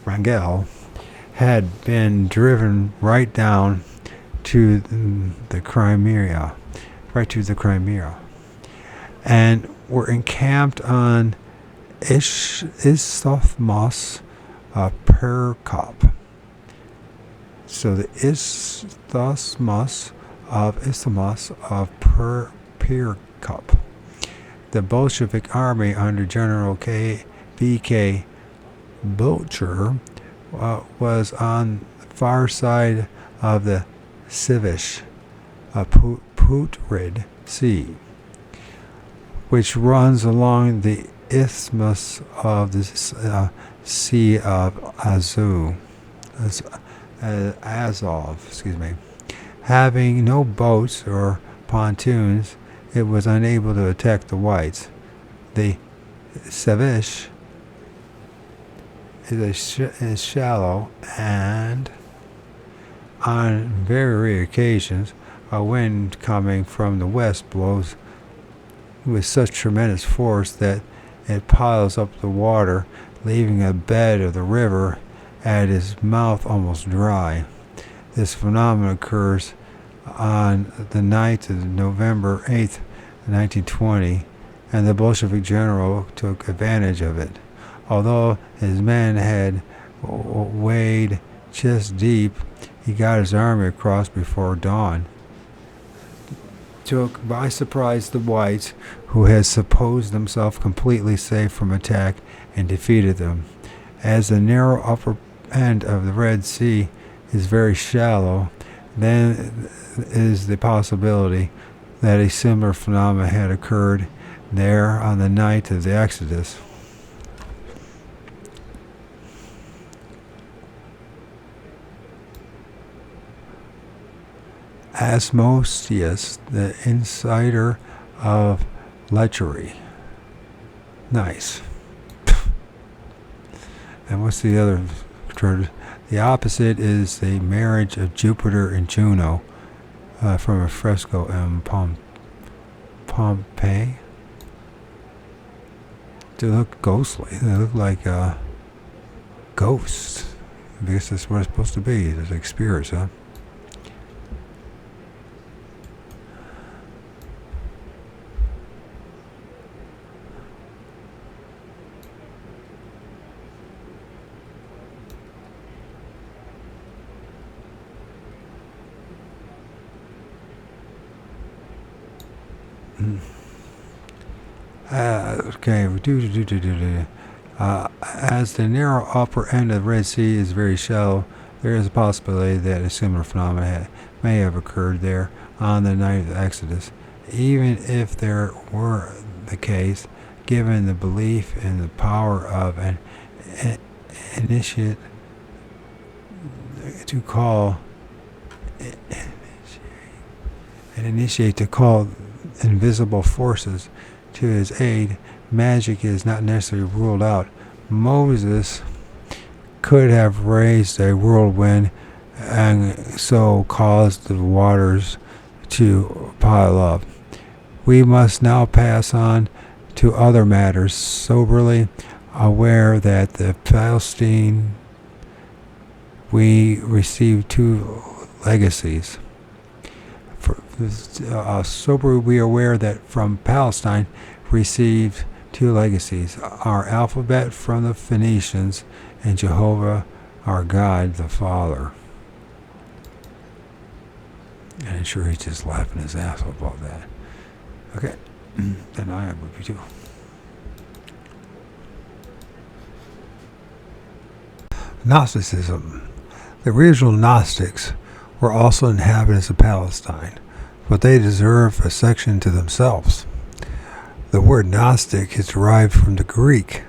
Rangel had been driven right down to the Crimea, and were encamped on Isthmus Perkop. So the Isthmus of Perkop. The Bolshevik army under General B.K. Butcher was on the far side of the Sivish Putrid Sea, which runs along the isthmus of the Sea of Azov. Having no boats or pontoons, it was unable to attack the whites. The Sivish is shallow, and on very rare occasions, a wind coming from the west blows with such tremendous force that it piles up the water, leaving a bed of the river at its mouth almost dry. This phenomenon occurs on the night of November 8th, 1920, and the Bolshevik general took advantage of it. Although his men had waded chest deep, he got his army across before dawn. Took by surprise the whites, who had supposed themselves completely safe from attack, and defeated them. As the narrow upper end of the Red Sea is very shallow, then is the possibility that a similar phenomenon had occurred there on the night of the Exodus. Asmodeus, the insider of lechery. Nice. And what's the other term? The opposite is the marriage of Jupiter and Juno from a fresco in Pompeii. They look ghostly. They look like ghosts. I guess that's what it's supposed to be. It's like spirits, huh? As the narrow upper end of the Red Sea is very shallow, there is a possibility that a similar phenomenon may have occurred there on the night of the Exodus. Even if there were the case, given the belief in the power of an initiate to call invisible forces to his aid, magic is not necessarily ruled out. Moses could have raised a whirlwind and so caused the waters to pile up. We must now pass on to other matters, soberly aware that the Palestine we received two legacies. Soberly we are aware that from Palestine received two legacies: our alphabet from the Phoenicians, and Jehovah our God the Father. And I'm sure he's just laughing his ass off about that. Okay, then I am with you too. Gnosticism. The original Gnostics were also inhabitants of Palestine, but they deserve a section to themselves. The word Gnostic is derived from the Greek.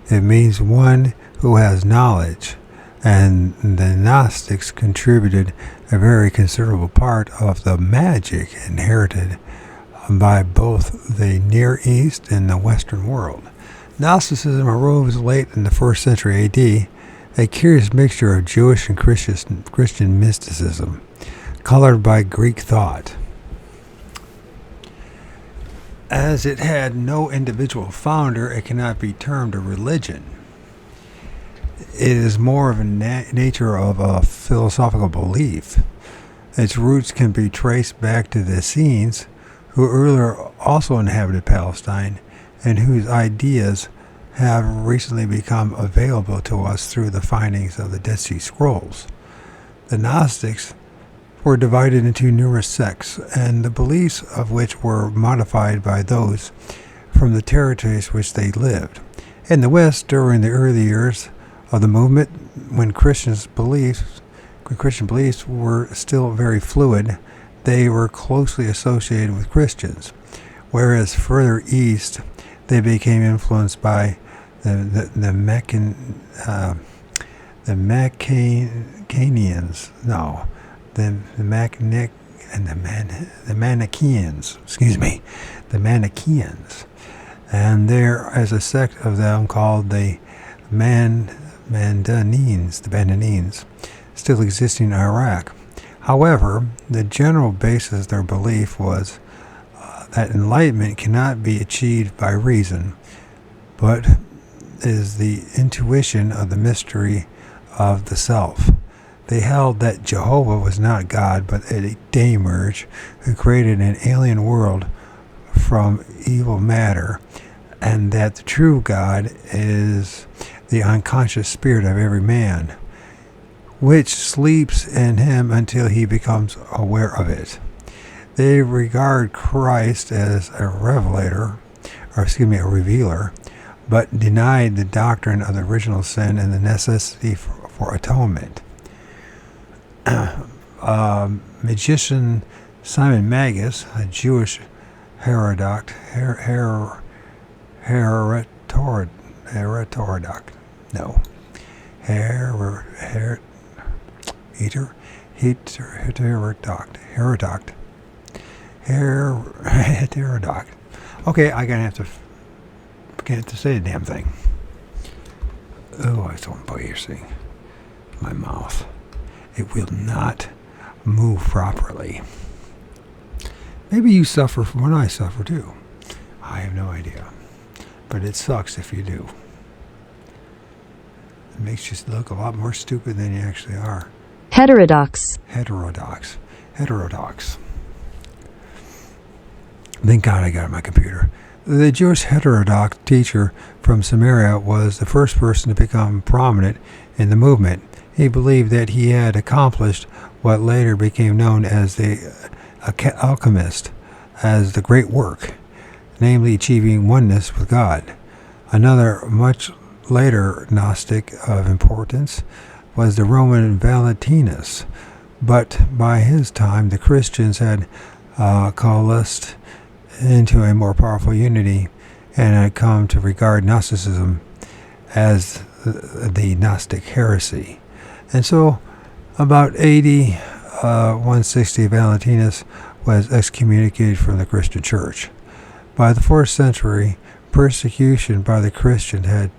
It means one who has knowledge, and the Gnostics contributed a very considerable part of the magic inherited by both the Near East and the Western world. Gnosticism arose late in the 1st century AD, a curious mixture of Jewish and Christian mysticism, colored by Greek thought. As it had no individual founder, it cannot be termed a religion. It is more of a nature of a philosophical belief. Its roots can be traced back to the Essenes, who earlier also inhabited Palestine, and whose ideas have recently become available to us through the findings of the Dead Sea Scrolls. The Gnostics were divided into numerous sects, and the beliefs of which were modified by those from the territories which they lived. In the West, during the early years of the movement, when Christian beliefs were still very fluid, they were closely associated with Christians, whereas further east, they became influenced by the Manichaeans, and there is a sect of them called the Mandaeans, still existing in Iraq. However, the general basis of their belief was that enlightenment cannot be achieved by reason, but is the intuition of the mystery of the self. They held that Jehovah was not God, but a demiurge who created an alien world from evil matter, and that the true God is the unconscious spirit of every man, which sleeps in him until he becomes aware of it. They regard Christ as a revealer, but denied the doctrine of the original sin and the necessity for atonement. Magician Simon Magus, a Jewish heretic, Okay, I'm gonna have to forget to say the damn thing. Oh, I don't bother you see. My mouth. It will not move properly. Maybe you suffer from what I suffer too. I have no idea. But it sucks if you do. It makes you look a lot more stupid than you actually are. Heterodox. Heterodox. Thank God I got it on my computer. The Jewish heterodox teacher from Samaria was the first person to become prominent in the movement. He believed that he had accomplished what later became known as the alchemist, as the great work, namely achieving oneness with God. Another much later Gnostic of importance was the Roman Valentinus, but by his time the Christians had coalesced into a more powerful unity and had come to regard Gnosticism as the Gnostic heresy. And so about AD 160, Valentinus was excommunicated from the Christian church. By the 4th century, persecution by the Christians had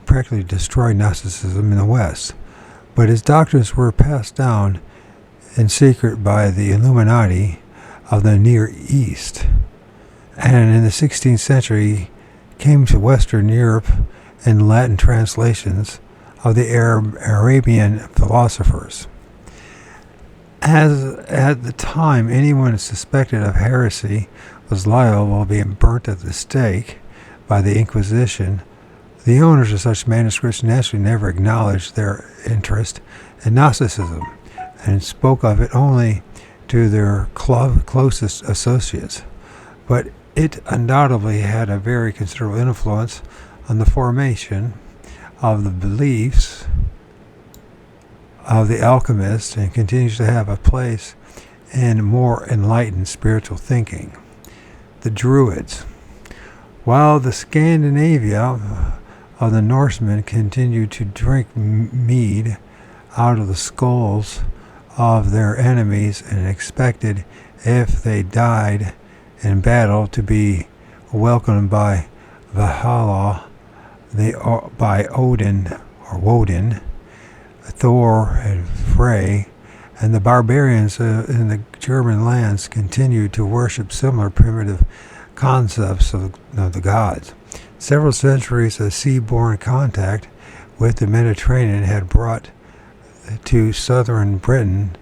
practically destroyed Gnosticism in the West, but his doctrines were passed down in secret by the Illuminati of the Near East, and in the 16th century came to Western Europe in Latin translations of the Arabian philosophers. As at the time anyone suspected of heresy was liable to being burnt at the stake by the Inquisition, the owners of such manuscripts naturally never acknowledged their interest in Gnosticism and spoke of it only to their closest associates. But it undoubtedly had a very considerable influence on the formation of the beliefs of the alchemist and continues to have a place in more enlightened spiritual thinking. The Druids. While the Scandinavia of the Norsemen continued to drink mead out of the skulls of their enemies and expected, if they died in battle, to be welcomed by Valhalla, by Odin or Woden, Thor and Frey, and the barbarians in the German lands continued to worship similar primitive concepts of the gods. Several centuries of seaborne contact with the Mediterranean had brought to southern Britain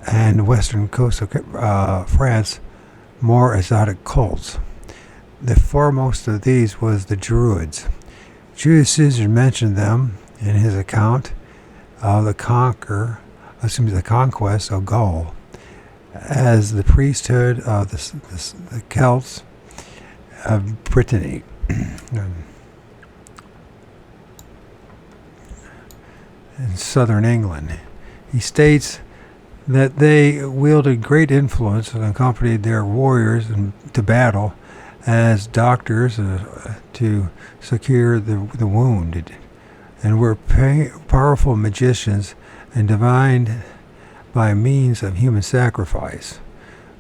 and western coast of France more exotic cults. The foremost of these was the Druids. Julius Caesar mentioned them in his account of the conquest of Gaul as the priesthood of the Celts of Brittany. In southern England. He states that they wielded great influence and accompanied their warriors to battle as doctors to secure the wounded, and were powerful magicians and divined by means of human sacrifice.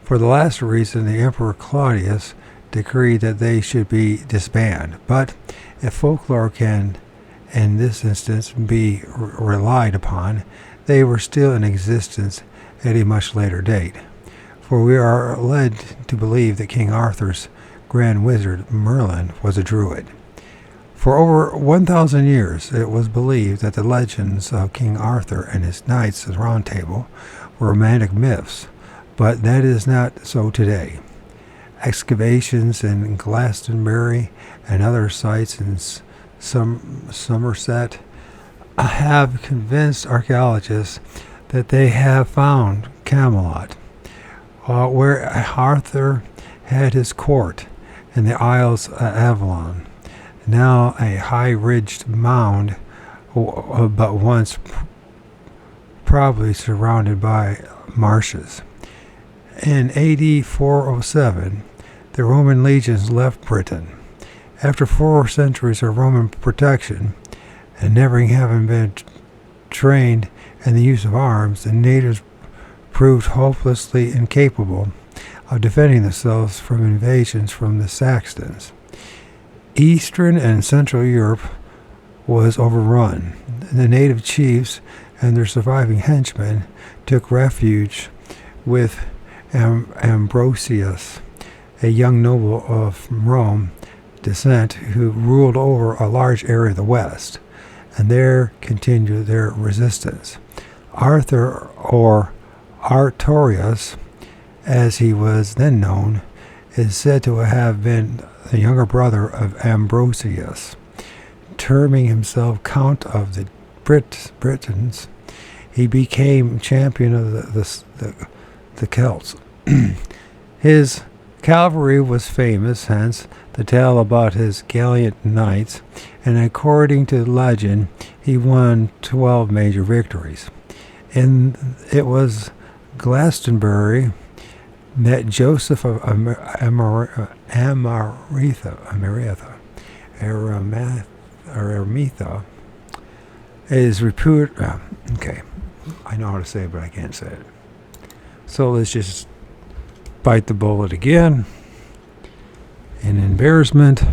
For the last reason, the Emperor Claudius decreed that they should be disbanded. But if folklore can, in this instance, be relied upon, they were still in existence at a much later date. For we are led to believe that King Arthur's grand wizard Merlin was a Druid. For over 1,000 years it was believed that the legends of King Arthur and his knights of the Round Table were romantic myths, but that is not so today. Excavations in Glastonbury and other sites in Somerset have convinced archaeologists that they have found Camelot, where Arthur had his court in the Isles of Avalon, now a high-ridged mound, but once probably surrounded by marshes. In AD 407, the Roman legions left Britain. After 4 centuries of Roman protection, and never having been trained in the use of arms, the natives proved hopelessly incapable of defending themselves from invasions from the Saxons. Eastern and Central Europe was overrun. The native chiefs and their surviving henchmen took refuge with Ambrosius, a young noble of Rome descent who ruled over a large area of the West, and there continued their resistance. Arthur, or Artorius, as he was then known, is said to have been the younger brother of Ambrosius. Terming himself Count of the Britons, he became champion of the Celts. His cavalry was famous, hence the tale about his gallant knights, and according to legend, he won 12 major victories. And it was Glastonbury that Joseph of Aramitha is reputed. Okay, I know how to say it, but I can't say it. So let's just bite the bullet again. In embarrassment.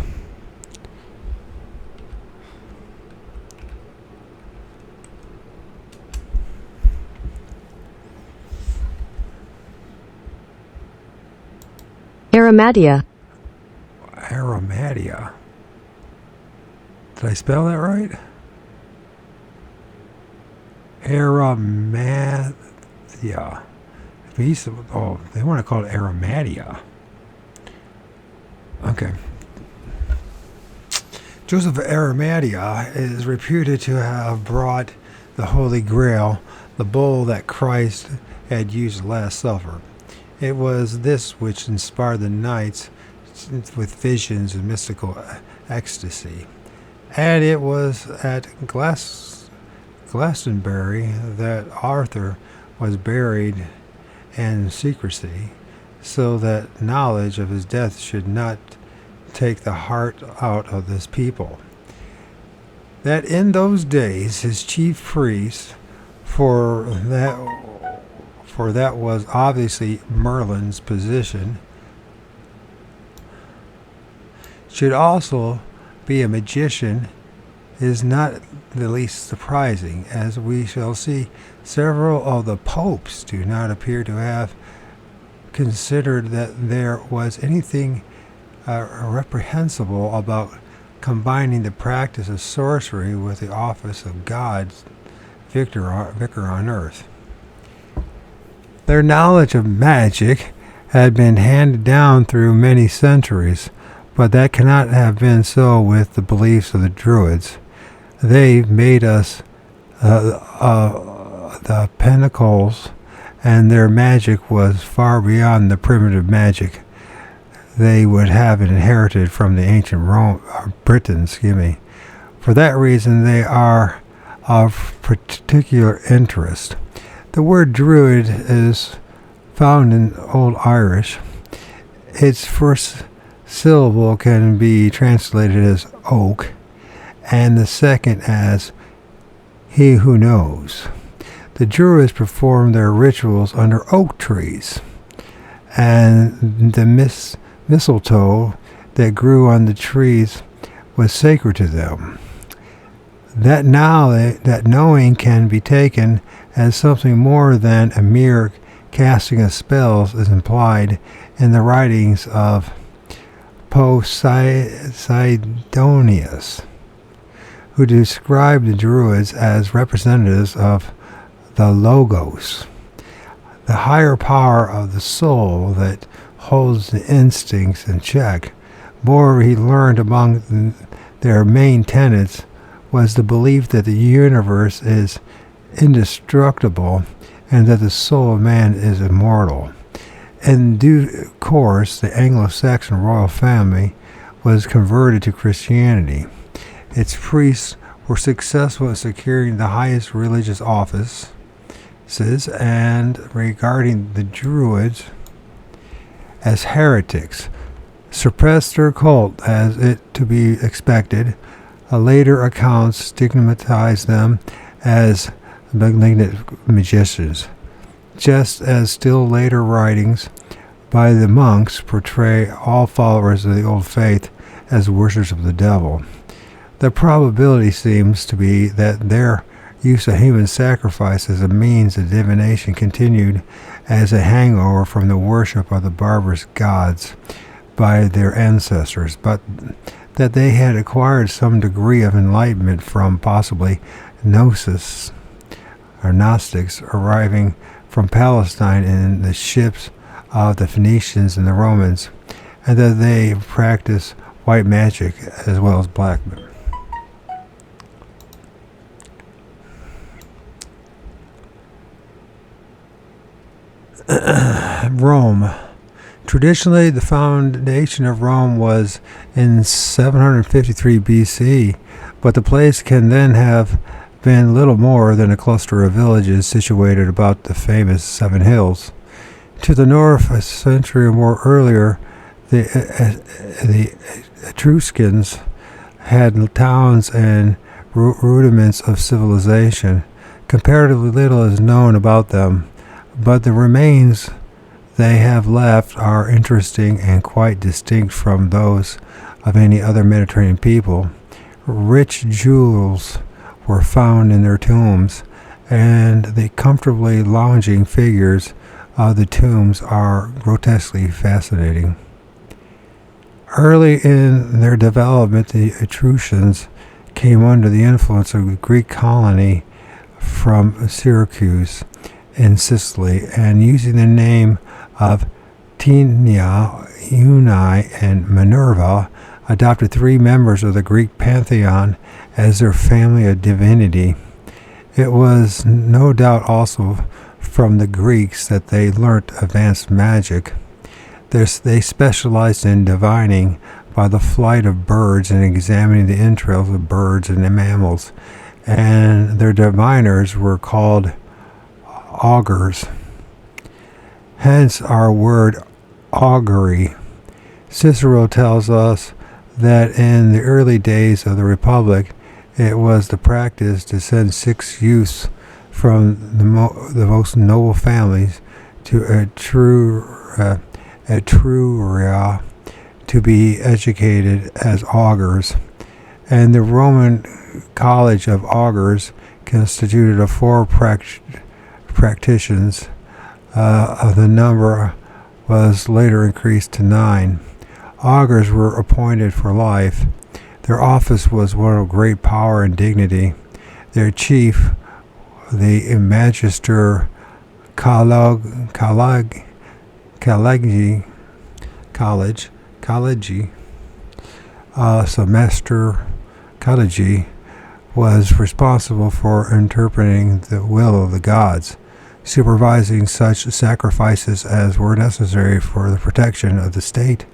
Aromatia. Aromatia. Did I spell that right? Aromatia. Oh, they want to call it Aromatia. Okay. Joseph of Arimathea is reputed to have brought the Holy Grail, the bowl that Christ had used at the Last Supper. It was this which inspired the knights with visions and mystical ecstasy. And it was at Glastonbury that Arthur was buried in secrecy, so that knowledge of his death should not take the heart out of this people. That in those days his chief priest, for that was obviously Merlin's position, should also be a magician is not the least surprising, as we shall see several of the popes do not appear to have considered that there was anything reprehensible about combining the practice of sorcery with the office of God's vicar on earth. Their knowledge of magic had been handed down through many centuries, but that cannot have been so with the beliefs of the Druids. They made us the pinnacles, and their magic was far beyond the primitive magic they would have inherited from the ancient Britons. For that reason, they are of particular interest. The word Druid is found in Old Irish. Its first syllable can be translated as oak, and the second as he who knows. The Druids performed their rituals under oak trees, and the mistletoe that grew on the trees was sacred to them. That knowing can be taken as something more than a mere casting of spells is implied in the writings of Poseidonius, who described the Druids as representatives of the Logos, the higher power of the soul that holds the instincts in check. Moreover, he learned among their main tenets was the belief that the universe is indestructible and that the soul of man is immortal. In due course, the Anglo-Saxon royal family was converted to Christianity. Its priests were successful in securing the highest religious offices, and regarding the Druids as heretics, suppressed their cult as it to be expected. Later accounts stigmatized them as malignant magicians, just as still later writings by the monks portray all followers of the old faith as worshippers of the devil. The probability seems to be that their use of human sacrifice as a means of divination continued as a hangover from the worship of the barbarous gods by their ancestors, but that they had acquired some degree of enlightenment from possibly Gnosis or Gnostics arriving from Palestine in the ships of the Phoenicians and the Romans, and that they practiced white magic as well as black magic. Rome. Traditionally, the foundation of Rome was in 753 BC, but the place can then have been little more than a cluster of villages situated about the famous Seven Hills. To the north, a century or more earlier, the Etruscans had towns and rudiments of civilization. Comparatively little is known about them, but the remains they have left are interesting and quite distinct from those of any other Mediterranean people. Rich jewels were found in their tombs, and the comfortably lounging figures of the tombs are grotesquely fascinating. Early in their development, the Etruscans came under the influence of the Greek colony from Syracuse in Sicily, and using the name of Tinia, Uni, and Minerva, adopted three members of the Greek pantheon as their family of divinity. It was no doubt also from the Greeks that they learnt advanced magic. They specialized in divining by the flight of birds and examining the entrails of birds and mammals, and their diviners were called augurs. Hence our word augury. Cicero tells us that in the early days of the Republic, it was the practice to send 6 youths from the most noble families to Etruria to be educated as augurs, and the Roman College of Augurs constituted of 4 practitioners. The number was later increased to 9. Augurs were appointed for life. Their office was one of great power and dignity. Their chief, the Magister Collegi, semester Collegi, was responsible for interpreting the will of the gods, supervising such sacrifices as were necessary for the protection of the state,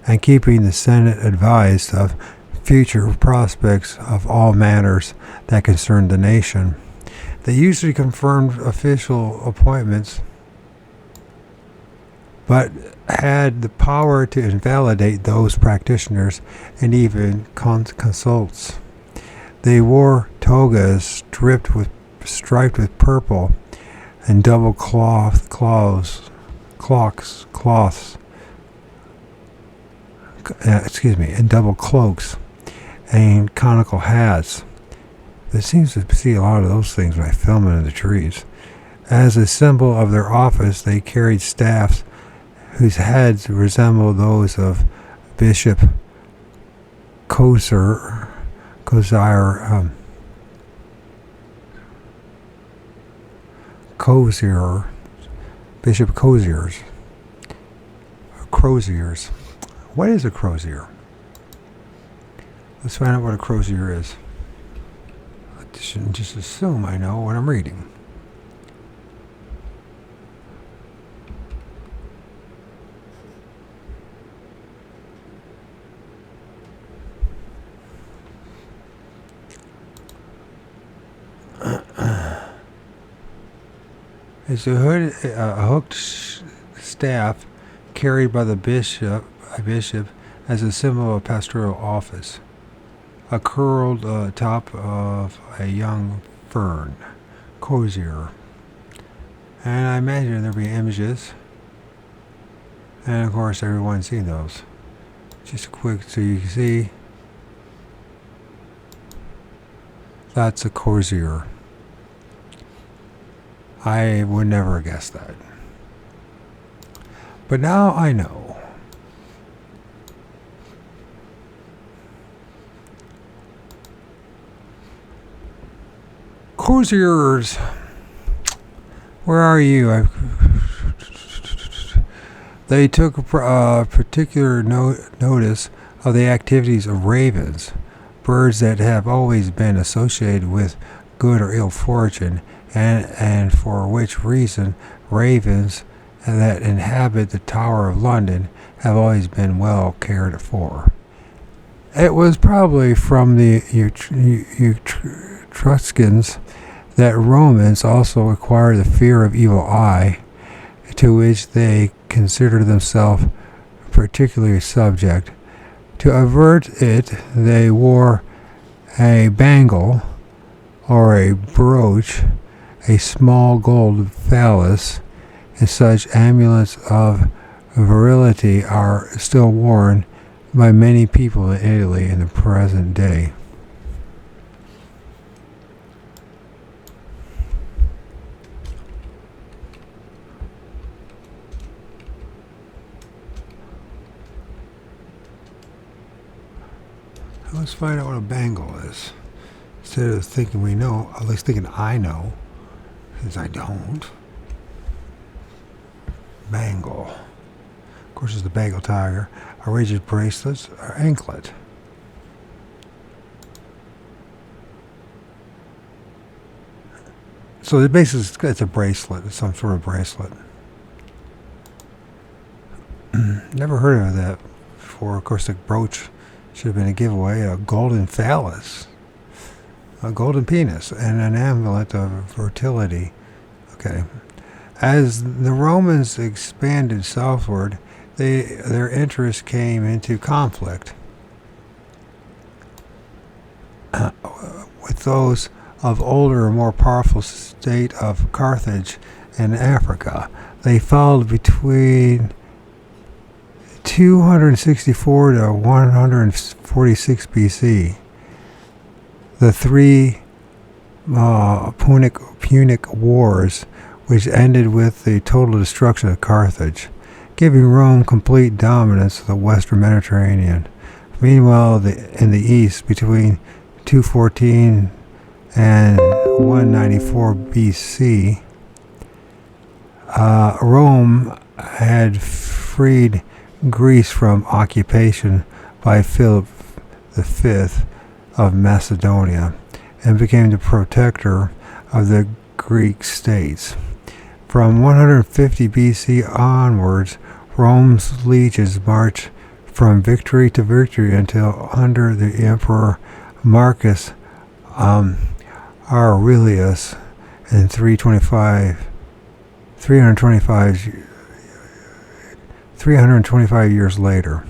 and keeping the Senate advised of future prospects of all matters that concerned the nation. They usually confirmed official appointments, but had the power to invalidate those practitioners and even consults. They wore togas striped with purple and double cloths, and double cloaks and conical hats. There seems to see a lot of those things when I film it in the trees. As a symbol of their office, they carried staffs whose heads resembled those of Bishop Crozier, Bishop Croziers. What is a crozier? Let's find out what a crozier is. I shouldn't just assume I know what I'm reading. It's a hooked staff carried by the bishop as a symbol of pastoral office. A curled top of a young fern, crozier. And I imagine there'll be images. And of course everyone's seen those. Just quick so you can see. That's a crozier. I would never have guessed that. But now I know. Croziers, where are you? They took particular notice of the activities of ravens, birds that have always been associated with good or ill fortune, and for which reason ravens that inhabit the Tower of London have always been well cared for. It was probably from the Etruscans that Romans also acquired the fear of evil eye, to which they considered themselves particularly subject. To avert it, they wore a bangle or a brooch, a small gold phallus, and such amulets of virility are still worn by many people in Italy in the present day. Let's find out what a bangle is. Instead of thinking we know, at least thinking I know, since I don't. Bangle. Of course, it's the Bengal tiger. A rigid bracelets or anklet. So the basically it's a bracelet. It's some sort of bracelet. Never heard of that before. Of course, the brooch should have been a giveaway. A golden phallus. a golden penis, and an amulet of fertility. Okay. As the Romans expanded southward, their interest came into conflict with those of older, more powerful state of Carthage in Africa. They followed between 264 to 146 BC. The three Punic Wars, which ended with the total destruction of Carthage, giving Rome complete dominance of the western Mediterranean. Meanwhile, in the east, between 214 and 194 BC, Rome had freed Greece from occupation by Philip V of Macedonia and became the protector of the Greek states. From 150 BC onwards, Rome's legions marched from victory to victory until under the Emperor Marcus Aurelius in 325 years later.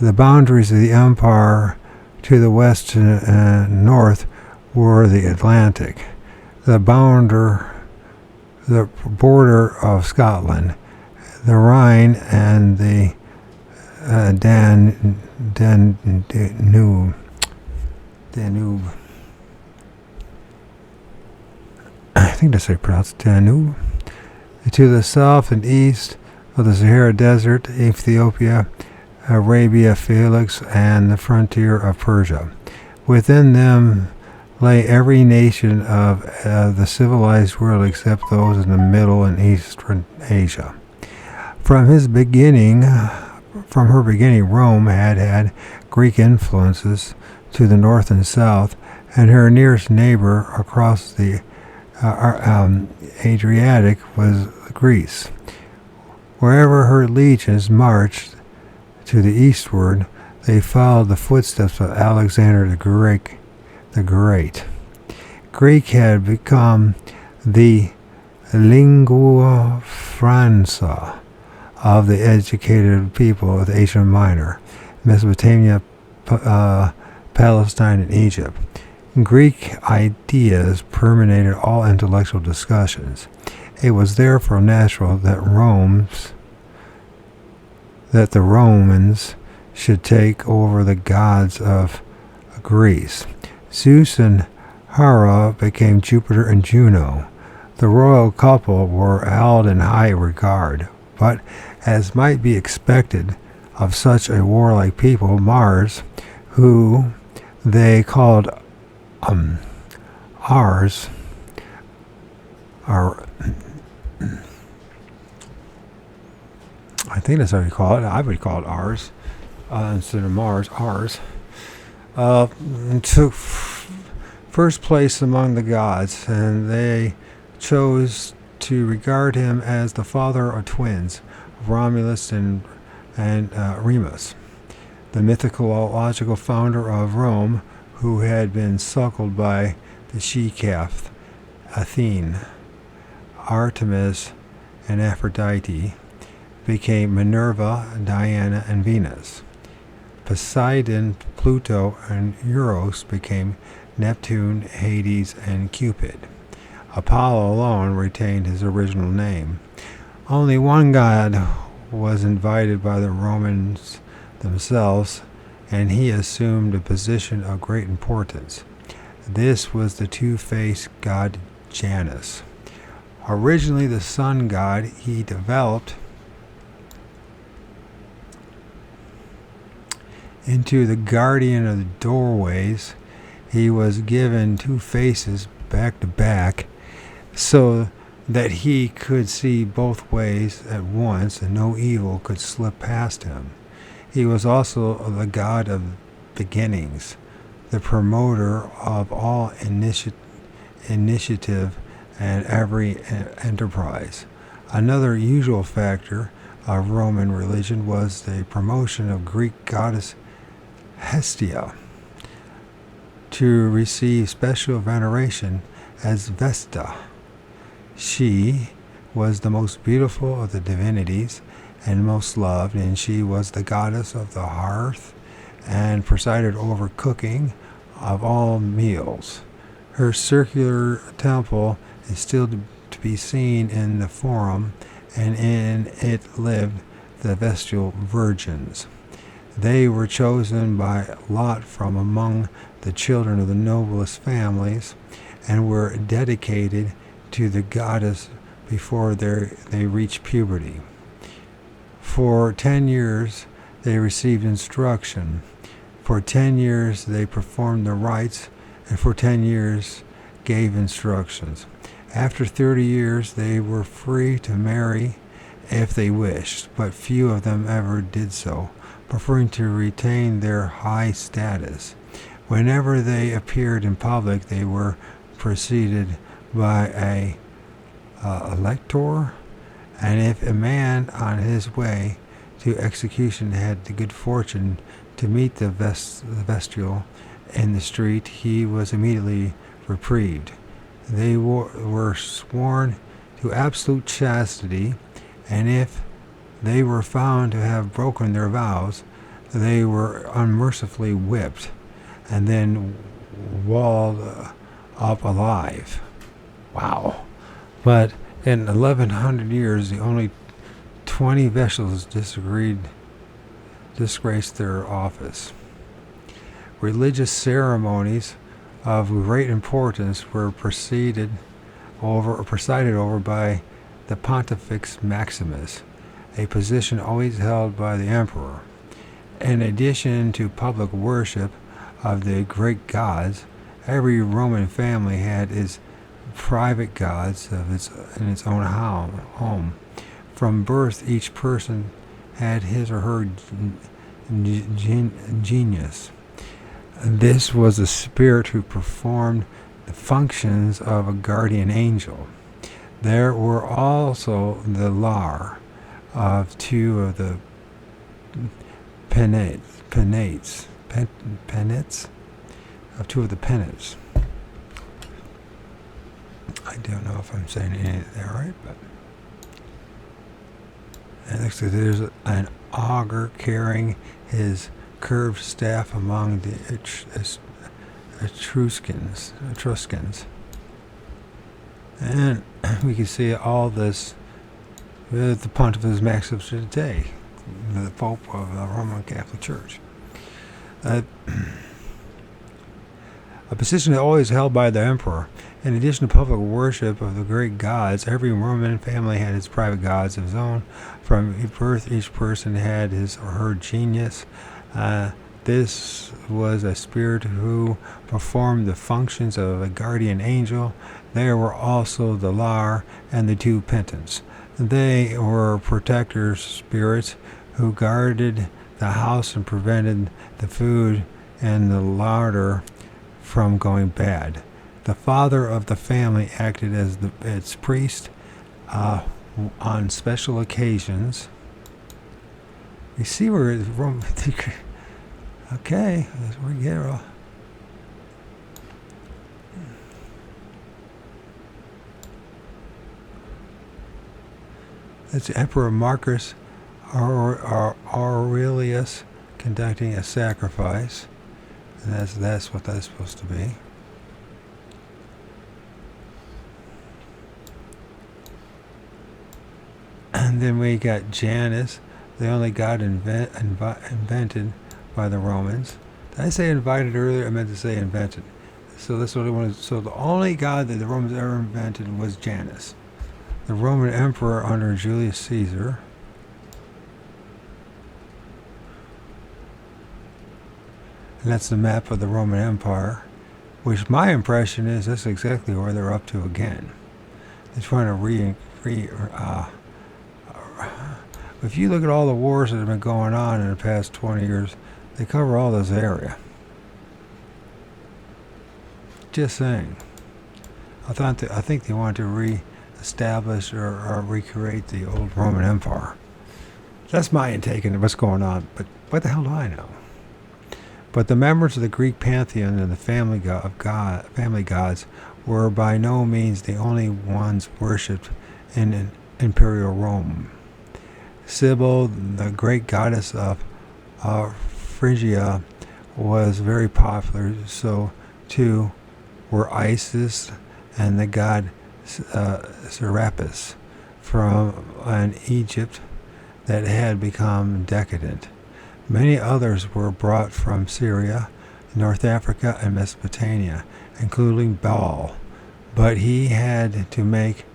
The boundaries of the empire to the west and north were the Atlantic, the border of Scotland, the Rhine, and the Danube. I think that's how you pronounce it, Danube. To the south and east of the Sahara Desert, Ethiopia, Arabia Felix, and the frontier of Persia. Within them lay every nation of the civilized world except those in the Middle and Eastern Asia. From her beginning, Rome had Greek influences to the north and south, and her nearest neighbor across the Adriatic was Greece. Wherever her legions marched to the eastward, they followed the footsteps of Alexander the Great. Greek had become the lingua franca of the educated people of Asia Minor, Mesopotamia, Palestine, and Egypt. Greek ideas permeated all intellectual discussions. It was therefore natural that the Romans should take over the gods of Greece. Zeus and Hera became Jupiter and Juno. The royal couple were held in high regard, but as might be expected of such a warlike people, Mars, who they called Ars, I think that's how you call it. I would call it Ars instead of Mars. Ars took first place among the gods, and they chose to regard him as the father of twins, Romulus and Remus, the mythological founder of Rome, who had been suckled by the she-calf Athene. Artemis and Aphrodite became Minerva, Diana, and Venus. Poseidon, Pluto, and Eros became Neptune, Hades, and Cupid. Apollo alone retained his original name. Only one god was invited by the Romans themselves, and he assumed a position of great importance. This was the two-faced god Janus. Originally the sun god, he developed into the guardian of the doorways. He was given two faces back to back so that he could see both ways at once and no evil could slip past him. He was also the god of beginnings, the promoter of all initiative and every enterprise. Another usual factor of Roman religion was the promotion of Greek goddess Hestia to receive special veneration as Vesta. She was the most beautiful of the divinities and most loved, and she was the goddess of the hearth and presided over cooking of all meals. Her circular temple is still to be seen in the Forum, and in it lived the Vestal Virgins. They were chosen by lot from among the children of the noblest families and were dedicated to the goddess before they reached puberty. For 10 years they received instruction. For 10 years they performed the rites, and for 10 years gave instructions. After 30 years they were free to marry if they wished, but few of them ever did so, preferring to retain their high status. Whenever they appeared in public, they were preceded by a elector, and if a man on his way to execution had the good fortune to meet the Vestal in the street, he was immediately reprieved. They were sworn to absolute chastity, and if they were found to have broken their vows, they were unmercifully whipped and then walled up alive. Wow. But in 1100 years, the only 20 Vestals disgraced their office. Religious ceremonies of great importance were presided over by the Pontifex Maximus, a position always held by the emperor. In addition to public worship of the great gods, every Roman family had its private gods in its own home. From birth, each person had his or her genius. This was a spirit who performed the functions of a guardian angel. There were also the lar of two of the penates of two of the penates. I don't know if I'm saying any of that right, but it looks like there's an augur carrying his curved staff among the Etruscans. And we can see all this with the Pontifex Maximus today, the Pope of the Roman Catholic Church. A position always held by the emperor. In addition to public worship of the great gods, every Roman family had its private gods of its own. From birth, each person had his or her genius. This was a spirit who performed the functions of a guardian angel. There were also the lar and the two penitents. They were protector spirits who guarded the house and prevented the food and the larder from going bad. The father of the family acted as its priest on special occasions. You see where it's Roman. Okay, that's where we get it all. That's Emperor Marcus Aurelius conducting a sacrifice, and that's what that's supposed to be. And then we got Janus, the only god invented by the Romans. Did I say invited earlier? I meant to say invented. So that's what I wanted. So the only god that the Romans ever invented was Janus, the Roman emperor under Julius Caesar. And that's the map of the Roman Empire, which my impression is that's exactly where they're up to again. They're trying to if you look at all the wars that have been going on in the past 20 years, they cover all this area. Just saying. I think they want to re-establish or recreate the old Roman Empire. That's my intake into what's going on, but what the hell do I know? But the members of the Greek pantheon and the family gods were by no means the only ones worshipped in imperial Rome. Cybele, the great goddess of Phrygia, was very popular. So too were Isis and the god Serapis from an Egypt that had become decadent. Many others were brought from Syria, North Africa, and Mesopotamia, including Baal, but he had to make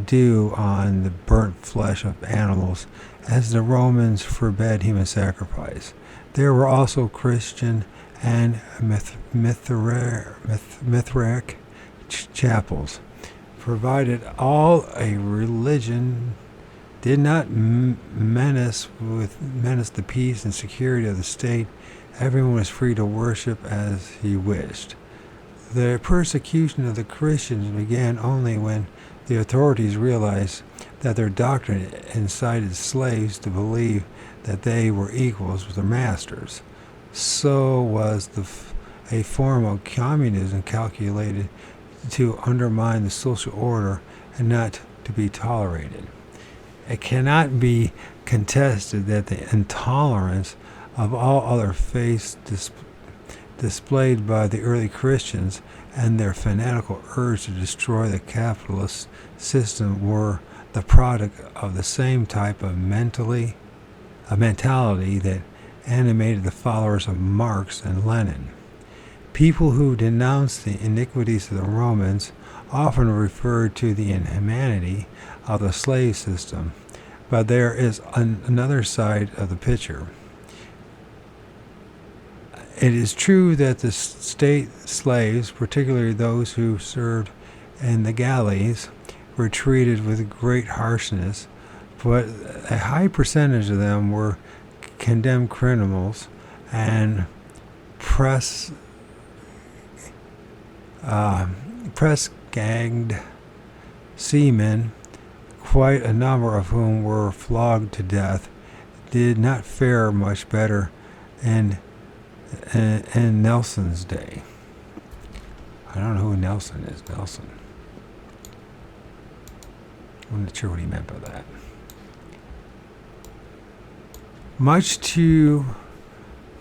do on the burnt flesh of animals, as the Romans forbade human sacrifice. There were also Christian and Mithriatic chapels, provided all a religion did not menace the peace and security of the state. Everyone was free to worship as he wished. The persecution of the Christians began only when the authorities realized that their doctrine incited slaves to believe that they were equals with their masters. So was a form of communism calculated to undermine the social order and not to be tolerated. It cannot be contested that the intolerance of all other faiths displayed by the early Christians and their fanatical urge to destroy the capitalist system were the product of the same type of mentality that animated the followers of Marx and Lenin. People who denounced the iniquities of the Romans often referred to the inhumanity of the slave system, but there is another side of the picture. It is true that the state slaves, particularly those who served in the galleys, were treated with great harshness, but a high percentage of them were condemned criminals and press-ganged seamen, quite a number of whom were flogged to death, did not fare much better in Nelson's day. I don't know who Nelson is. Nelson. I'm not sure what he meant by that. Much too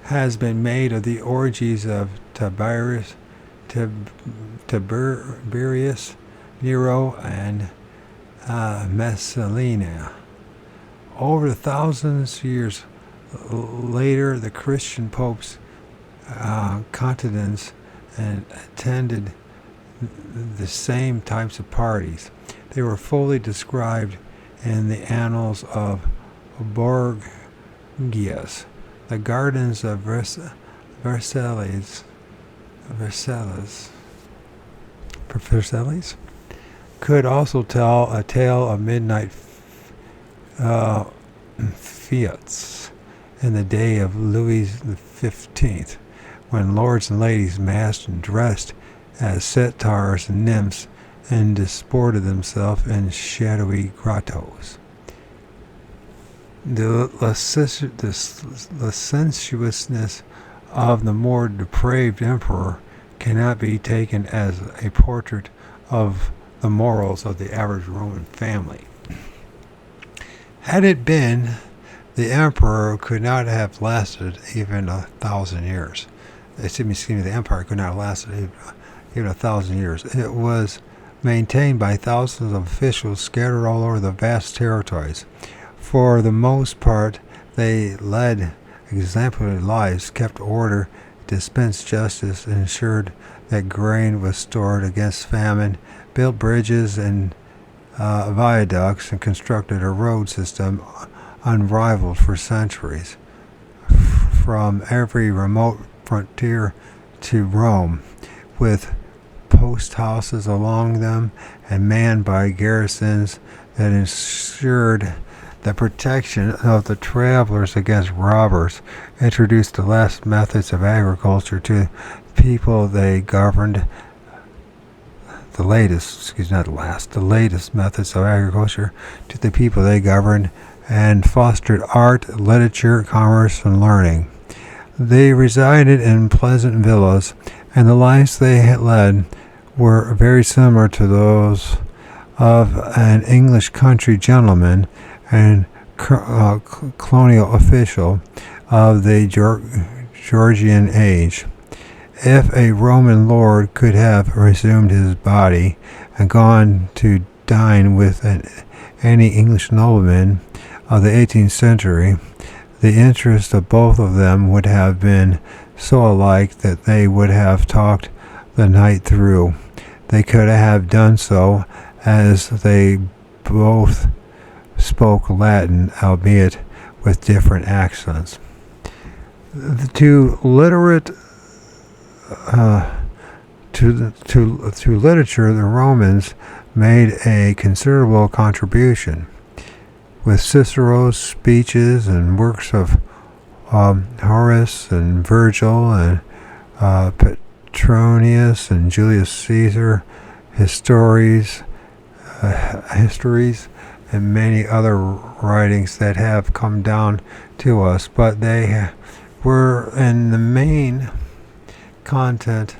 has been made of the orgies of Tiberius, Nero, and Messalina. Over the thousands of years later, the Christian popes continents and attended the same types of parties. They were fully described in the annals of Borgias. The gardens of Versailles could also tell a tale of midnight fêtes in the day of Louis XV, when lords and ladies masked and dressed as centaurs and nymphs and disported themselves in shadowy grottos. The licentiousness of the more depraved emperor cannot be taken as a portrait of the morals of the average Roman family. Had it been, the emperor could not have lasted even 1,000 years. The empire could not have lasted even 1,000 years. It was maintained by thousands of officials scattered all over the vast territories. For the most part, they led exemplary lives, kept order, dispensed justice, ensured that grain was stored against famine, built bridges and viaducts, and constructed a road system unrivaled for centuries. From every remote frontier to Rome, with post houses along them and manned by garrisons that ensured the protection of the travelers against robbers, introduced the latest methods of agriculture to people they governed. The latest methods of agriculture to the people they governed, and fostered art, literature, commerce, and learning. They resided in pleasant villas, and the lives they had led were very similar to those of an English country gentleman and colonial official of the Georgian age. If a Roman lord could have resumed his body and gone to dine with any English nobleman of the 18th century, the interest of both of them would have been so alike that they would have talked the night through. They could have done so, as they both spoke Latin, albeit with different accents. To literature, the Romans made a considerable contribution, with Cicero's speeches and works of Horace and Virgil and Petronius and Julius Caesar, histories, and many other writings that have come down to us, but they were in the main content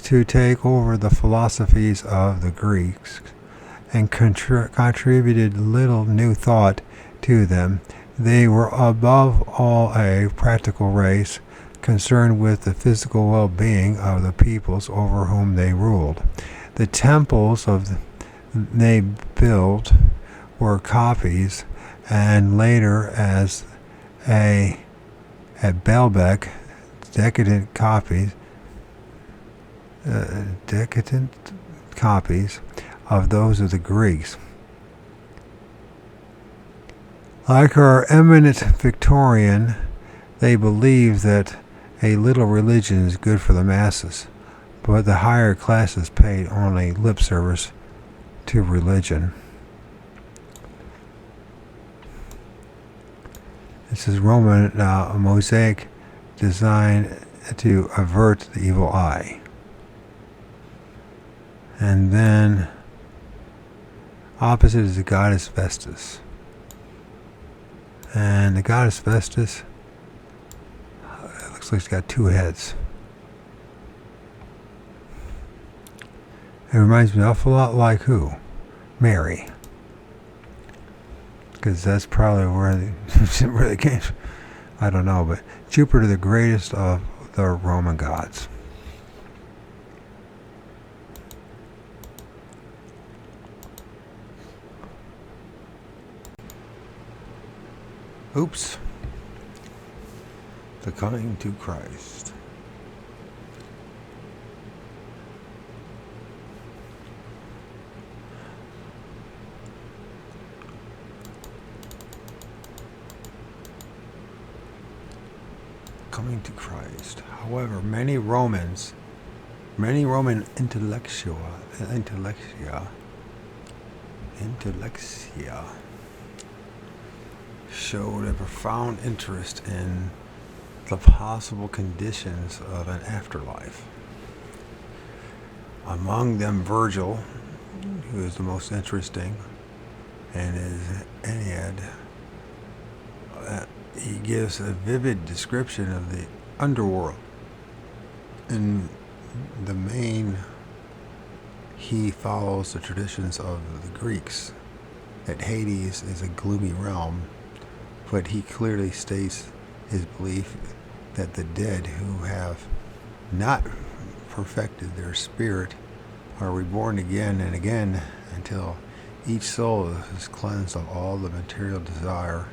to take over the philosophies of the Greeks and contributed little new thought to them. They were above all a practical race, concerned with the physical well-being of the peoples over whom they ruled. The temples they built were copies, and later as at Baalbek, decadent copies of those of the Greeks. Like our eminent Victorian, they believe that a little religion is good for the masses, but the higher classes paid only lip service to religion. This is Roman mosaic designed to avert the evil eye. And then opposite is the goddess Vestas. And the goddess Vestas, it looks like she's got two heads. It reminds me an awful lot like who? Mary. Because that's probably where they came from. I don't know, but Jupiter, the greatest of the Roman gods. Oops. The coming to Christ. Coming to Christ. However, many Roman intellectia showed a profound interest in the possible conditions of an afterlife. Among them Virgil, who is the most interesting, and his Aeneid. He gives a vivid description of the underworld. In the main, he follows the traditions of the Greeks, that Hades is a gloomy realm, but he clearly states his belief that the dead who have not perfected their spirit are reborn again and again until each soul is cleansed of all the material desire,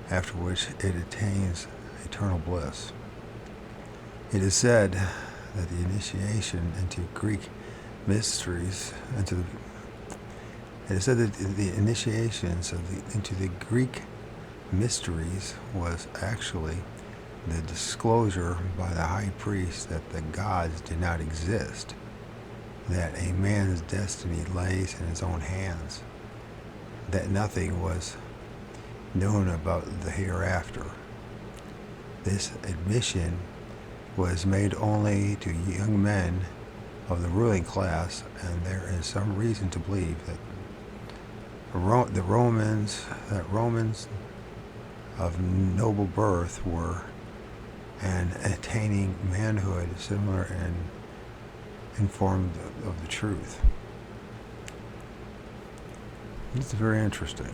after which it attains eternal bliss. It is said that the initiation into Greek mysteries, into the Greek mysteries was actually the disclosure by the high priest that the gods did not exist, that a man's destiny lays in his own hands, that nothing was known about the hereafter. This admission was made only to young men of the ruling class, and there is some reason to believe that Romans of noble birth were and attaining manhood similar and informed of the truth. It's very interesting.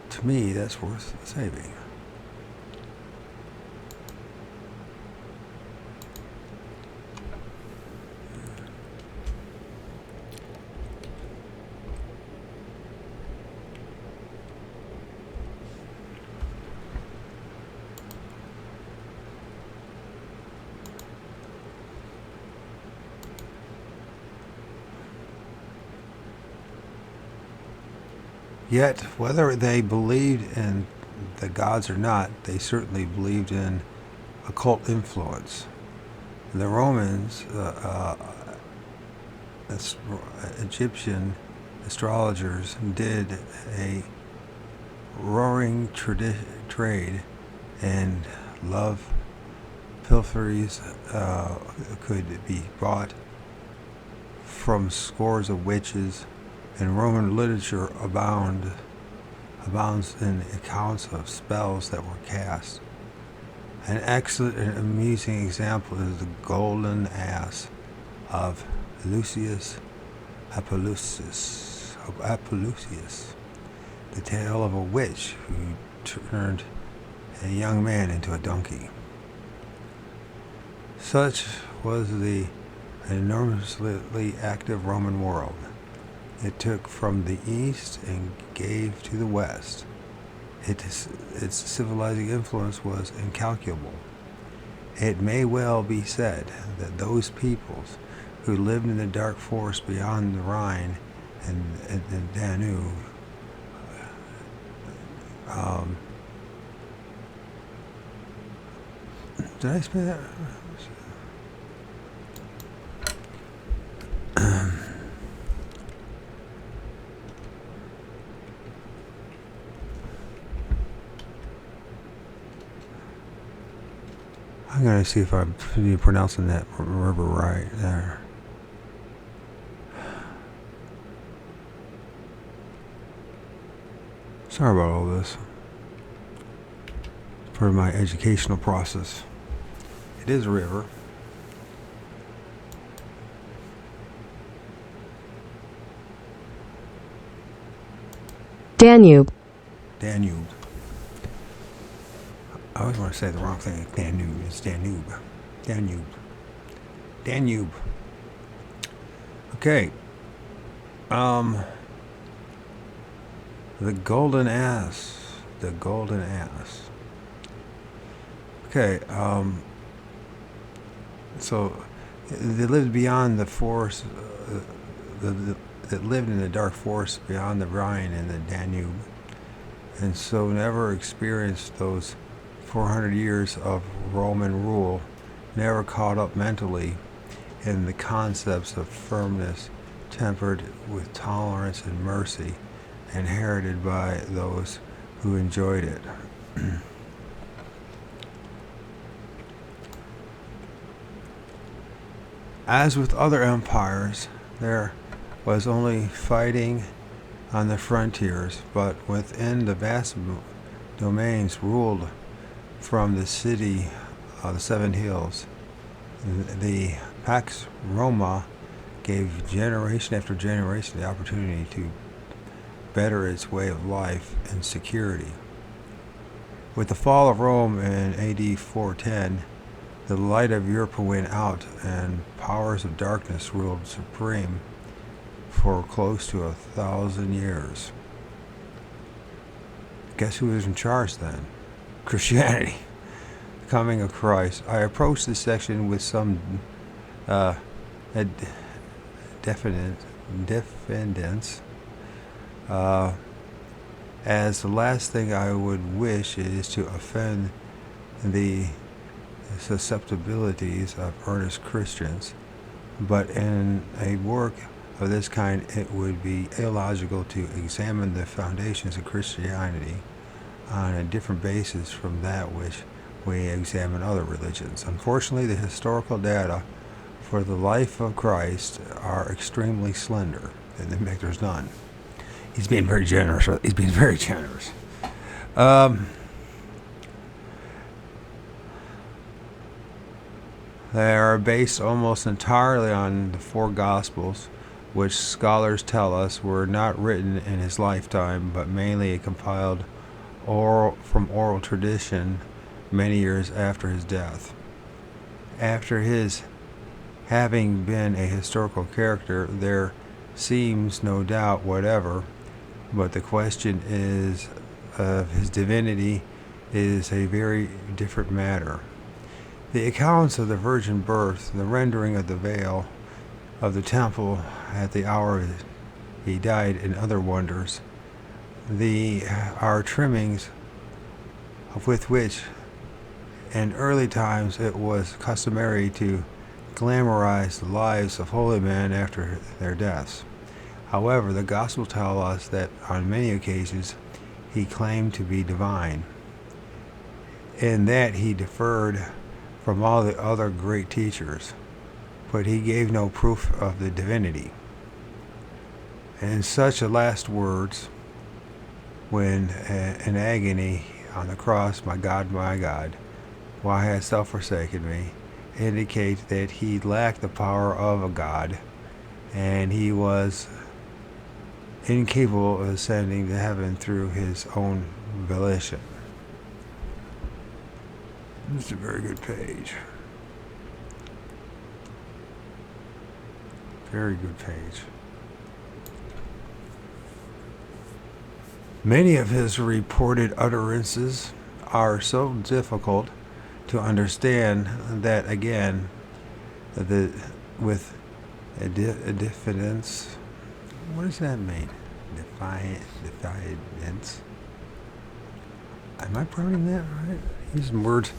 To me, that's worth saving. Yet, whether they believed in the gods or not, they certainly believed in occult influence. The Romans, Egyptian astrologers, did a roaring trade, and love pilferings could be bought from scores of witches. And Roman literature abounds in accounts of spells that were cast. An excellent and amusing example is the golden ass of Lucius Apollusius, the tale of a witch who turned a young man into a donkey. Such was the enormously active Roman world. It took from the east and gave to the west. Its civilizing influence was incalculable. It may well be said that those peoples who lived in the dark forest beyond the Rhine and the Danube did I say that? I'm going to see if I'm pronouncing that river right there. Sorry about all this. It's part of my educational process. It is a river. Danube. Danube. I always want to say the wrong thing. Danube. It's Danube. Danube. Danube. Okay. The golden ass. The golden ass. Okay. So they lived beyond the forest. That lived in the dark forest beyond the Rhine and the Danube, and so never experienced those 400 years of Roman rule, never caught up mentally in the concepts of firmness tempered with tolerance and mercy, inherited by those who enjoyed it. As with other empires, there was only fighting on the frontiers, but within the vast domains ruled from the city of the Seven Hills, the Pax Roma gave generation after generation the opportunity to better its way of life and security. With the fall of Rome in AD 410, the light of Europe went out and powers of darkness ruled supreme for close to 1,000 years. Guess who was in charge then? Christianity. The coming of Christ. I approached this section with some defendants, as the last thing I would wish is to offend the susceptibilities of earnest Christians, but in a work of this kind it would be illogical to examine the foundations of Christianity on a different basis from that which we examine other religions. Unfortunately, the historical data for the life of Christ are extremely slender, and in fact, there's none. He's being very generous. He's being very generous. They are based almost entirely on the four Gospels, which scholars tell us were not written in his lifetime, but mainly compiled from oral tradition many years after his death. After his having been a historical character, there seems no doubt whatever, but the question is of his divinity is a very different matter. The accounts of the virgin birth, the rendering of the veil of the temple at the hour he died, and other wonders, are trimmings with which in early times it was customary to glamorize the lives of holy men after their deaths. However, the Gospels tell us that on many occasions he claimed to be divine, in that he differed from all the other great teachers, but he gave no proof of the divinity. In such last words, when in agony on the cross, my God, why hast thou forsaken me?" indicate that he lacked the power of a God, and he was incapable of ascending to heaven through his own volition. This is a very good page. Very good page. Many of his reported utterances are so difficult to understand that, again, with a diffidence. What does that mean? Defiance. Am I pronouncing that right? Using words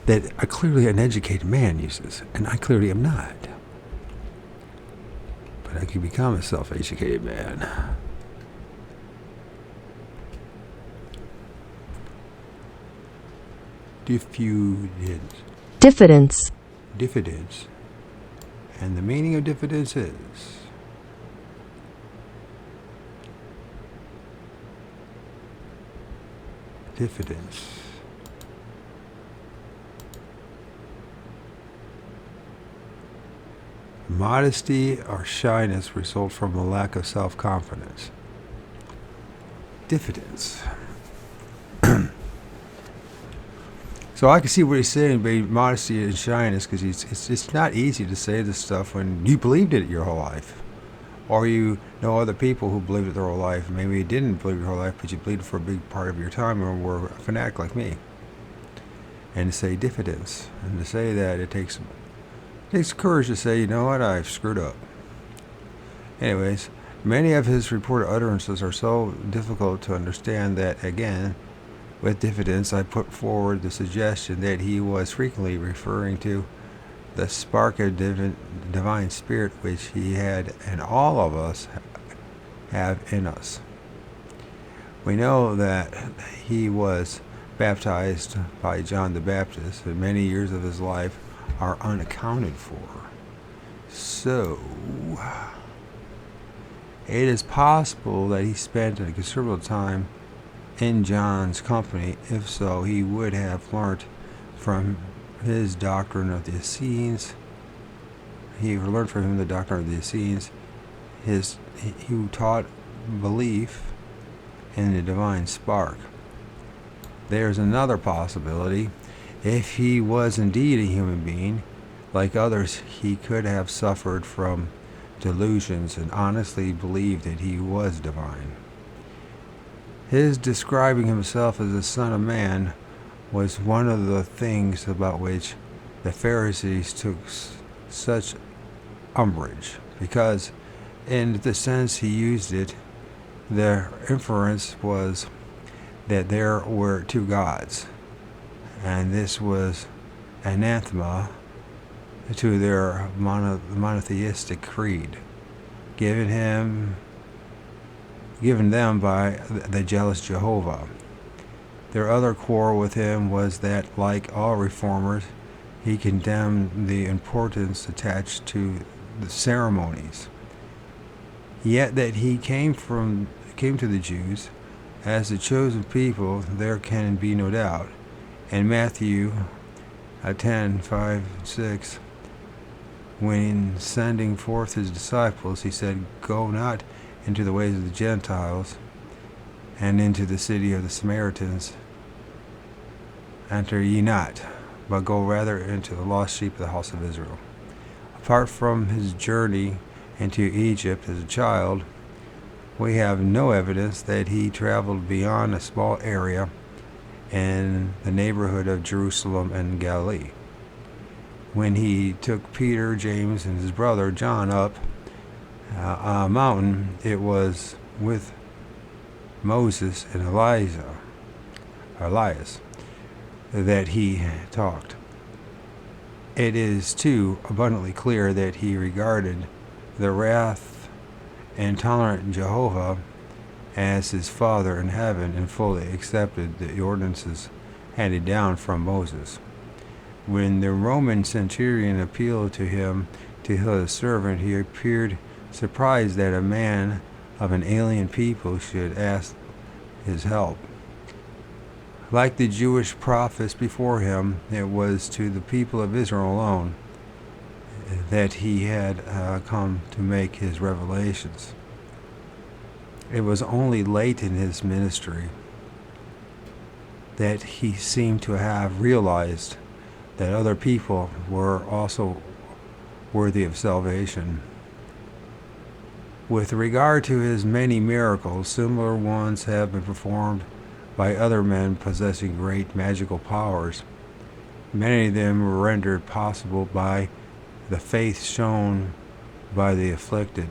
that clearly an educated man uses, and I clearly am not. But I can become a self-educated man. Diffidence. Diffidence. And the meaning of diffidence is diffidence. Modesty or shyness result from a lack of self-confidence. Diffidence. So I can see what he's saying about modesty and shyness, because it's not easy to say this stuff when you believed it your whole life, or you know other people who believed it their whole life. Maybe you didn't believe it your whole life, but you believed it for a big part of your time, or were a fanatic like me. And to say diffidence, and to say that it takes courage to say, you know what, I've screwed up. Anyways, many of his reported utterances are so difficult to understand that, again, with diffidence, I put forward the suggestion that he was frequently referring to the spark of divine spirit which he had, and all of us have in us. We know that he was baptized by John the Baptist, and many years of his life are unaccounted for. So, it is possible that he spent a considerable time in John's company. If so, he would have learnt from his doctrine of the Essenes. He learned from him the doctrine of the Essenes. He taught belief in the divine spark. There's another possibility. If he was indeed a human being, like others, he could have suffered from delusions and honestly believed that he was divine. His describing himself as the Son of Man was one of the things about which the Pharisees took such umbrage, because in the sense he used it, their inference was that there were two gods, and this was anathema to their monotheistic creed, given them by the jealous Jehovah. Their other quarrel with him was that, like all reformers, he condemned the importance attached to the ceremonies. Yet that he came to the Jews as the chosen people, there can be no doubt. In Matthew 10:5-6, when sending forth his disciples, he said, "Go not into the ways of the Gentiles, and into the city of the Samaritans enter ye not, but go rather into the lost sheep of the house of Israel." Apart from his journey into Egypt as a child, we have no evidence that he traveled beyond a small area in the neighborhood of Jerusalem and Galilee. When he took Peter, James, and his brother John up a mountain, it was with Moses and Elias that he talked. It is too abundantly clear that he regarded the wrath and tolerant Jehovah as his Father in heaven and fully accepted the ordinances handed down from Moses. When the Roman centurion appealed to him to heal his servant, he appeared surprised that a man of an alien people should ask his help. Like the Jewish prophets before him, it was to the people of Israel alone that he had come to make his revelations. It was only late in his ministry that he seemed to have realized that other people were also worthy of salvation. With regard to his many miracles, similar ones have been performed by other men possessing great magical powers. Many of them were rendered possible by the faith shown by the afflicted.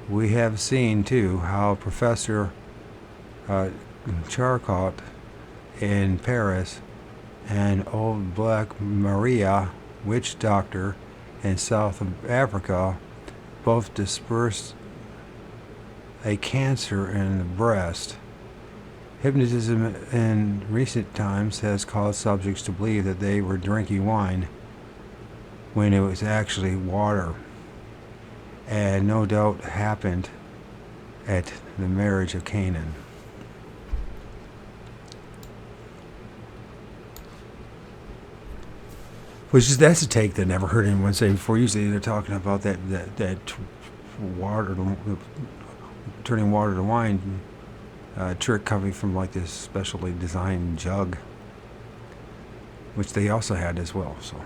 We have seen, too, how Professor Charcot in Paris and Old Black Maria, witch doctor in South Africa, both dispersed a cancer in the breast. Hypnotism in recent times has caused subjects to believe that they were drinking wine when it was actually water, and no doubt happened at the marriage of Canaan. That's a take that I never heard anyone say before. Usually they're talking about that water, turning water to wine trick coming from like this specially designed jug, which they also had as well. So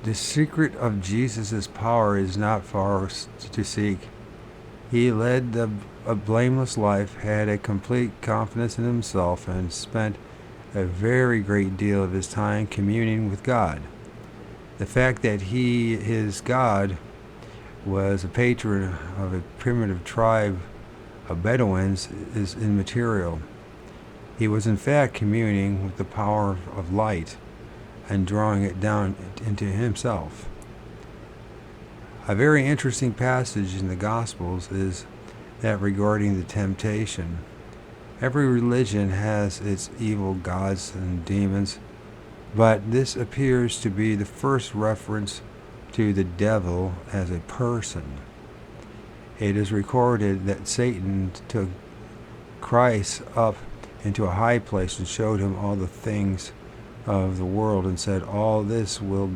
the secret of Jesus' power is not far to seek. He led a blameless life, had a complete confidence in himself, and spent a very great deal of his time communing with God. The fact that his God was a patron of a primitive tribe of Bedouins is immaterial. He was in fact communing with the power of light and drawing it down into himself. A very interesting passage in the Gospels is that regarding the temptation. Every religion has its evil gods and demons, but this appears to be the first reference to the devil as a person. It is recorded that Satan took Christ up into a high place and showed him all the things of the world and said, "All this will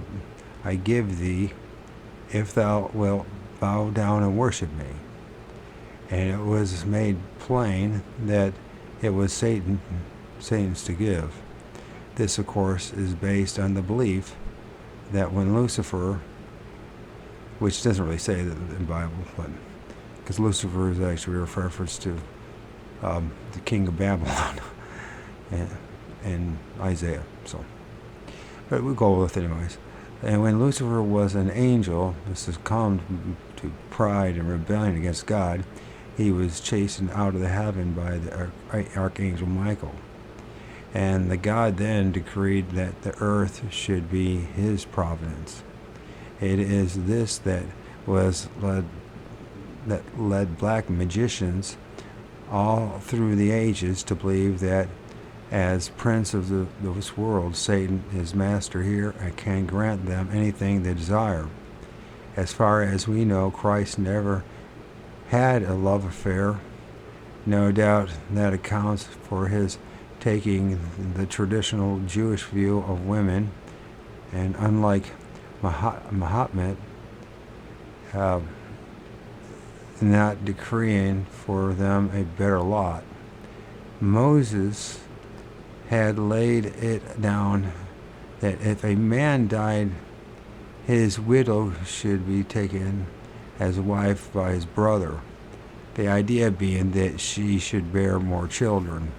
I give thee, if thou wilt bow down and worship me." And it was made plain that it was Satan's to give. This, of course, is based on the belief that when Lucifer, which doesn't really say that in the Bible, but because Lucifer is actually a reference to the king of Babylon and Isaiah. So, but we'll go with it anyways. And when Lucifer was an angel, this has come to pride and rebellion against God, he was chastened out of the heaven by the archangel Michael. And the God then decreed that the earth should be his providence. It is this that led black magicians all through the ages to believe that As prince of this world, Satan is master here and can grant them anything they desire. As far as we know, Christ never had a love affair. No doubt that accounts for his taking the traditional Jewish view of women, and unlike Muhammad, not decreeing for them a better lot. Moses had laid it down that if a man died, his widow should be taken as a wife by his brother, the idea being that she should bear more children.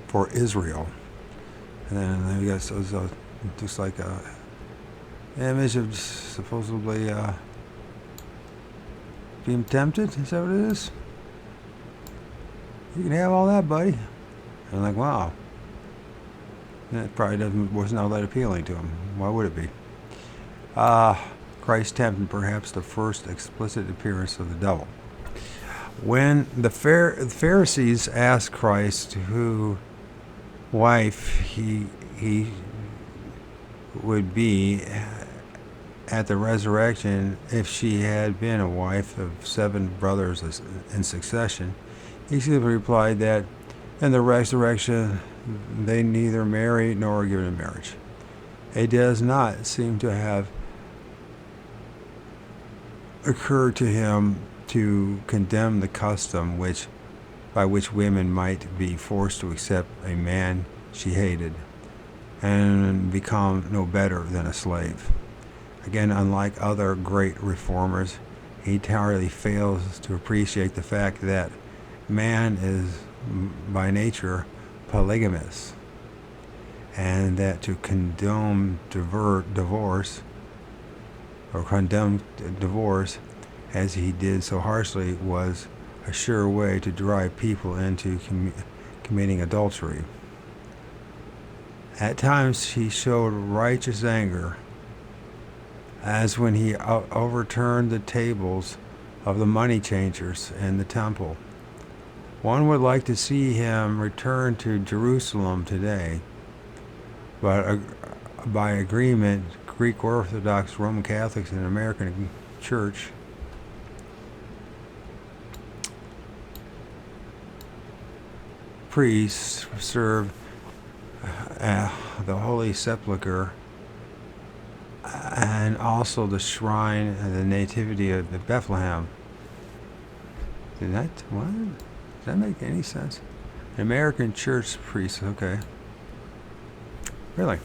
For Israel. And then we got just like a image of supposedly being tempted. Is that what it is? You can have all that, buddy. And I'm like, wow. That probably wasn't all that appealing to him. Why would it be? Christ tempted perhaps the first explicit appearance of the devil. When the Pharisees asked Christ who wife he would be at the resurrection if she had been a wife of 7 brothers in succession, he simply replied that in the resurrection they neither marry nor are given in marriage. It does not seem to have occurred to him to condemn the custom by which women might be forced to accept a man she hated and become no better than a slave. Again, unlike other great reformers, he entirely fails to appreciate the fact that man is by nature polygamous, and that to condemn divorce as he did so harshly was a sure way to drive people into committing adultery. At times he showed righteous anger, as when he overturned the tables of the money changers in the temple. One would like to see him return to Jerusalem today, but by agreement, Greek Orthodox, Roman Catholics, and American Church priests served the Holy Sepulchre and also the shrine of the Nativity of Bethlehem. Does that make any sense? American Church priests, okay. Really?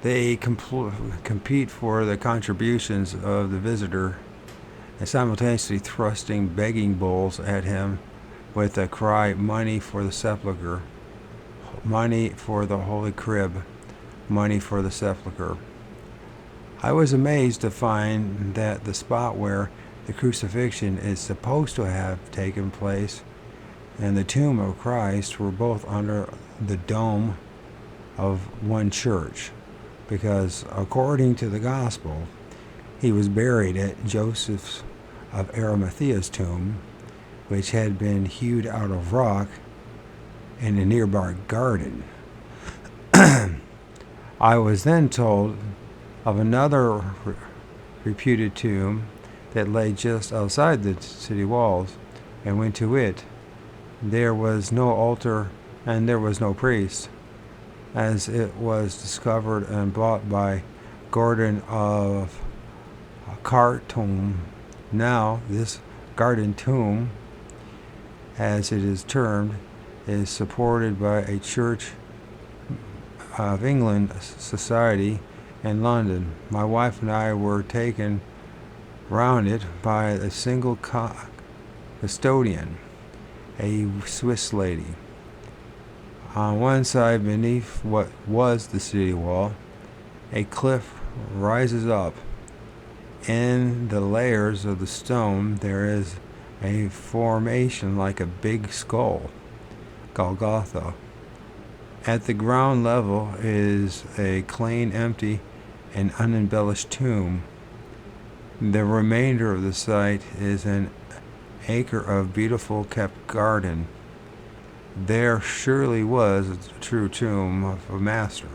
They compete for the contributions of the visitor and simultaneously thrusting begging bowls at him with the cry, money for the sepulchre, money for the holy crib, money for the sepulchre. I was amazed to find that the spot where the crucifixion is supposed to have taken place and the tomb of Christ were both under the dome of one church, because according to the gospel, he was buried at Joseph of Arimathea's tomb, which had been hewed out of rock in a nearby garden. I was then told of another reputed tomb that lay just outside the city walls, and went to it. There was no altar and there was no priest, as it was discovered and bought by Gordon of Khartoum. Now this garden tomb, as it is termed, is supported by a Church of England society in London. My wife and I were taken round it by a single custodian, a Swiss lady. On one side, beneath what was the city wall, a cliff rises up. In the layers of the stone, there is a formation like a big skull, Golgotha. At the ground level is a clean, empty, and unembellished tomb. The remainder of the site is an acre of beautiful kept garden. There surely was a true tomb of a master.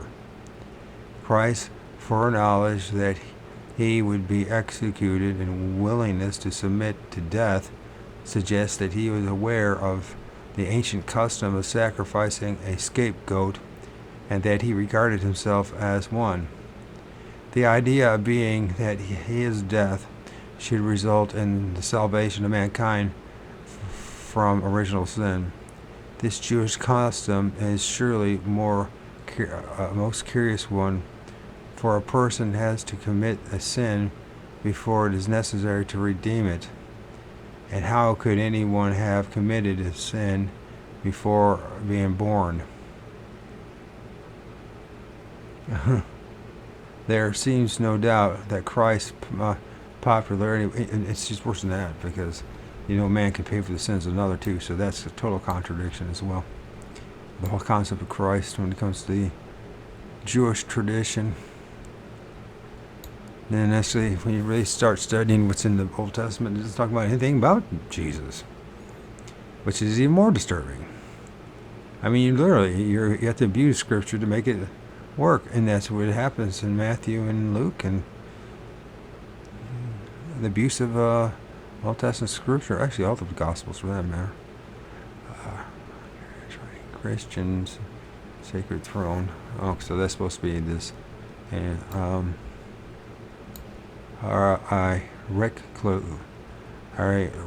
Christ's foreknowledge that he would be executed and willingness to submit to death suggests that he was aware of the ancient custom of sacrificing a scapegoat and that he regarded himself as one. The idea being that his death should result in the salvation of mankind from original sin. This Jewish custom is surely most curious one, for a person has to commit a sin before it is necessary to redeem it. And how could anyone have committed a sin before being born? There seems no doubt that Christ's popularity, it's just worse than that, because man can pay for the sins of another too, so that's a total contradiction as well. The whole concept of Christ when it comes to the Jewish tradition. And actually, when you really start studying what's in the Old Testament, it doesn't talk about anything about Jesus, which is even more disturbing. I mean, you have to abuse Scripture to make it work, and that's what happens in Matthew and Luke, and the abuse of Old Testament Scripture, actually all the Gospels for that matter. Christians, sacred throne. Oh, so that's supposed to be this, and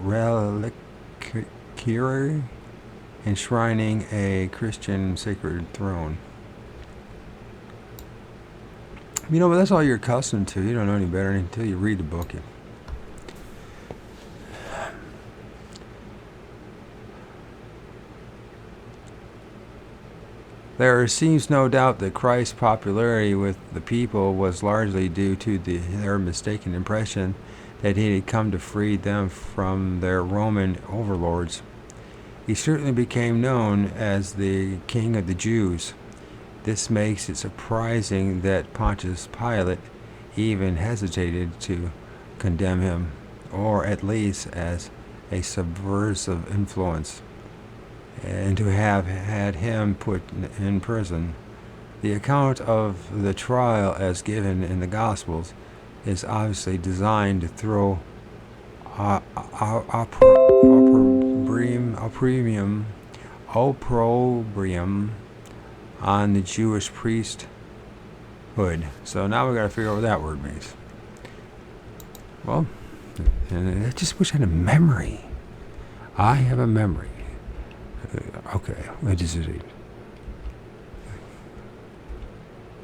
reliquary, enshrining a Christian sacred throne. But that's all you're accustomed to. You don't know any better until you read the book. There seems no doubt that Christ's popularity with the people was largely due to their mistaken impression that he had come to free them from their Roman overlords. He certainly became known as the King of the Jews. This makes it surprising that Pontius Pilate even hesitated to condemn him, or at least as a subversive influence, and to have had him put in prison. The account of the trial as given in the Gospels is obviously designed to throw opprobrium on the Jewish priesthood. So now we got to figure out what that word means. Well, and I just wish I had a memory. I have a memory. Okay, let's just read.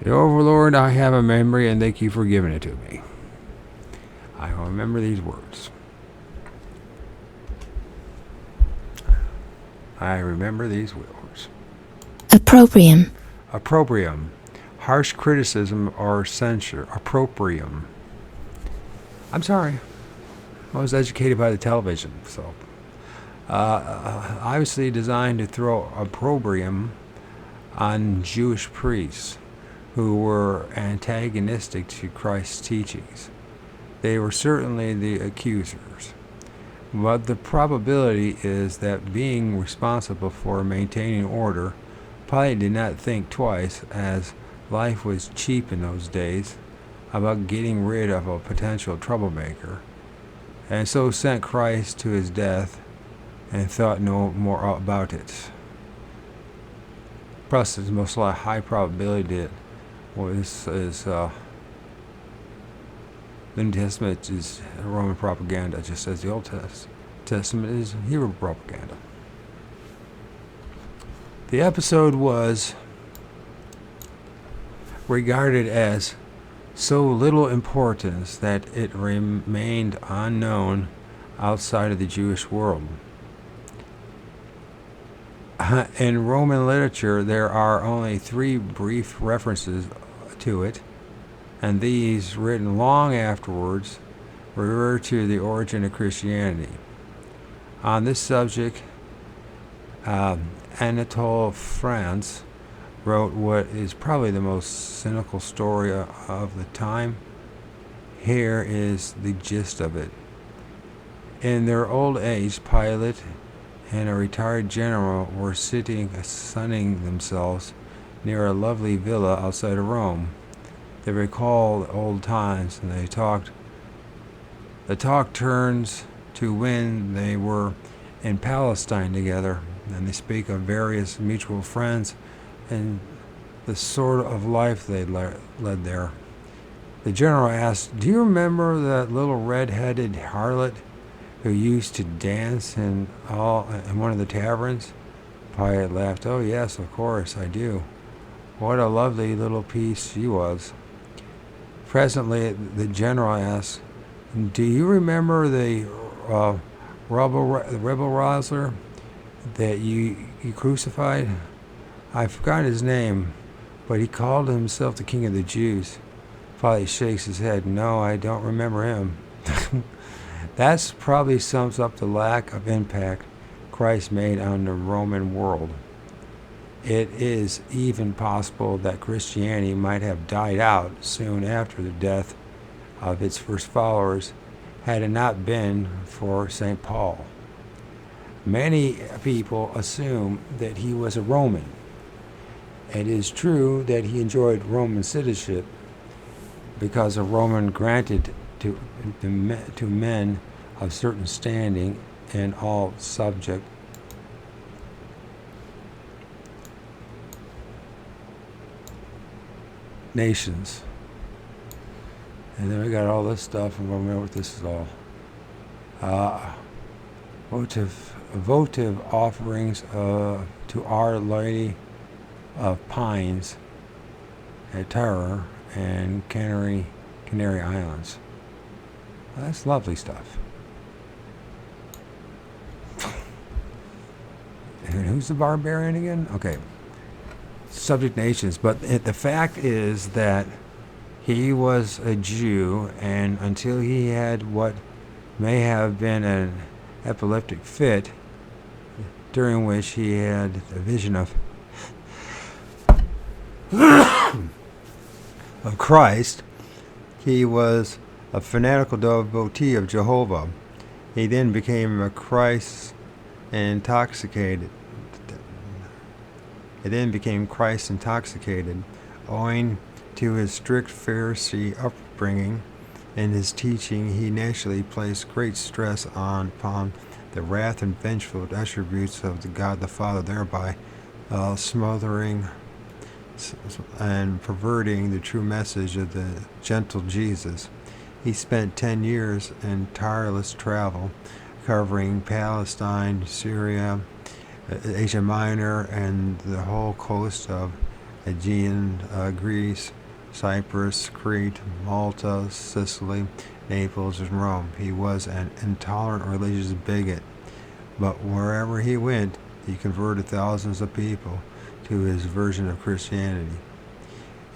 The Overlord, I have a memory, and thank you for giving it to me. I will remember these words. I remember these words. Opprobrium. Opprobrium. Harsh criticism or censure. Opprobrium. I'm sorry. I was educated by the television, so. Obviously designed to throw opprobrium on Jewish priests who were antagonistic to Christ's teachings. They were certainly the accusers. But the probability is that being responsible for maintaining order, Pilate did not think twice, as life was cheap in those days, about getting rid of a potential troublemaker, and so sent Christ to his death and thought no more about it. Plus, it's most high probability that the New Testament is Roman propaganda, just as the Old Testament is Hebrew propaganda. The episode was regarded as so little importance that it remained unknown outside of the Jewish world. In Roman literature, there are only 3 brief references to it, and these, written long afterwards, refer to the origin of Christianity. On this subject, Anatole France wrote what is probably the most cynical story of the time. Here is the gist of it. In their old age, Pilate and a retired general were sunning themselves near a lovely villa outside of Rome. They recalled old times, and they talked. The talk turns to when they were in Palestine together, and they speak of various mutual friends and the sort of life they led there. The general asked, "Do you remember that little red-headed harlot who used to dance in one of the taverns?" Pilate laughed. "Oh, yes, of course, I do. What a lovely little piece she was." Presently, the general asked, "Do you remember the rebel rouser that you crucified? I forgot his name, but he called himself the King of the Jews." Pilate shakes his head. "No, I don't remember him." That probably sums up the lack of impact Christ made on the Roman world. It is even possible that Christianity might have died out soon after the death of its first followers had it not been for St. Paul. Many people assume that he was a Roman. It is true that he enjoyed Roman citizenship because a Roman granted to men of certain standing in all subject nations. And then we got all this stuff, and we'll remember what this is all. Votive offerings to Our Lady of Pines at Terror and Canary Islands. Well, that's lovely stuff. And who's the barbarian again? Okay. Subject nations. But the fact is that he was a Jew, and until he had what may have been an epileptic fit, during which he had a vision of Christ, he was a fanatical devotee of Jehovah. He then became a Christ intoxicated. Owing to his strict Pharisee upbringing. In his teaching, he naturally placed great stress upon the wrath and vengeful attributes of the God the Father, thereby smothering and perverting the true message of the gentle Jesus. He spent 10 years in tireless travel, covering Palestine, Syria, Asia Minor, and the whole coast of Aegean, Greece, Cyprus, Crete, Malta, Sicily, Naples, and Rome. He was an intolerant religious bigot, but wherever he went, he converted thousands of people to his version of Christianity.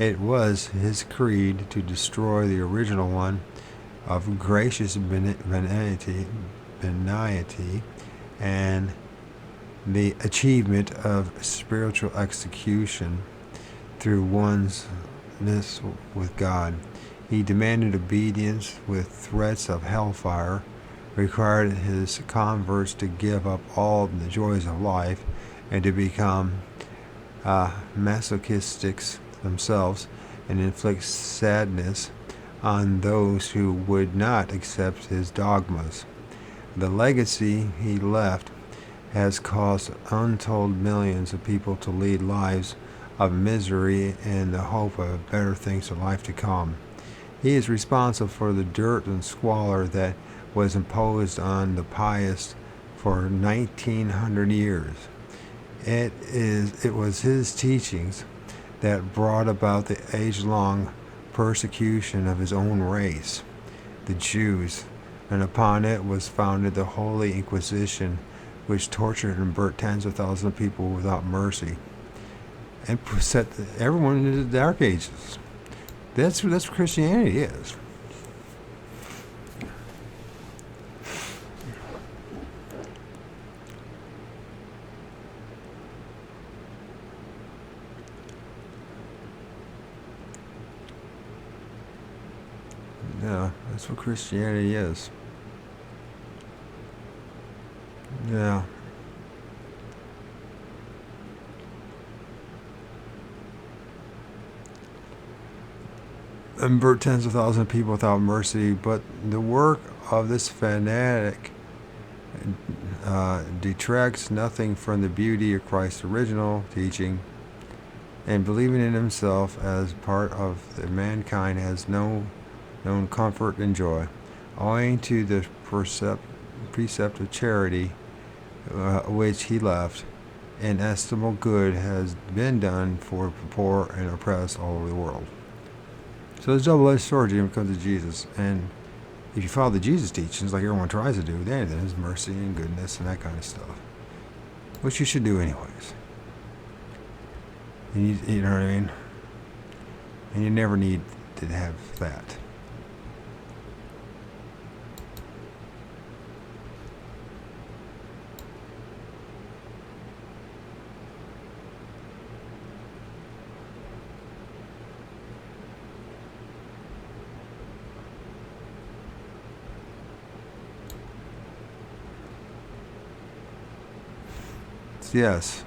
It was his creed to destroy the original one of gracious benignity, and the achievement of spiritual execution through oneness with God. He demanded obedience with threats of hellfire, required his converts to give up all the joys of life and to become masochistics themselves and inflict sadness on those who would not accept his dogmas. The legacy he left has caused untold millions of people to lead lives of misery in the hope of better things in life to come. He is responsible for the dirt and squalor that was imposed on the pious for 1900 years. It was his teachings that brought about the age-long persecution of his own race, the Jews, and upon it was founded the Holy Inquisition, which tortured and burnt tens of thousands of people without mercy, and set everyone into the Dark Ages. That's what Christianity is. Yeah, That's what Christianity is. Yeah. Convert tens of thousands of people without mercy, but the work of this fanatic detracts nothing from the beauty of Christ's original teaching, and believing in himself as part of the mankind has known comfort and joy, owing to the precept of charity which he left. Inestimable good has been done for the poor and oppressed all over the world. So there's a double-edged sword when it comes to Jesus, and if you follow the Jesus teachings like everyone tries to do, then there's mercy and goodness and that kind of stuff, which you should do anyways. And you know what I mean? And you never need to have that. Yes.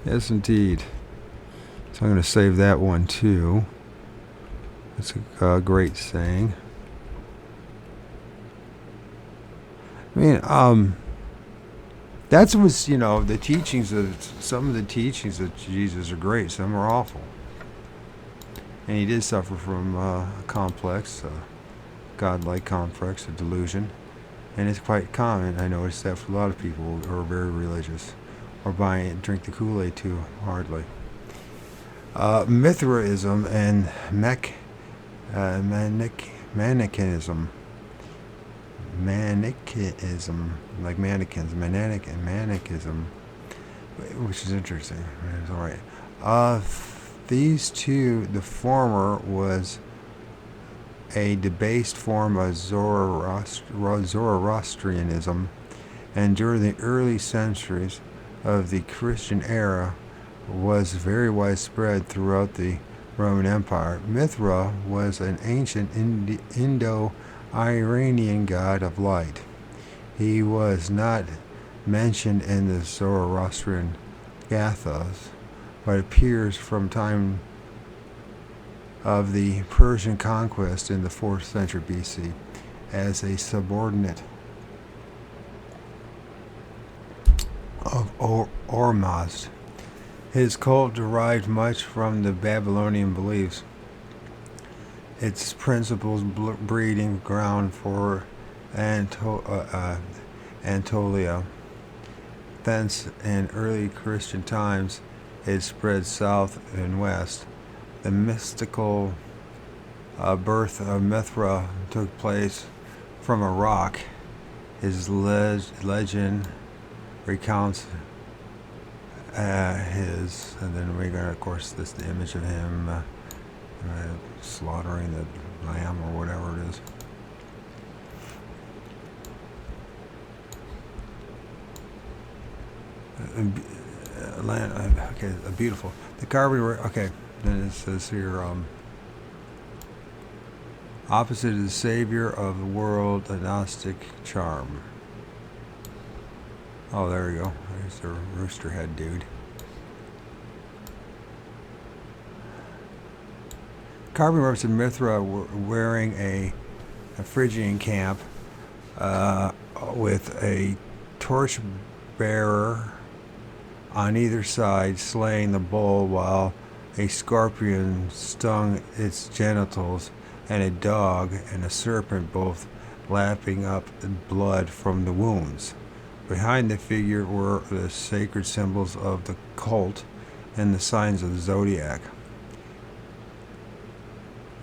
Yes, indeed. So I'm going to save that one too. It's a great saying. I mean, that's what's, the teachings of some of the teachings of Jesus are great. Some are awful. And he did suffer from a complex, godlike complex, a delusion. And it's quite common, I noticed, that for a lot of people who are very religious or drink the Kool-Aid too hardly. Mithraism and Manichaeism, like mannequins, Manichaeism, which is interesting. It's all right. These two, the former was a debased form of Zoroastrianism, and during the early centuries of the Christian era was very widespread throughout the Roman Empire. Mithra was an ancient Indo-Iranian god of light. He was not mentioned in the Zoroastrian Gathas, but appears from time of the Persian conquest in the 4th century BC as a subordinate of Ormazd. His cult derived much from the Babylonian beliefs. Its principles breeding ground for Anatolia. Thence, in early Christian times, it spread south and west. The mystical birth of Mithra took place from a rock. His legend recounts and then we got, of course, the image of him slaughtering the lamb or whatever it is. Okay, beautiful. The carving. Okay, then it says here, opposite of the savior of the world, a Gnostic charm. Oh, there you go. There's the rooster head dude. Carving represents Mithra wearing a Phrygian camp with a torch bearer on either side, slaying the bull while a scorpion stung its genitals, and a dog and a serpent both lapping up blood from the wounds. Behind the figure were the sacred symbols of the cult and the signs of the zodiac.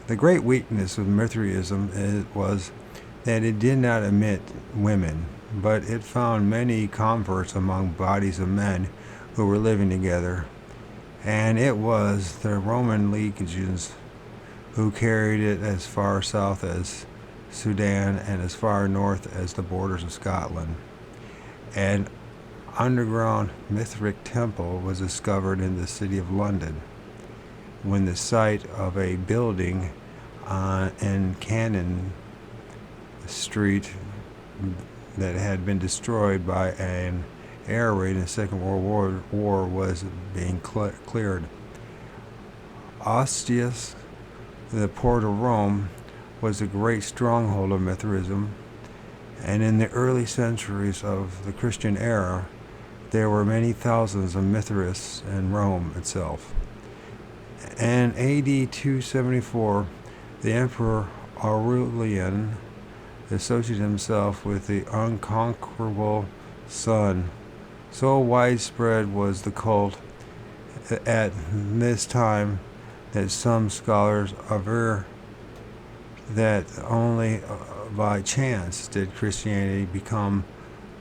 The great weakness of Mithraism was that it did not admit women, but it found many converts among bodies of men who were living together, and it was the Roman legions who carried it as far south as Sudan, and as far north as the borders of Scotland. An underground Mithric temple was discovered in the city of London, when the site of a building in Cannon Street that had been destroyed by an air raid in the Second World War was being cleared. Ostius, the port of Rome, was a great stronghold of Mithraism, and in the early centuries of the Christian era, there were many thousands of Mithrists in Rome itself. In AD 274, the Emperor Aurelian associated himself with the unconquerable sun. So widespread was the cult at this time that some scholars aver that only by chance did Christianity become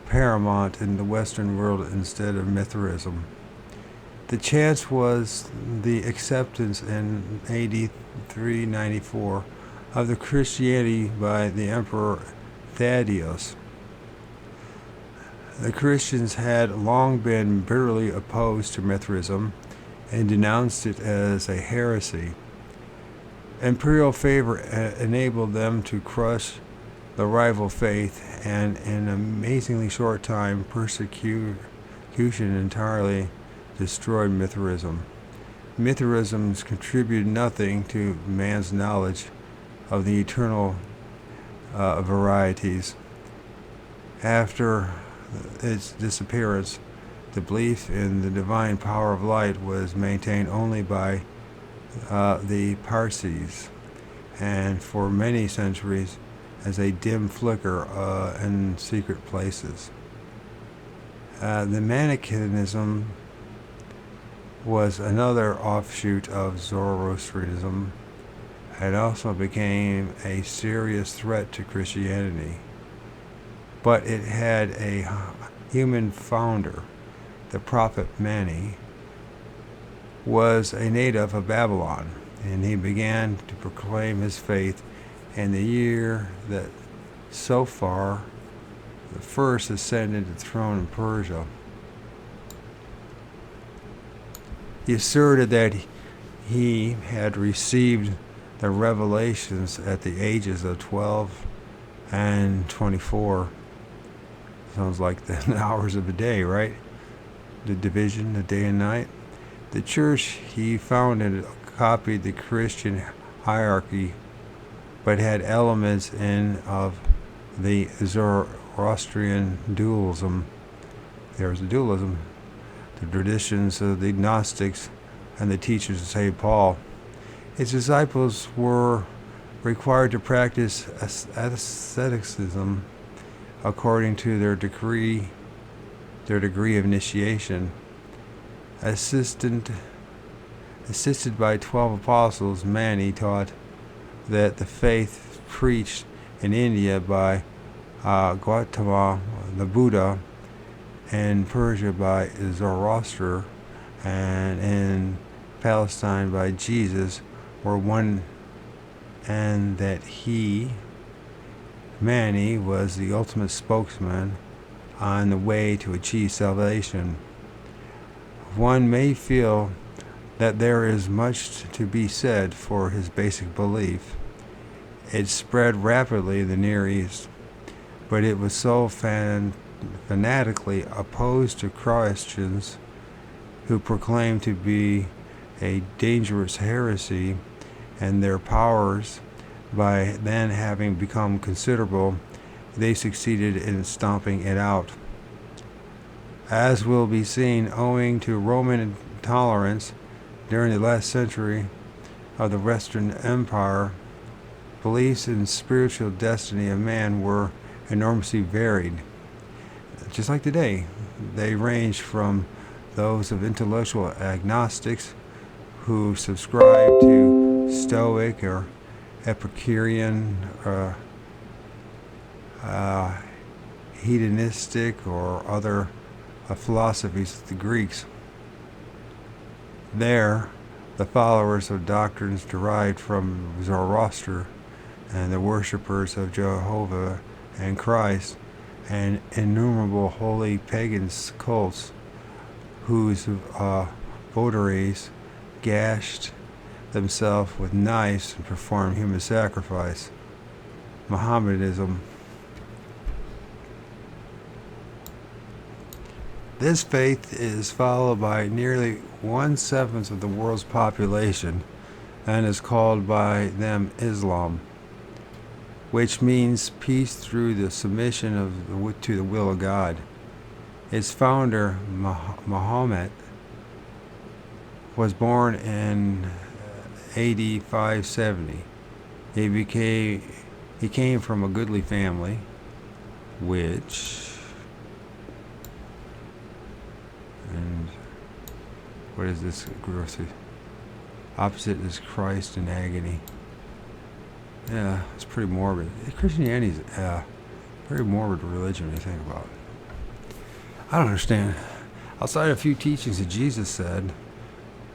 paramount in the Western world instead of Mithraism. The chance was the acceptance in AD 394 of the Christianity by the Emperor Thaddeus. The Christians had long been bitterly opposed to Mithraism and denounced it as a heresy. Imperial favor enabled them to crush the rival faith, and in an amazingly short time, persecution entirely destroyed Mithraism. Mithraisms contributed nothing to man's knowledge of the eternal varieties. After its disappearance, the belief in the divine power of light was maintained only by the Parsees, and for many centuries as a dim flicker in secret places. The Manichaeism was another offshoot of Zoroastrianism and also became a serious threat to Christianity. But it had a human founder. The prophet Mani was a native of Babylon, and he began to proclaim his faith in the year that Sophar the first ascended the throne in Persia. He asserted that he had received the revelations at the ages of 12 and 24. Sounds like the hours of a day, right? The division, the day and night. The church he founded copied the Christian hierarchy, but had elements in of the Zoroastrian dualism. There was a dualism. The traditions of the Gnostics and the teachers of St. Paul. His disciples were required to practice asceticism according to their degree of initiation. Assisted by 12 apostles, Mani taught that the faith preached in India by Gautama the Buddha, in Persia by Zoroaster, and in Palestine by Jesus were one, and that he, Mani, was the ultimate spokesman on the way to achieve salvation. One may feel that there is much to be said for his basic belief. It spread rapidly in the Near East, but it was so fanatically opposed to Christians, who proclaimed to be a dangerous heresy, and their powers, by then having become considerable, they succeeded in stomping it out. As will be seen, owing to Roman intolerance during the last century of the Western Empire, beliefs in spiritual destiny of man were enormously varied. Just like today, they range from those of intellectual agnostics who subscribe to Stoic or Epicurean or hedonistic or other philosophies of the Greeks. There, the followers of doctrines derived from Zoroaster and the worshippers of Jehovah and Christ, and innumerable holy pagans cults whose votaries gashed themselves with knives and performed human sacrifice. Mohammedanism. This faith is followed by nearly 1/7 of the world's population and is called by them Islam, which means peace through the submission to the will of God. Its founder, Muhammad, was born in AD 570. He came from a goodly family, and what is this grocery? Opposite is Christ in agony. Yeah, it's pretty morbid. Christianity's a very morbid religion when you think about it. I don't understand. Outside of a few teachings that Jesus said,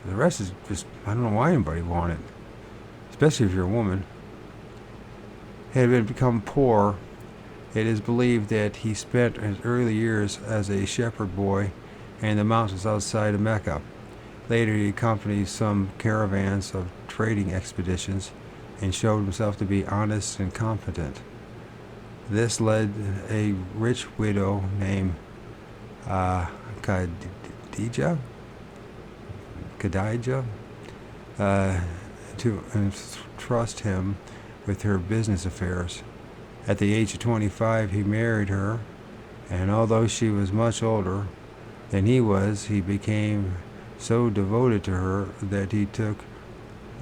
the rest is just, I don't know why anybody wanted it. Especially if you're a woman. Had become poor, it is believed that he spent his early years as a shepherd boy in the mountains outside of Mecca. Later he accompanied some caravans of trading expeditions and showed himself to be honest and competent. This led a rich widow named Khadijah to entrust him with her business affairs. At the age of 25, he married her, and although she was much older than he was, he became so devoted to her that he took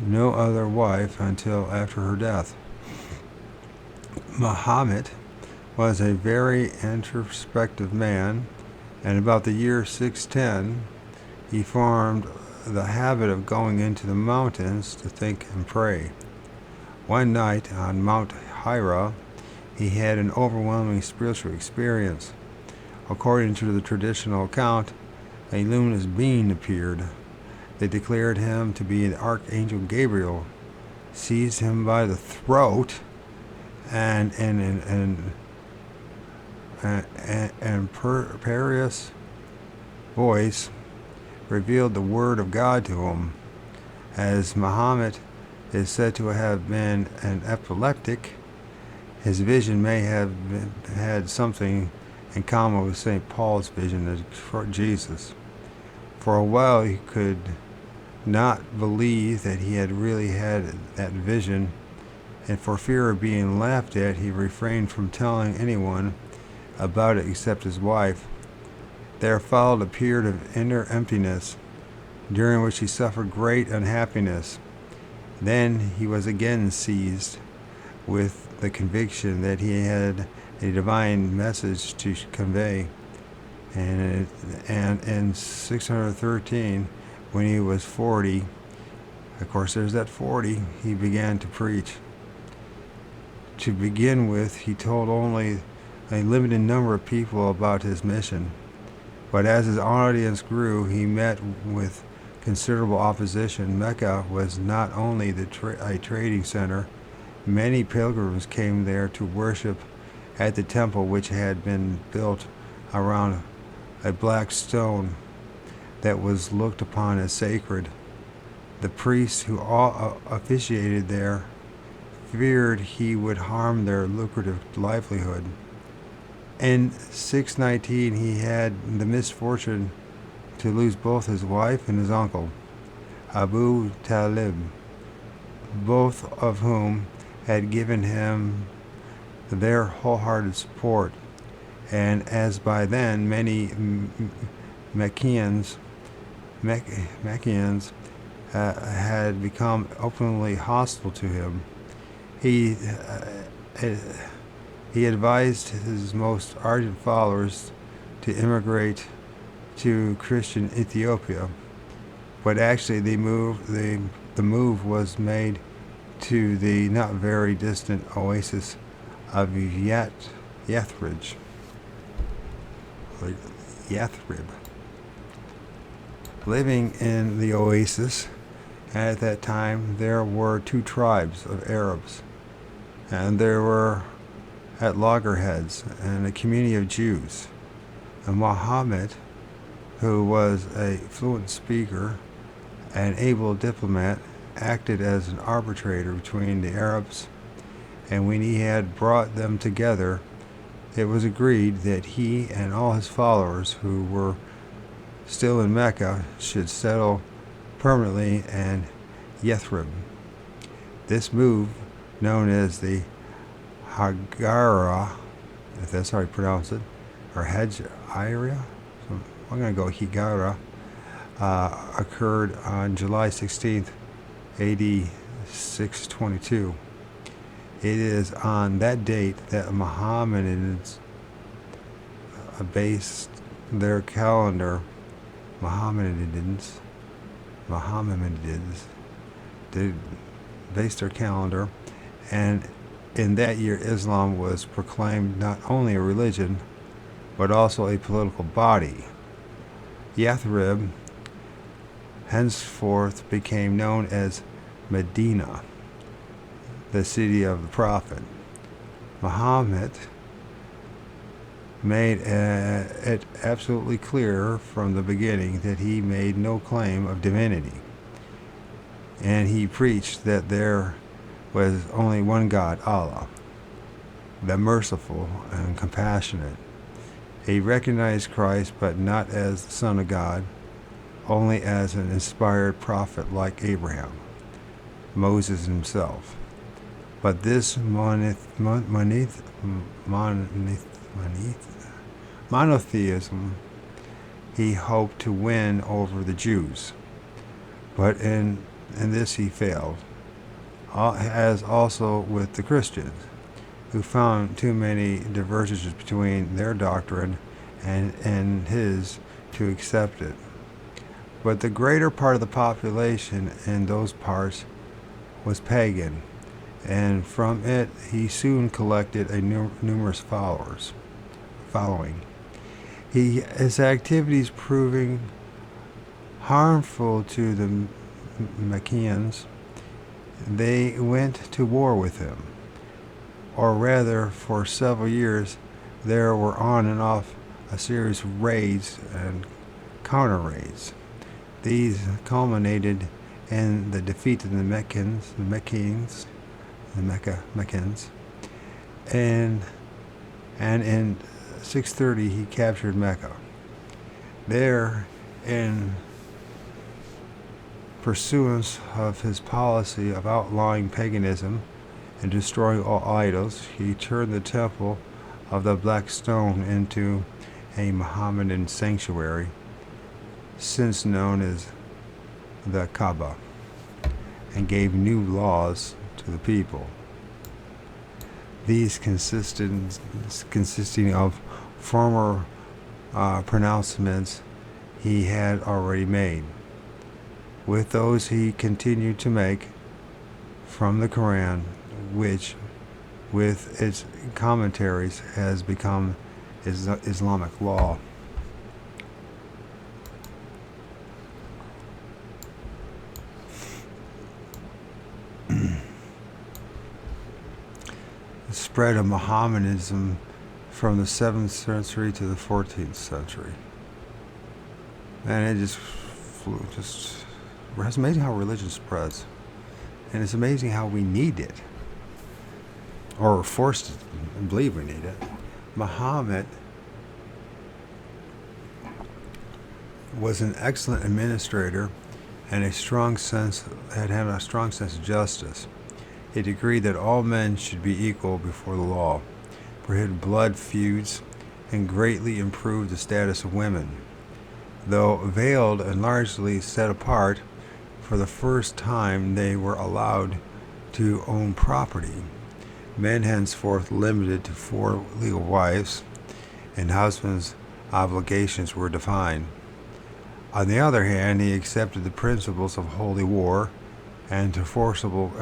no other wife until after her death. Muhammad was a very introspective man, and about the year 610, he formed the habit of going into the mountains to think and pray. One night on Mount Hira, he had an overwhelming spiritual experience. According to the traditional account, a luminous being appeared. They declared him to be the Archangel Gabriel, seized him by the throat, and imperious voice revealed the word of God to him. As Muhammad is said to have been an epileptic, his vision may have had something in common with St. Paul's vision of Jesus. For a while he could not believe that he had really had that vision, and for fear of being laughed at, he refrained from telling anyone about it except his wife. There followed a period of inner emptiness, during which he suffered great unhappiness. Then he was again seized with the conviction that he had a divine message to convey. And in 613, when he was 40, of course there's that 40, he began to preach. To begin with, he told only a limited number of people about his mission. But as his audience grew, he met with considerable opposition. Mecca was not only a trading center. Many pilgrims came there to worship at the temple, which had been built around a black stone that was looked upon as sacred. The priests who officiated there feared he would harm their lucrative livelihood. In 619, he had the misfortune to lose both his wife and his uncle, Abu Talib, both of whom had given him their wholehearted support. And as by then many Meccaeans had become openly hostile to him, he advised his most ardent followers to immigrate to Christian Ethiopia, but actually the move was made to the not very distant oasis of Yathrib. Living in the oasis at that time, there were two tribes of Arabs, and there were at loggerheads and a community of Jews. And Muhammad, who was a fluent speaker and able diplomat, acted as an arbitrator between the Arabs, and when he had brought them together, it was agreed that he and all his followers who were still in Mecca should settle permanently in Yathrib. This move, known as the Hagara, if that's how you pronounce it, or Hajira, so I'm going to go Higara, occurred on July 16th, AD 622. It is on that date that Mohammedans based their calendar. Mohammedans did base their calendar, and in that year Islam was proclaimed not only a religion but also a political body. Yathrib henceforth became known as Medina, the city of the Prophet. Muhammad made it absolutely clear from the beginning that he made no claim of divinity, and he preached that there was only one God, Allah, the merciful and compassionate. He recognized Christ, but not as the Son of God, only as an inspired prophet like Abraham, Moses himself. But this monotheism he hoped to win over the Jews, but in this he failed, as also with the Christians, who found too many divergences between their doctrine and his to accept it. But the greater part of the population in those parts was pagan, and from it he soon collected a numerous following. His activities proving harmful to the Meccans, they went to war with him. Or rather, for several years, there were on and off a series of raids and counter-raids. These culminated in the defeat of the Meccans, and in 630 he captured Mecca. There, in pursuance of his policy of outlawing paganism and destroying all idols, he turned the temple of the Black Stone into a Mohammedan sanctuary, since known as the Kaaba, and gave new laws to the people. These consisting of former pronouncements he had already made, with those he continued to make from the Quran, which, with its commentaries, has become Islamic law. The spread of Mohammedanism from the 7th century to the 14th century. And it just flew, it's amazing how religion spreads. And it's amazing how we need it, or are forced to believe we need it. Muhammad was an excellent administrator and had a strong sense of justice. He decreed that all men should be equal before the law, prohibited blood feuds, and greatly improved the status of women. Though veiled and largely set apart, for the first time they were allowed to own property. Men henceforth limited to 4 legal wives, and husbands' obligations were defined. On the other hand, he accepted the principles of holy war and to forcible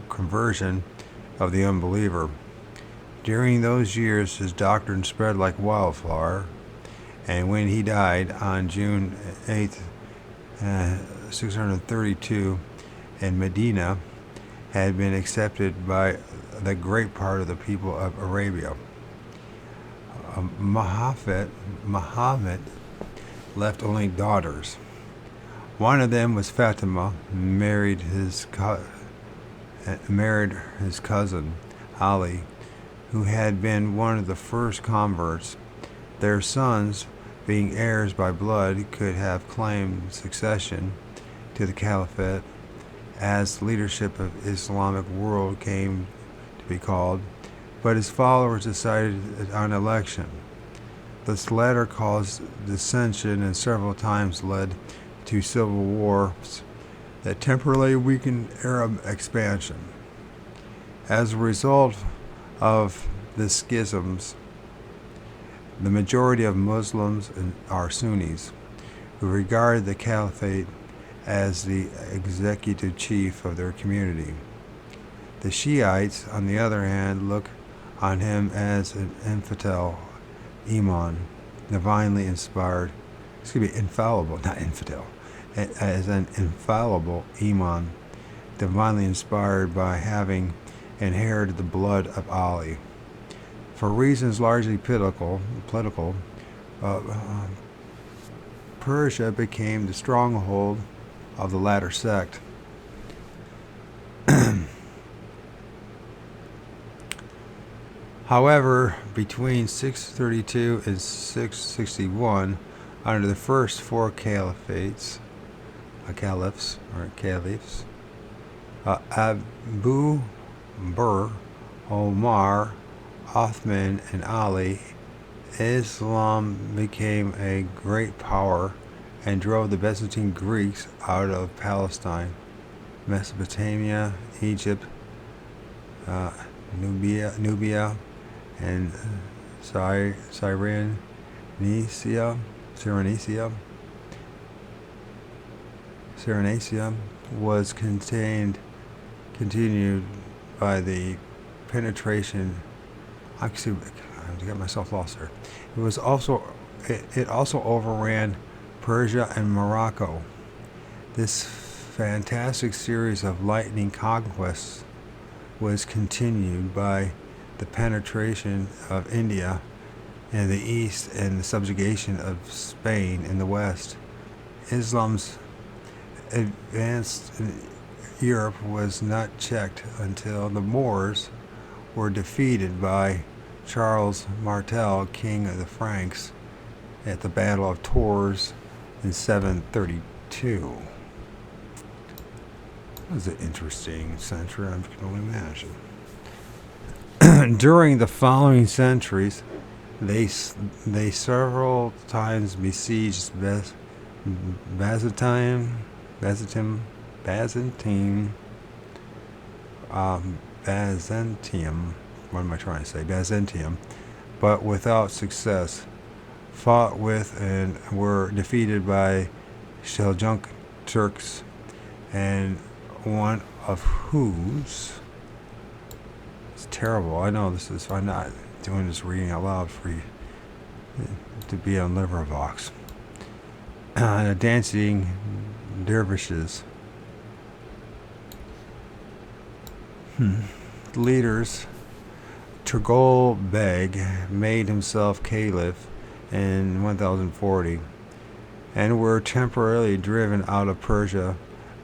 conversion of the unbeliever. During those years, his doctrine spread like wildfire, and when he died on June 8th, 632, in Medina, had been accepted by the great part of the people of Arabia. Muhammad left only daughters. One of them was Fatima, married his cousin Ali, who had been one of the first converts. Their sons, being heirs by blood, could have claimed succession to the caliphate, as the leadership of Islamic world came to be called, but his followers decided on election. This latter caused dissension and several times led to civil wars that temporarily weakened Arab expansion. As a result of the schisms, the majority of Muslims are Sunnis, who regard the caliphate as the executive chief of their community. The Shiites, on the other hand, look on him as an infidel imam, divinely inspired, infallible, not infidel, as an infallible imam, divinely inspired by having inherited the blood of Ali. For reasons largely political, Persia became the stronghold of the latter sect. However, between 632 and 661, under the first four caliphs, Abu Bakr, Omar, Uthman, and Ali, Islam became a great power and drove the Byzantine Greeks out of Palestine, Mesopotamia, Egypt, Nubia, and Cyrenaica was continued by the penetration. I have to get myself lost there. It also overran Persia and Morocco. This fantastic series of lightning conquests was continued by the penetration of India in the east and the subjugation of Spain in the west. Islam's advance in Europe was not checked until the Moors were defeated by Charles Martel, king of the Franks, at the Battle of Tours in 732. That was an interesting century, I can only imagine. During the following centuries, they several times besieged Byzantium, but without success. Fought with and were defeated by Seljuk Turks, and one of whose, it's terrible, I know this is, I'm not doing this reading out loud for you to be on LibriVox. Dancing dervishes. Leaders, Turgol Beg made himself caliph in 1040 and were temporarily driven out of Persia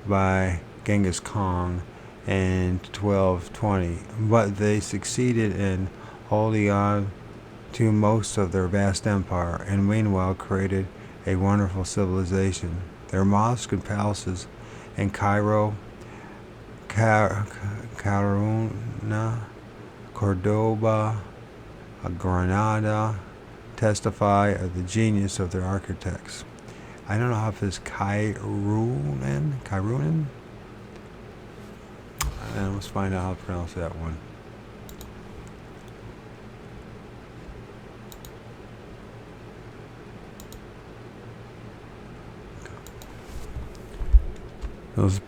by Genghis Khan in 1220, but they succeeded in holding on to most of their vast empire and meanwhile created a wonderful civilization. Their mosques and palaces in Cairo, Caruna, Cordoba, Granada testify of the genius of their architects. I don't know if it's Kairunan. And let's find out how to pronounce that one.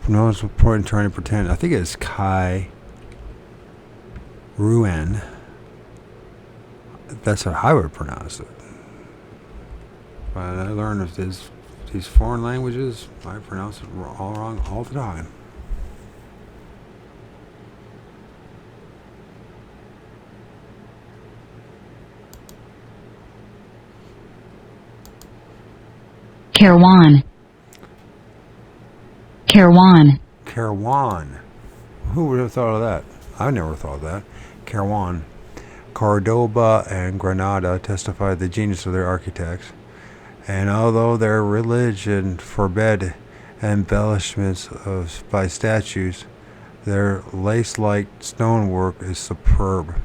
No one's trying to pretend. I think it's Kai Ruan. That's how I would pronounce it. But I learned that these foreign languages, I pronounce it all wrong all the time. Kairwan. Kairwan. Kairwan. Who would have thought of that? I never thought of that. Kairwan. Cordoba and Granada testified the genius of their architects, and although their religion forbade embellishments by statues, their lace-like stonework is superb.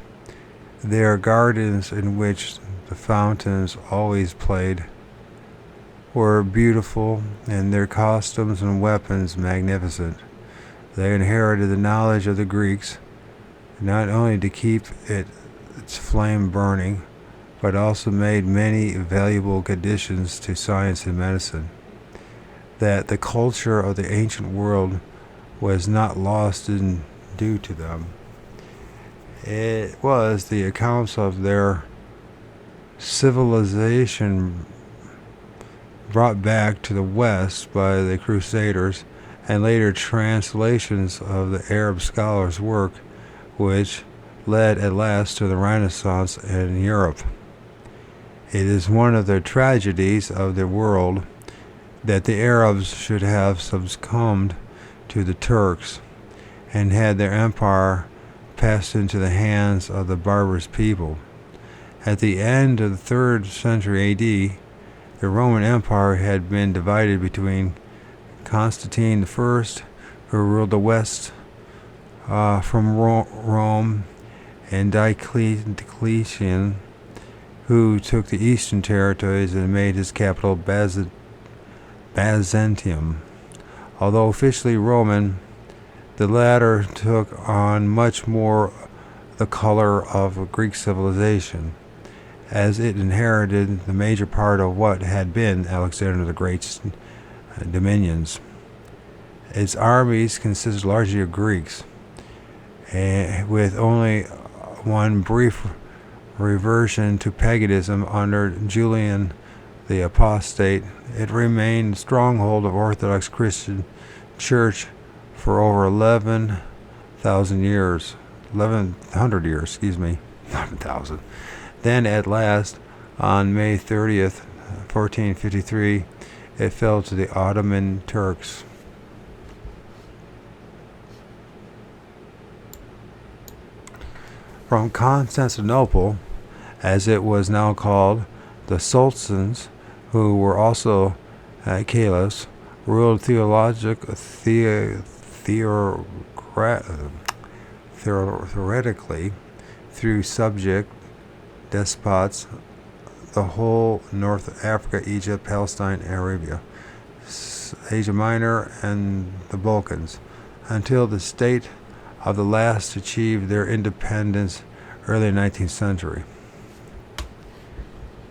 Their gardens, in which the fountains always played, were beautiful, and their costumes and weapons magnificent. They inherited the knowledge of the Greeks, not only to keep its flame burning, but also made many valuable additions to science and medicine. That the culture of the ancient world was not lost due to them. It was the accounts of their civilization brought back to the West by the Crusaders, and later translations of the Arab scholars' work, which led at last to the Renaissance in Europe. It is one of the tragedies of the world that the Arabs should have succumbed to the Turks and had their empire passed into the hands of the barbarous people. At the end of the 3rd century AD, the Roman Empire had been divided between Constantine I, who ruled the west from Rome, and Diocletian, who took the eastern territories and made his capital Byzantium. Although officially Roman, the latter took on much more the color of Greek civilization, as it inherited the major part of what had been Alexander the Great's dominions. Its armies consisted largely of Greeks, with only one brief reversion to paganism under Julian the Apostate. It remained a stronghold of Orthodox Christian Church for over 11,000 years. 1,100 years, excuse me. 11,000. Then at last, on May 30th, 1453, it fell to the Ottoman Turks. From Constantinople, as it was now called, the sultans, who were also caliphs, ruled theoretically through subject despots the whole North Africa, Egypt, Palestine, Arabia, Asia Minor, and the Balkans, until the state of the last achieved their independence early 19th century.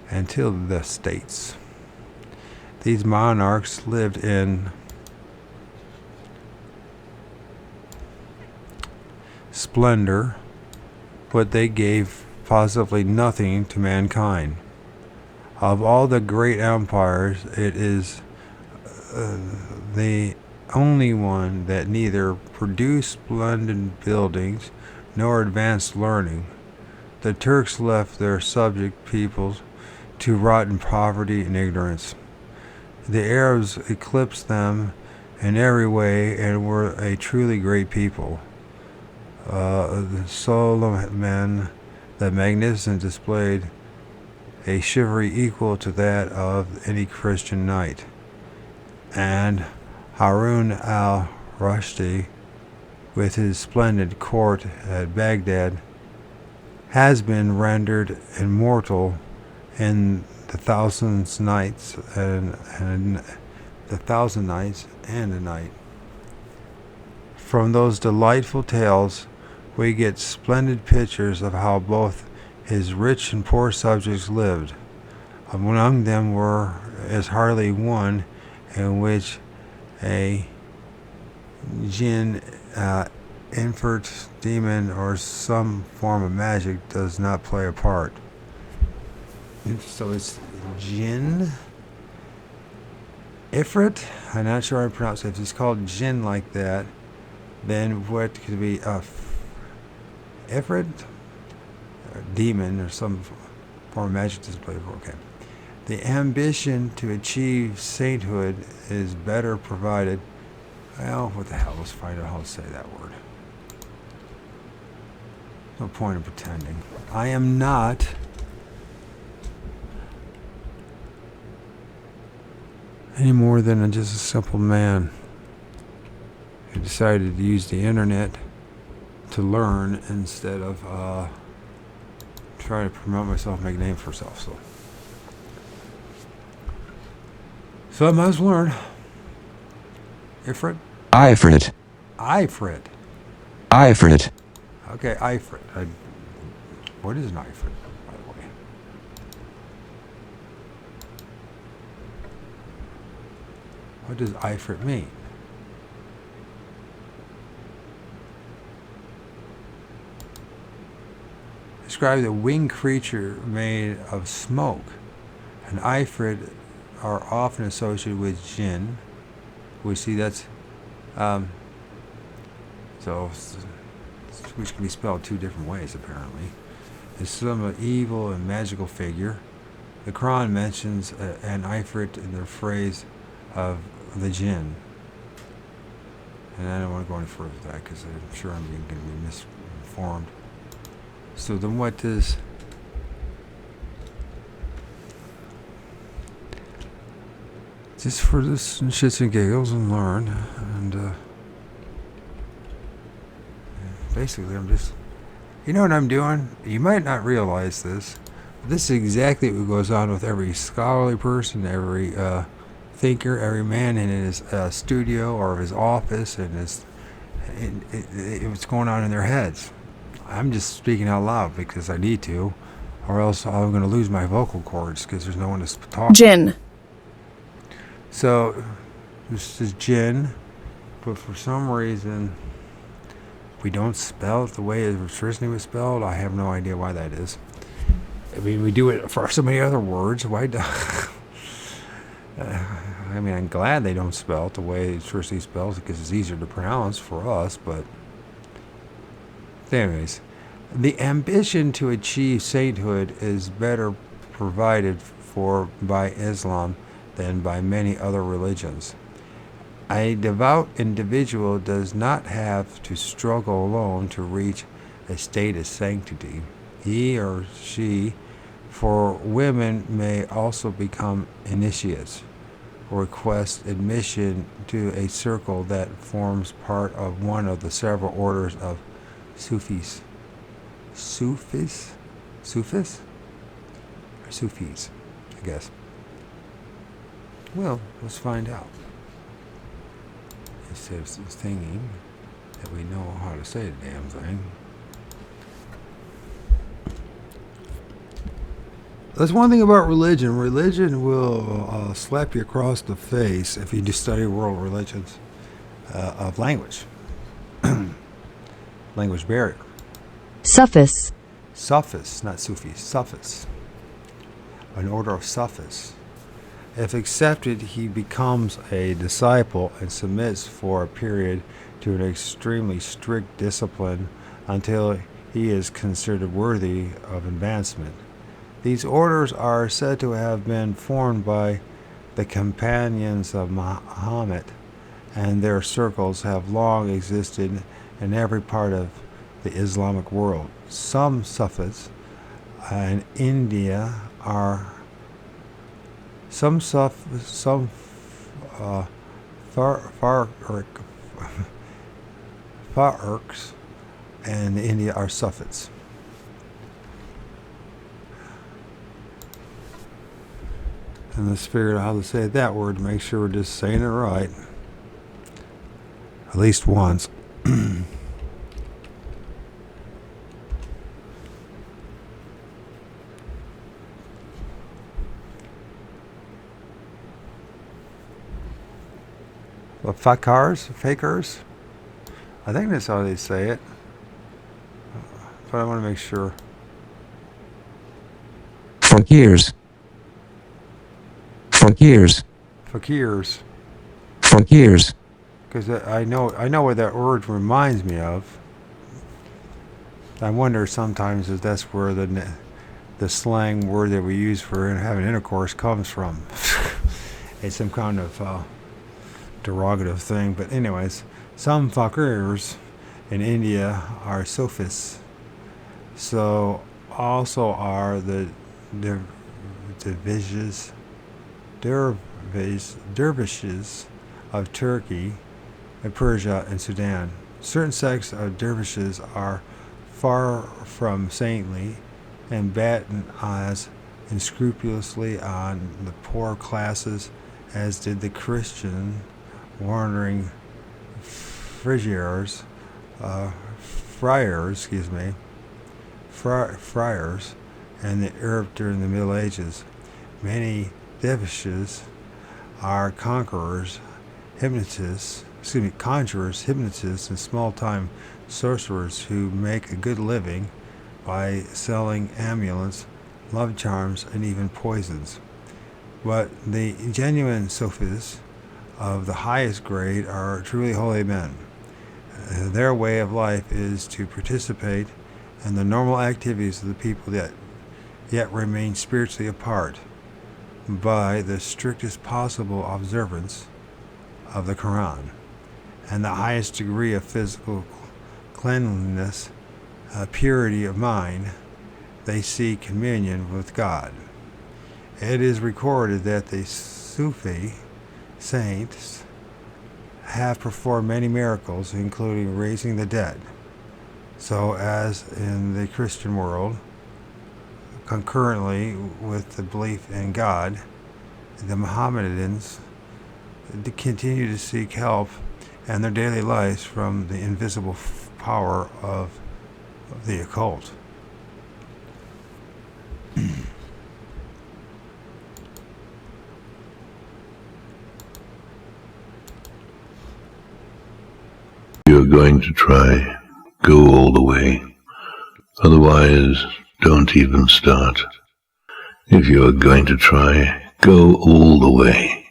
Until the states. These monarchs lived in splendor, but they gave positively nothing to mankind. Of all the great empires, it is the only one that neither produced splendid buildings nor advanced learning. The Turks left their subject peoples to rot in poverty and ignorance. The Arabs eclipsed them in every way and were a truly great people. Solomon the Magnificent displayed a chivalry equal to that of any Christian knight, and Harun al-Rashid, with his splendid court at Baghdad, has been rendered immortal in the Thousand Nights and the Thousand Nights and a Night. From those delightful tales, we get splendid pictures of how both his rich and poor subjects lived. Among them is hardly one in which a jinn, infert, demon, or some form of magic does not play a part. So it's jinn, ifrit. I'm not sure how to pronounce it. If it's called jinn like that, then what could be ifrit, or demon, or some form of magic doesn't play a part. Okay. The ambition to achieve sainthood is better provided. Well, what the hell? Let's find out how to say that word. No point in pretending. I am not any more than just a simple man who decided to use the internet to learn instead of trying to promote myself, make a name for myself. So I might as well learn. Ifrit? Ifrit. Ifrit. Ifrit. Okay, Ifrit. What is an Ifrit, by the way? What does Ifrit mean? Describe the winged creature made of smoke. An Ifrit are often associated with jinn. We see that's which can be spelled two different ways apparently. It's some evil and magical figure. The Quran mentions an Ifrit in the phrase of the jinn. And I don't want to go any further with that because I'm sure I'm going to be misinformed. So then what does just for this shits and giggles and learn and basically I'm just, you know what I'm doing? You might not realize this, but this is exactly what goes on with every scholarly person, every thinker, every man in his studio or his office, and what's going on in their heads. I'm just speaking out loud because I need to, or else I'm going to lose my vocal cords because there's no one to talk. Jinn. So this is jinn, but for some reason we don't spell it the way it traditionally was spelled. I have no idea why that is. I mean, we do it for so many other words. Why do? I mean, I'm glad they don't spell it the way it traditionally spells because it's easier to pronounce for us. But anyways, the ambition to achieve sainthood is better provided for by Islam than by many other religions. A devout individual does not have to struggle alone to reach a state of sanctity. He or she, for women, may also become initiates or request admission to a circle that forms part of one of the several orders of Sufis. Sufis? Or Sufis, I guess. Well, let's find out. Instead of thinking that we know how to say the damn thing. That's one thing about religion. Religion will slap you across the face if you just study world religions of language. Language barrier. Sufis. Sufis, not Sufis. Sufis. An order of Sufis. If accepted, he becomes a disciple and submits for a period to an extremely strict discipline until he is considered worthy of advancement. These orders are said to have been formed by the companions of Muhammad, and their circles have long existed in every part of the Islamic world. Some Sufis in India are Farks and India are Sufis. And let's figure out how to say that word to make sure we're just saying it right. At least once. Fakers? I think that's how they say it. But I want to make sure. Fakirs. Fakirs. Fakirs. Fakirs. Because I know what that word reminds me of. I wonder sometimes if that's where the the slang word that we use for having intercourse comes from. It's some kind of derogative thing. But anyways, some fakirs in India are sophists. So also are the dervishes of Turkey and Persia and Sudan. Certain sects of dervishes are far from saintly and batten as unscrupulously on the poor classes as did the Christian wandering friars and the Arab during the Middle Ages. Many dervishes are conjurers, hypnotists, and small-time sorcerers who make a good living by selling amulets, love charms, and even poisons. But the genuine Sufis of the highest grade are truly holy men. Their way of life is to participate in the normal activities of the people that yet remain spiritually apart by the strictest possible observance of the Quran and the highest degree of physical cleanliness, purity of mind. They seek communion with God. It is recorded that the Sufi saints have performed many miracles, including raising the dead. So as in the Christian world, concurrently with the belief in God, the Mohammedans continue to seek help in their daily lives from the invisible power of the occult. You're going to try, go all the way. Otherwise, don't even start. If you're going to try, go all the way.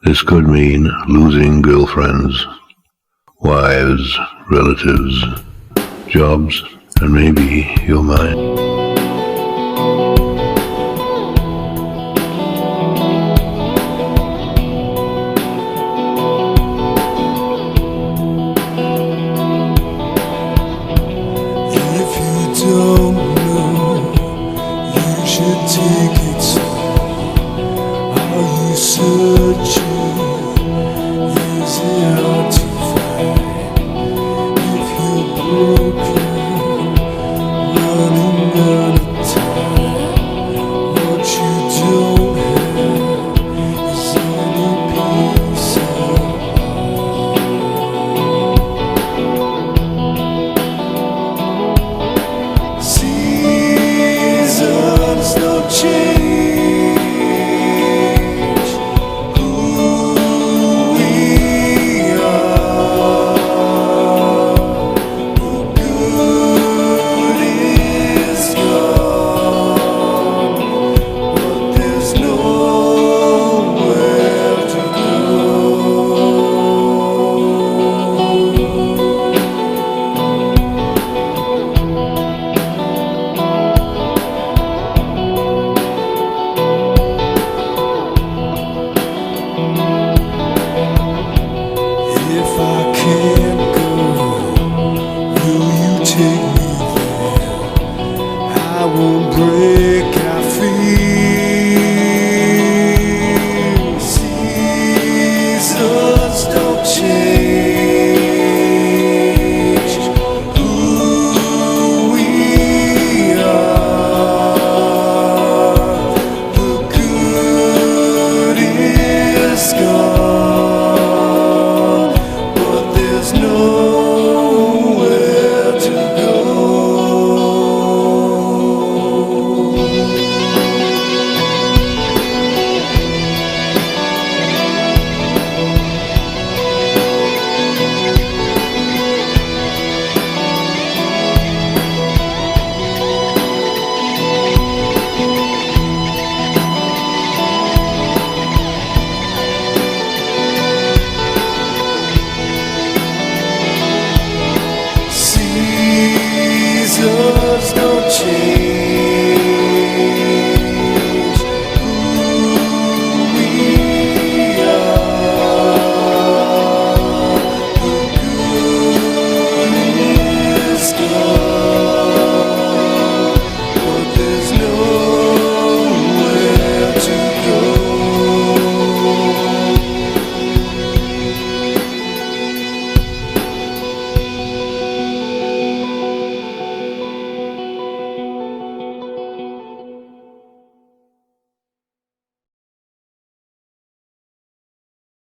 This could mean losing girlfriends, wives, relatives, jobs, and maybe your mind. Don't know, you should take it slow. Are you searching?